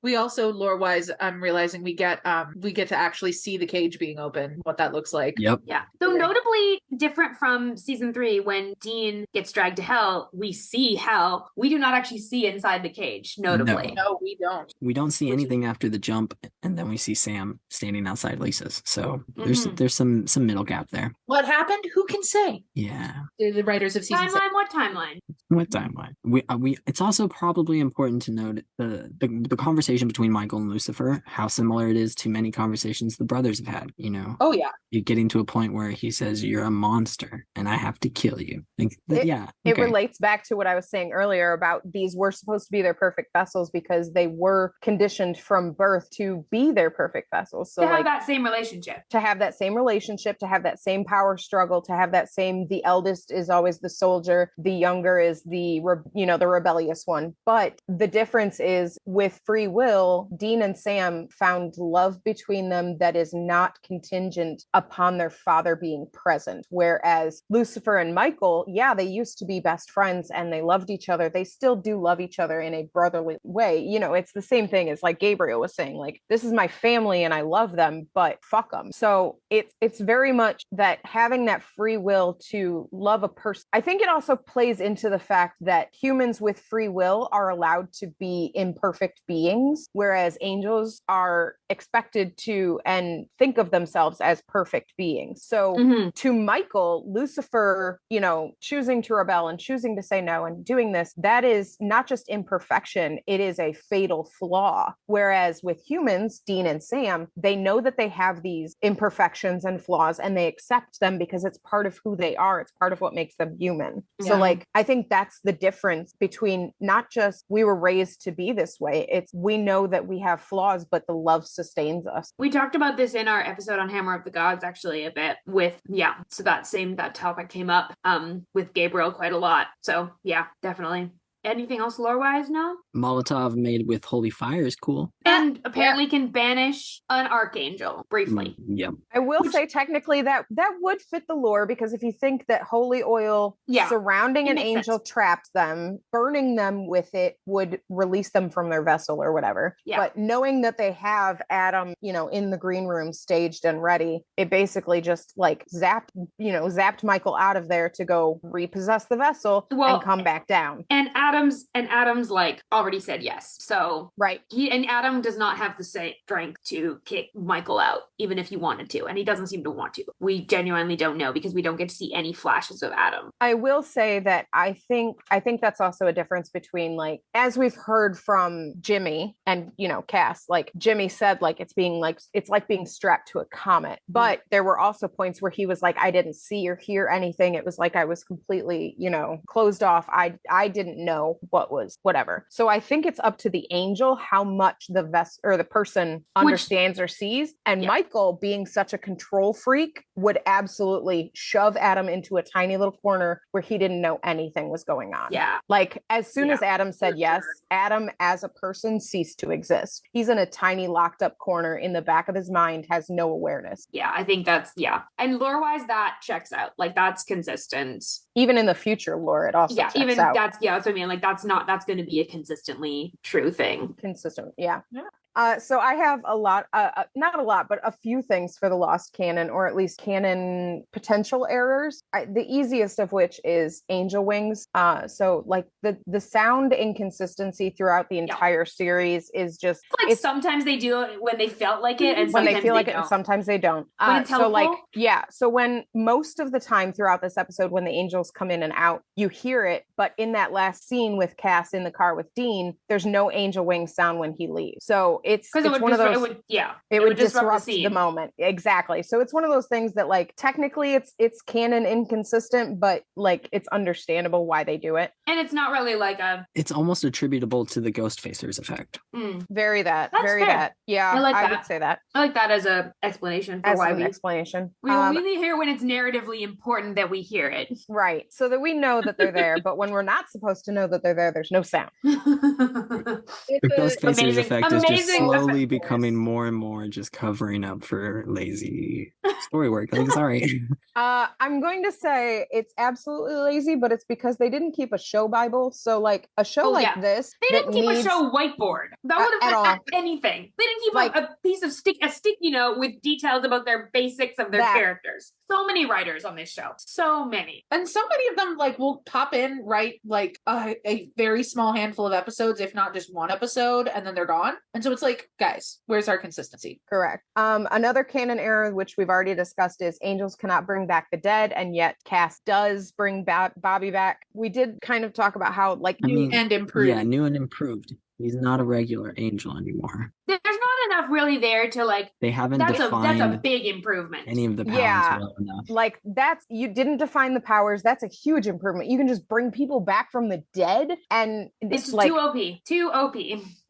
D: We also, lore-wise, I'm realizing we get to actually see the cage being open, what that looks like.
B: Yep.
C: Yeah. Though notably different from season 3, when Dean gets dragged to hell, we see hell. We do not actually see inside the cage, notably.
D: No, we don't.
B: We don't see
D: Which is-
B: anything after the jump, and then we see Sam standing outside Lisa's. So
C: Mhm.
B: there's some middle gap there.
D: What happened? Who can say?
B: Yeah.
D: The writers of season 6.
C: Timeline? What timeline?
B: What timeline? We it's also probably important to note the conversation between Michael and Lucifer, how similar it is to many conversations the brothers have had. You know,
D: Oh yeah.
B: you're getting to a point where he says, "You're a monster, and I have to kill you." Like, yeah,
A: It
B: okay.
A: relates back to what I was saying earlier about these were supposed to be their perfect vessels because they were conditioned from birth to be their perfect vessels. So
C: To have
A: like
C: that same relationship.
A: to have that same relationship, to have that same power struggle, to have that same, the eldest is always the soldier, the younger is the rebellious one. But the difference is with free will, Dean and Sam found love between them that is not contingent upon their father being present. Whereas Lucifer and Michael, yeah, they used to be best friends and they loved each other. They still do love each other in a brotherly way. You know, it's the same thing as like Gabriel was saying, like, this is my family and I love them, but fuck them. So it's very much that having that free will to love a person. I think it also plays into the fact that humans with free will are allowed to be imperfect beings, whereas angels are expected to and think of themselves as perfect beings. So
C: Mhm.
A: to Michael, Lucifer, choosing to rebel and choosing to say no and doing this, that is not just imperfection, it is a fatal flaw. Whereas with humans, Dean and Sam, they know that they have these imperfections and flaws and they accept them because it's part of who they are. It's part of what makes them human. So
C: Yeah.
A: like, I think that's the difference between not just we were raised to be this way. It's we know that we have flaws, but the love sustains us.
C: We talked about this in our episode on Hammer of the Gods, actually, a bit so that topic came up with Gabriel quite a lot. So yeah, definitely. Anything else lore-wise? No?
B: Molotov made with holy fire is cool.
C: And apparently can banish an archangel briefly.
B: Yep.
A: I will say technically that would fit the lore because if you think that holy oil
C: Yeah,
A: surrounding
C: it
A: an
C: makes
A: angel
C: sense.
A: traps them, burning them with it would release them from their vessel or whatever.
C: Yeah.
A: But knowing that they have Adam, in the green room staged and ready, it basically just like zapped Michael out of there to go repossess the vessel and come back down.
C: And Adam's like already said yes. So
A: Right.
C: Adam does not have the strength to kick Michael out, even if he wanted to, and he doesn't seem to want to. We genuinely don't know because we don't get to see any flashes of Adam.
A: I will say that I think that's also a difference between like, as we've heard from Jimmy and, Cass, like Jimmy said, like it's like being strapped to a comet. But there were also points where he was like, I didn't see or hear anything. It was like I was completely, closed off. I didn't know what was whatever. So I think it's up to the angel how much the the person understands or sees. And
C: Yeah.
A: Michael, being such a control freak, would absolutely shove Adam into a tiny little corner where he didn't know anything was going on.
C: Yeah.
A: Like as soon
C: Yeah,
A: as Adam said
C: for
A: yes,
C: sure.
A: Adam as a person ceased to exist. He's in a tiny locked up corner in the back of his mind, has no awareness.
C: Yeah, I think that's, and lore-wise, that checks out. Like, that's consistent.
A: Even in the future lore, it also checks out.
C: That's what I mean. Like, that's going to be a consistently true thing.
A: Consistent. Yeah. So I have a lot, not a lot, but a few things for the lost canon, or at least canon potential errors. The easiest of which is angel wings. So like the sound inconsistency throughout the entire series is just
C: like sometimes they do it when they felt like it, and
A: when they
C: sometimes
A: feel like it,
C: don't.
A: and sometimes they don't.
C: When it's helpful.
A: So like, yeah. So when most of the time throughout this episode, when the angels come in and out, you hear it, but in that last scene with Cass in the car with Dean, there's no angel wing sound when he leaves. So it's one of those. It would disrupt the moment. Exactly. So it's one of those things that like technically it's canon inconsistent, but like it's understandable why they do it.
C: And it's not really like
B: it's almost attributable to the ghost facers effect.
A: Very that.
C: That's
A: very
C: fair.
A: that. Yeah, I would say that.
C: I like that as a explanation for why we
A: explanation.
C: We only hear when it's narratively important that we hear it.
A: Right. So that we know that they're there, but when we're not supposed to know that they're there, there's no sound.
B: The ghost facers effect is just slowly becoming more and more just covering up for lazy story work. Like, sorry.
A: I'm going to say it's absolutely lazy, but it's because they didn't keep a show Bible. So like a show this,
C: they didn't keep a show whiteboard. That would have been anything. They didn't keep like, a piece of stick, with details about their basics of their characters. So many writers on this show. So many.
D: And so many of them like will pop in, write like a very small handful of episodes, if not just one episode, and then they're gone. And so it's like, guys, where's our consistency?
A: Correct. Another canon error, which we've already discussed, is angels cannot bring back the dead, and yet Cass does bring Bobby back. We did kind of talk about how like
D: new and improved.
B: Yeah, new and improved. He's not a regular angel anymore.
C: There's not enough really there to like.
B: They haven't defined
C: that's a big improvement.
B: Any of the powers well enough.
A: Like you didn't define the powers. That's a huge improvement. You can just bring people back from the dead, and
C: it's
A: like
C: too OP.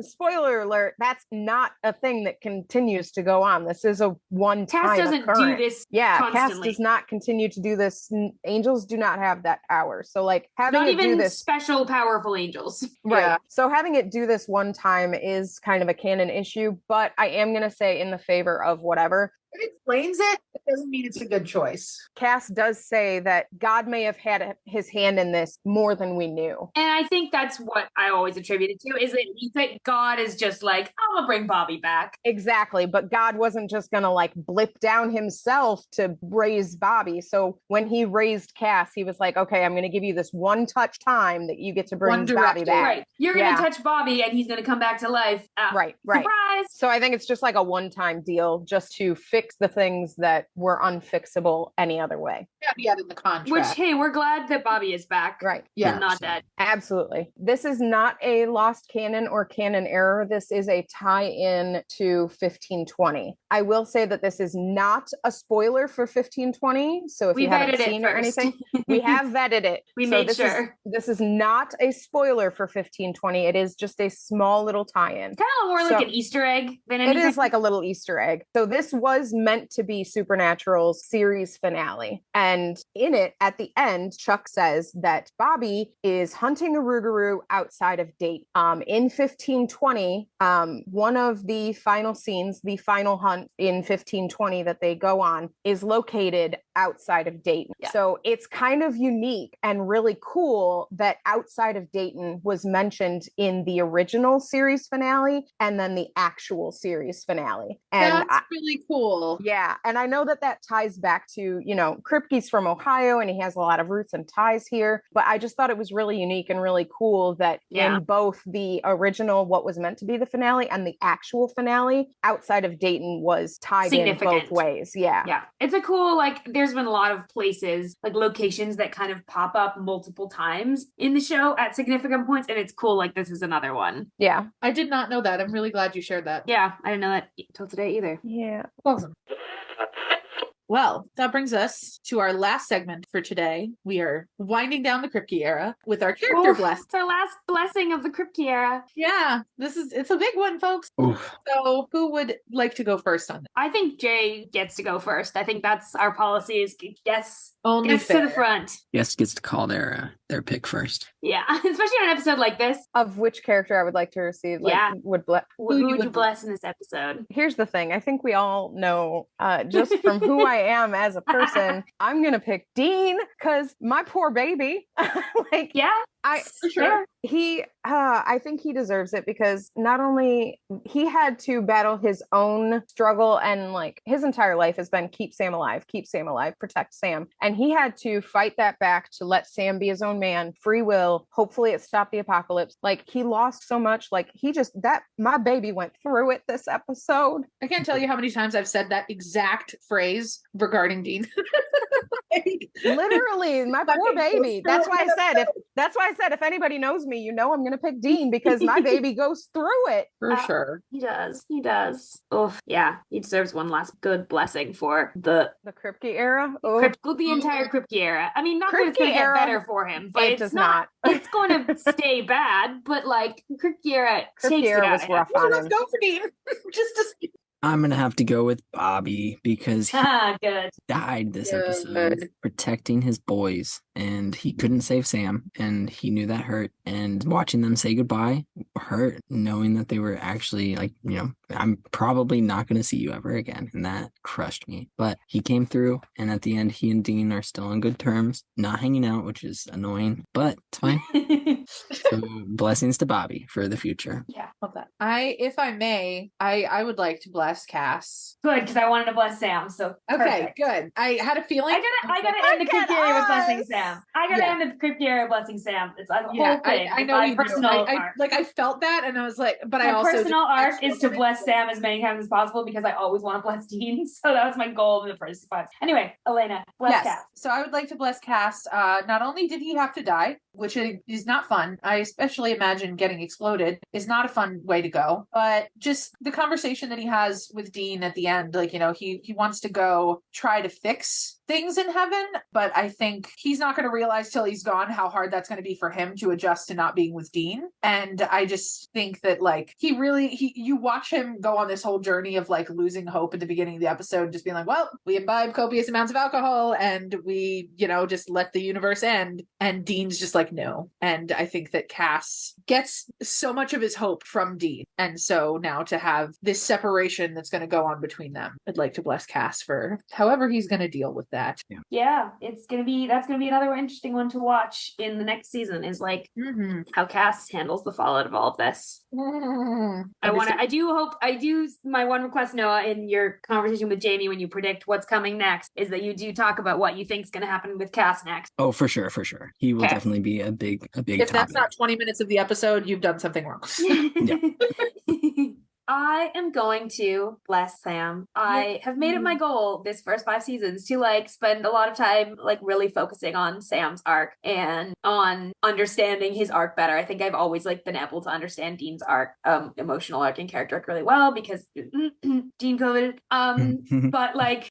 A: Spoiler alert: that's not a thing that continues to go on. This is a one-time.
C: Cass doesn't do this.
A: Yeah,
C: constantly.
A: Cass does not continue to do this. Angels do not have that power. So like having
C: not
A: it
C: even
A: do this,
C: special powerful angels.
A: Right. Yeah. So having it do this one time is kind of a canon issue, but I am going to say in the favor of whatever.
D: It explains it. It doesn't mean it's a good choice.
A: Cass does say that God may have had his hand in this more than we knew.
C: And I think that's what I always attributed to, is that you think God is just like, I'm going to bring Bobby back.
A: Exactly. But God wasn't just going to like blip down himself to raise Bobby. So when he raised Cass, he was like, okay, I'm going to give you this one touch time that you get to bring Bobby back.
C: Right. You're going to touch Bobby and he's going to come back to life.
A: Right.
C: Surprise.
A: So I think it's just like a one-time deal just to fix the things that were unfixable any other way.
D: Yeah, in the contract.
C: Which, hey, we're glad that Bobby is back.
A: Right.
C: Yeah. Not dead.
A: Absolutely. This is not a lost canon or canon error. This is a tie-in to 1520. I will say that this is not a spoiler for 1520. So if you haven't seen it or anything, we have vetted it.
C: We made sure.
A: This is not a spoiler for 1520. It is just a small little tie-in.
C: Kind of more like an Easter egg than anything.
A: It is like a little Easter egg. So this was meant to be Supernatural's series finale. And in it, at the end, Chuck says that Bobby is hunting a Rougarou outside of Dayton. In 1520, one of the final scenes, the final hunt in 1520 that they go on, is located outside of Dayton. Yeah. So it's kind of unique and really cool that outside of Dayton was mentioned in the original series finale and then the actual series finale. And
D: that's really cool.
A: Yeah. And I know that ties back to, Kripke's from Ohio and he has a lot of roots and ties here, but I just thought it was really unique and really cool that in both the original, what was meant to be the finale, and the actual finale, outside of Dayton was tied in both ways. Yeah.
C: Yeah. It's a cool, there's been a lot of places, locations that kind of pop up multiple times in the show at significant points. And it's cool. This is another one.
A: Yeah.
D: I did not know that. I'm really glad you shared that.
C: Yeah. I didn't know that until today either.
A: Yeah.
D: Awesome. Well, that brings us to our last segment for today. We are winding down the Kripke era with our character bless.
C: It's our last blessing of the Kripke era.
D: Yeah, it's a big one, folks.
B: Oof.
D: So who would like to go first on this?
C: I think Jay gets to go first. I think that's our policy is guess
D: only
C: to the front.
B: Guest gets to call their pick first.
C: Yeah, especially on an episode like this.
A: Of which character I would like to receive.
C: Who would you bless in this episode?
A: Here's the thing. I think we all know, just from who I am as a person, I'm going to pick Dean because my poor baby.
D: For sure.
A: I think he deserves it because not only he had to battle his own struggle, and like his entire life has been keep Sam alive, protect Sam. And he had to fight that back to let Sam be his own man, free will. Hopefully it stopped the apocalypse. Like he lost so much. Like my baby went through it this episode.
D: I can't tell you how many times I've said that exact phrase regarding Dean.
A: Literally, my poor baby. That's why I said if anybody knows me, you know I'm gonna pick Dean because my baby goes through it.
D: For sure.
C: He does. Oh yeah, he deserves one last good blessing for the
A: Kripke era.
C: The entire Kripke era. I mean, not that it's gonna get better for him, but it's not. It's going to stay bad, but like Kripke era takes it out.
A: Was rough on him.
D: Let's go for Dean. Just to see.
B: I'm gonna have to go with Bobby because he
C: good.
B: died this episode protecting his boys, and he couldn't save Sam, and he knew that hurt. And watching them say goodbye hurt, knowing that they were actually like, I'm probably not gonna see you ever again, and that crushed me. But he came through, and at the end, he and Dean are still on good terms, not hanging out, which is annoying, but it's fine. So blessings to Bobby for the future.
C: Yeah,
D: love that. If I may, I would like to bless Cass.
C: Good, because I wanted to bless Sam. So
D: okay, good. I had a feeling.
C: I gotta end the Kripke area with blessing Sam. I gotta end the Kripke area blessing Sam. It's a whole thing.
D: I know you personal. I felt that, and I was like, but my
C: personal arc is to bless Sam as many times as possible because I always want to bless Dean. So that was my goal in the first 5. Anyway, Elayna, bless Cass.
D: So I would like to bless Cass. Not only did he have to die, which is not fun. I especially imagine getting exploded is not a fun way to go. But just the conversation that he has with Dean at the end, like, he wants to go try to fix things in heaven, but I think he's not going to realize till he's gone how hard that's going to be for him to adjust to not being with Dean. And I just think that like you watch him go on this whole journey of like losing hope at the beginning of the episode, just being like, well, we imbibe copious amounts of alcohol and we, just let the universe end. And Dean's just like, no. And I think that Cass gets so much of his hope from Dean. And so now to have this separation that's going to go on between them, I'd like to bless Cass for however he's going to deal with that.
C: Yeah, that's gonna be another interesting one to watch in the next season is like how Cass handles the fallout of all of this. My one request, Noah, in your conversation with Jamie when you predict what's coming next is that you do talk about what you think is going to happen with Cass next.
B: Oh, for sure. He will definitely be a big
D: if
B: topic.
D: That's not 20 minutes of the episode, you've done something wrong.
B: Yeah.
C: I am going to bless Sam. I have made it my goal this first 5 seasons to like spend a lot of time like really focusing on Sam's arc and on understanding his arc better. I think I've always like been able to understand Dean's arc, emotional arc and character arc really well because Dean COVID. But like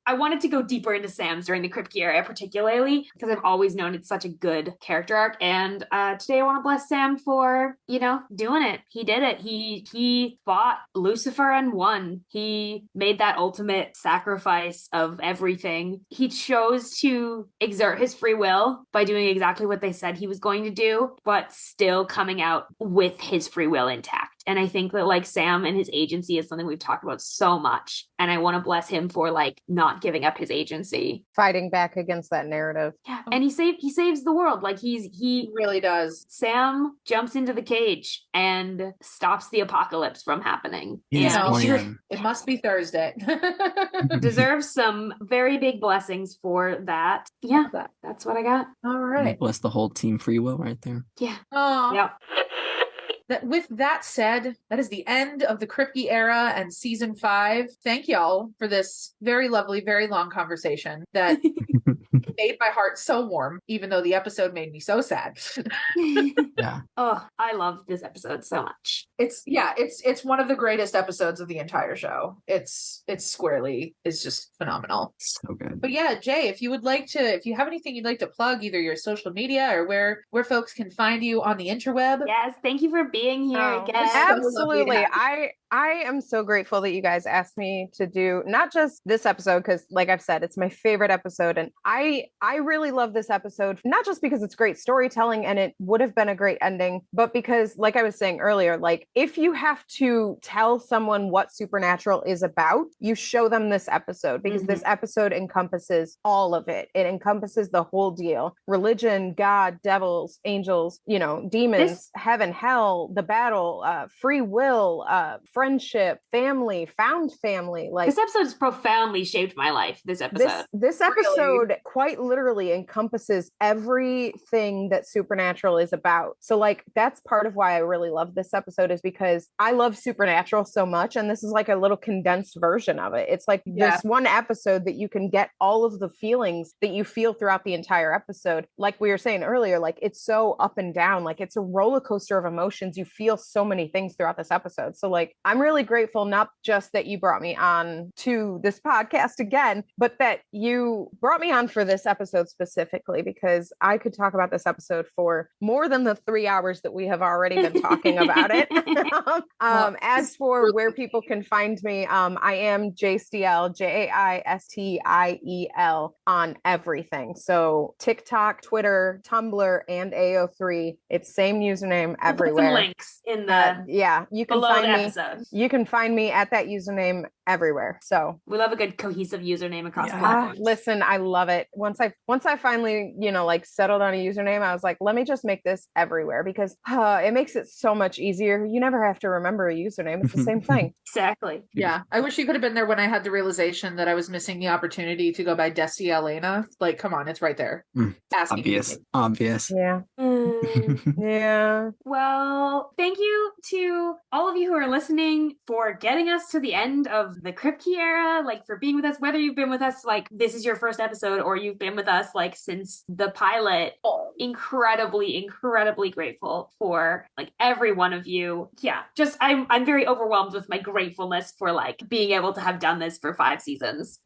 C: I wanted to go deeper into Sam's during the Kripke era, particularly because I've always known it's such a good character arc. And today I want to bless Sam for doing it. He did it. He fought Lucifer and won. He made that ultimate sacrifice of everything. He chose to exert his free will by doing exactly what they said he was going to do, but still coming out with his free will intact. And I think that like Sam and his agency is something we've talked about so much. And I want to bless him for like not giving up his agency.
A: Fighting back against that narrative.
C: Yeah. And he saves the world. Like he
D: really does.
C: Sam jumps into the cage and stops the apocalypse from happening.
D: It must be Thursday.
C: Deserves some very big blessings for that. Yeah. That's what I got.
D: All right.
B: Bless the whole team free will right there.
C: Yeah.
D: Oh.
C: Yeah.
D: With that said, that is the end of the Kripke era and season 5. Thank y'all for this very lovely, very long conversation that made my heart so warm, even though the episode made me so sad.
B: Yeah.
C: Oh, I love this episode so much.
D: It's one of the greatest episodes of the entire show. It's just phenomenal.
B: So good.
D: But yeah, Jay, if you have anything you'd like to plug, either your social media or where folks can find you on the interweb.
C: Yes, thank you for being here again.
A: Absolutely. I am so grateful that you guys asked me to do not just this episode, because like I've said, it's my favorite episode. And I I really love this episode, not just because it's great storytelling and it would have been a great ending, but because, like I was saying earlier, like if you have to tell someone what Supernatural is about, you show them this episode, because this episode encompasses all of it. It encompasses the whole deal: religion, God, devils, angels, you know, demons, heaven, hell, the battle, free will, friendship, family, found family. Like,
C: this episode's profoundly shaped my life. This episode.
A: This episode quite literally encompasses everything that Supernatural is about. So like that's part of why I really love this episode, is because I love Supernatural so much, and this is like a little condensed version of it. It's like this one episode that you can get all of the feelings that you feel throughout the entire episode. Like we were saying earlier, like it's so up and down, like it's a roller coaster of emotions. You feel so many things throughout this episode. So like I'm really grateful, not just that you brought me on to this podcast again, but that you brought me on for this episode specifically, because I could talk about this episode for more than the 3 hours that we have already been talking about it. As for where people can find me, I am JSTL, JAISTIEL on everything. So TikTok, Twitter, Tumblr, and AO3. It's same username everywhere.
C: We'll put some links in the
A: you can find me. Episode. You can find me at that username everywhere. So
C: we love a good cohesive username across platforms.
A: Listen, I love it. Once I finally, you know, like settled on a username, I was like, let me just make this everywhere, because it makes it so much easier. You never have to remember a username. It's the same thing.
C: Exactly.
D: Yeah. I wish you could have been there when I had the realization that I was missing the opportunity to go by Desti Elayna. Like, come on, it's right there.
B: Obvious.
A: Yeah. Yeah.
C: Well, thank you to all of you who are listening for getting us to the end of the Kripke era, like for being with us, whether you've been with us like this is your first episode or you've been with us like since the pilot. Incredibly grateful for like every one of you. Yeah, just I'm very overwhelmed with my gratefulness for like being able to have done this for 5 seasons.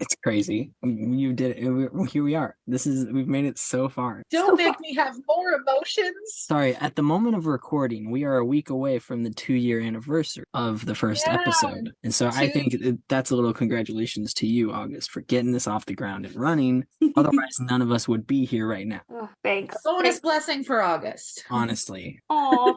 B: It's crazy. You did it. Here we are. We've made it so far.
D: Don't make me have more emotions.
B: Sorry, at the moment of recording, we are a week away from the 2-year anniversary of the first episode. And so I think that's a little congratulations to you, August, for getting this off the ground and running. Otherwise, none of us would be here right now.
C: Oh, thanks.
D: A bonus blessing for August.
B: Honestly.
C: Oh,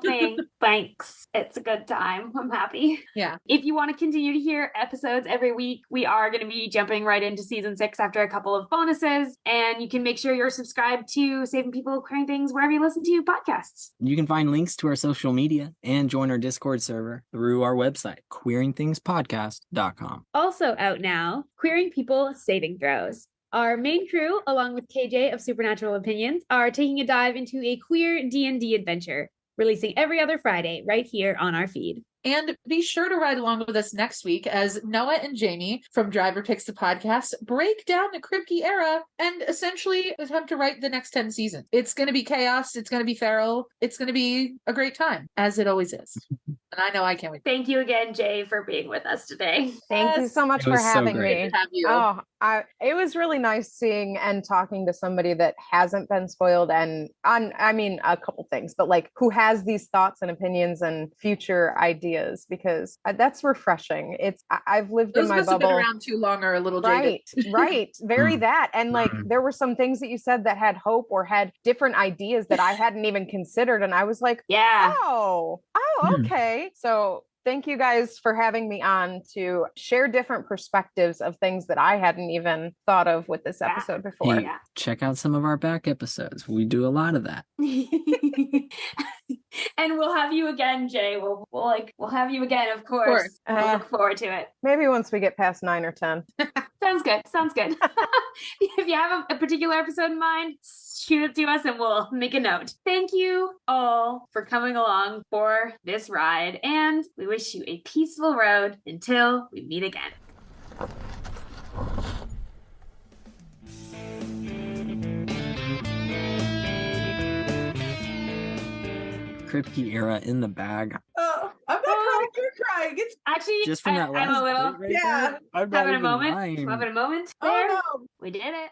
C: thanks. It's a good time. I'm happy.
D: Yeah.
C: If you want to continue to hear episodes every week, we are going to be jumping right into season 6 after a couple of bonuses. And you can make sure you're subscribed to Saving People Queering Things wherever you listen to podcasts.
B: You can find links to our social media and join our Discord server through our website, queeringthingspodcast.com.
C: Also out now, Queering People Saving Throws. Our main crew, along with KJ of Supernatural Opinions, are taking a dive into a queer D&D adventure, releasing every other Friday right here on our feed.
D: And be sure to ride along with us next week as Noah and Jamie from Driver Picks the Podcast break down the Kripke era and essentially attempt to write the next 10 seasons. It's going to be chaos. It's going to be feral. It's going to be a great time, as it always is. And I know I can't wait.
C: Thank you again, Jay, for being with us today.
A: Thank you so much for having me.
D: Have you.
A: It was really nice seeing and talking to somebody that hasn't been spoiled and I mean, a couple things, but like who has these thoughts and opinions and future ideas, because that's refreshing. I've lived in my bubble.
D: Been around too long or a little jaded.
A: Right. Very that. And like there were some things that you said that had hope or had different ideas that I hadn't even considered. And I was like, okay. So thank you guys for having me on to share different perspectives of things that I hadn't even thought of with this episode before.
B: Hey, check out some of our back episodes. We do a lot of that.
C: And we'll have you again, Jay. We'll have you again, of course. We'll look forward to it.
A: Maybe once we get past 9 or 10.
C: Sounds good. If you have a particular episode in mind, shoot it to us and we'll make a note. Thank you all for coming along for this ride, and we wish you a peaceful road until we meet again.
B: Kripke era in the bag.
D: Oh, I'm not crying. You're crying. It's
C: actually
B: just from that last
C: I'm a little
B: bit right there, I'm
C: having a
B: not even
C: moment.
B: lying.
C: Having a moment.
D: Oh
C: There.
D: no.
C: We did it.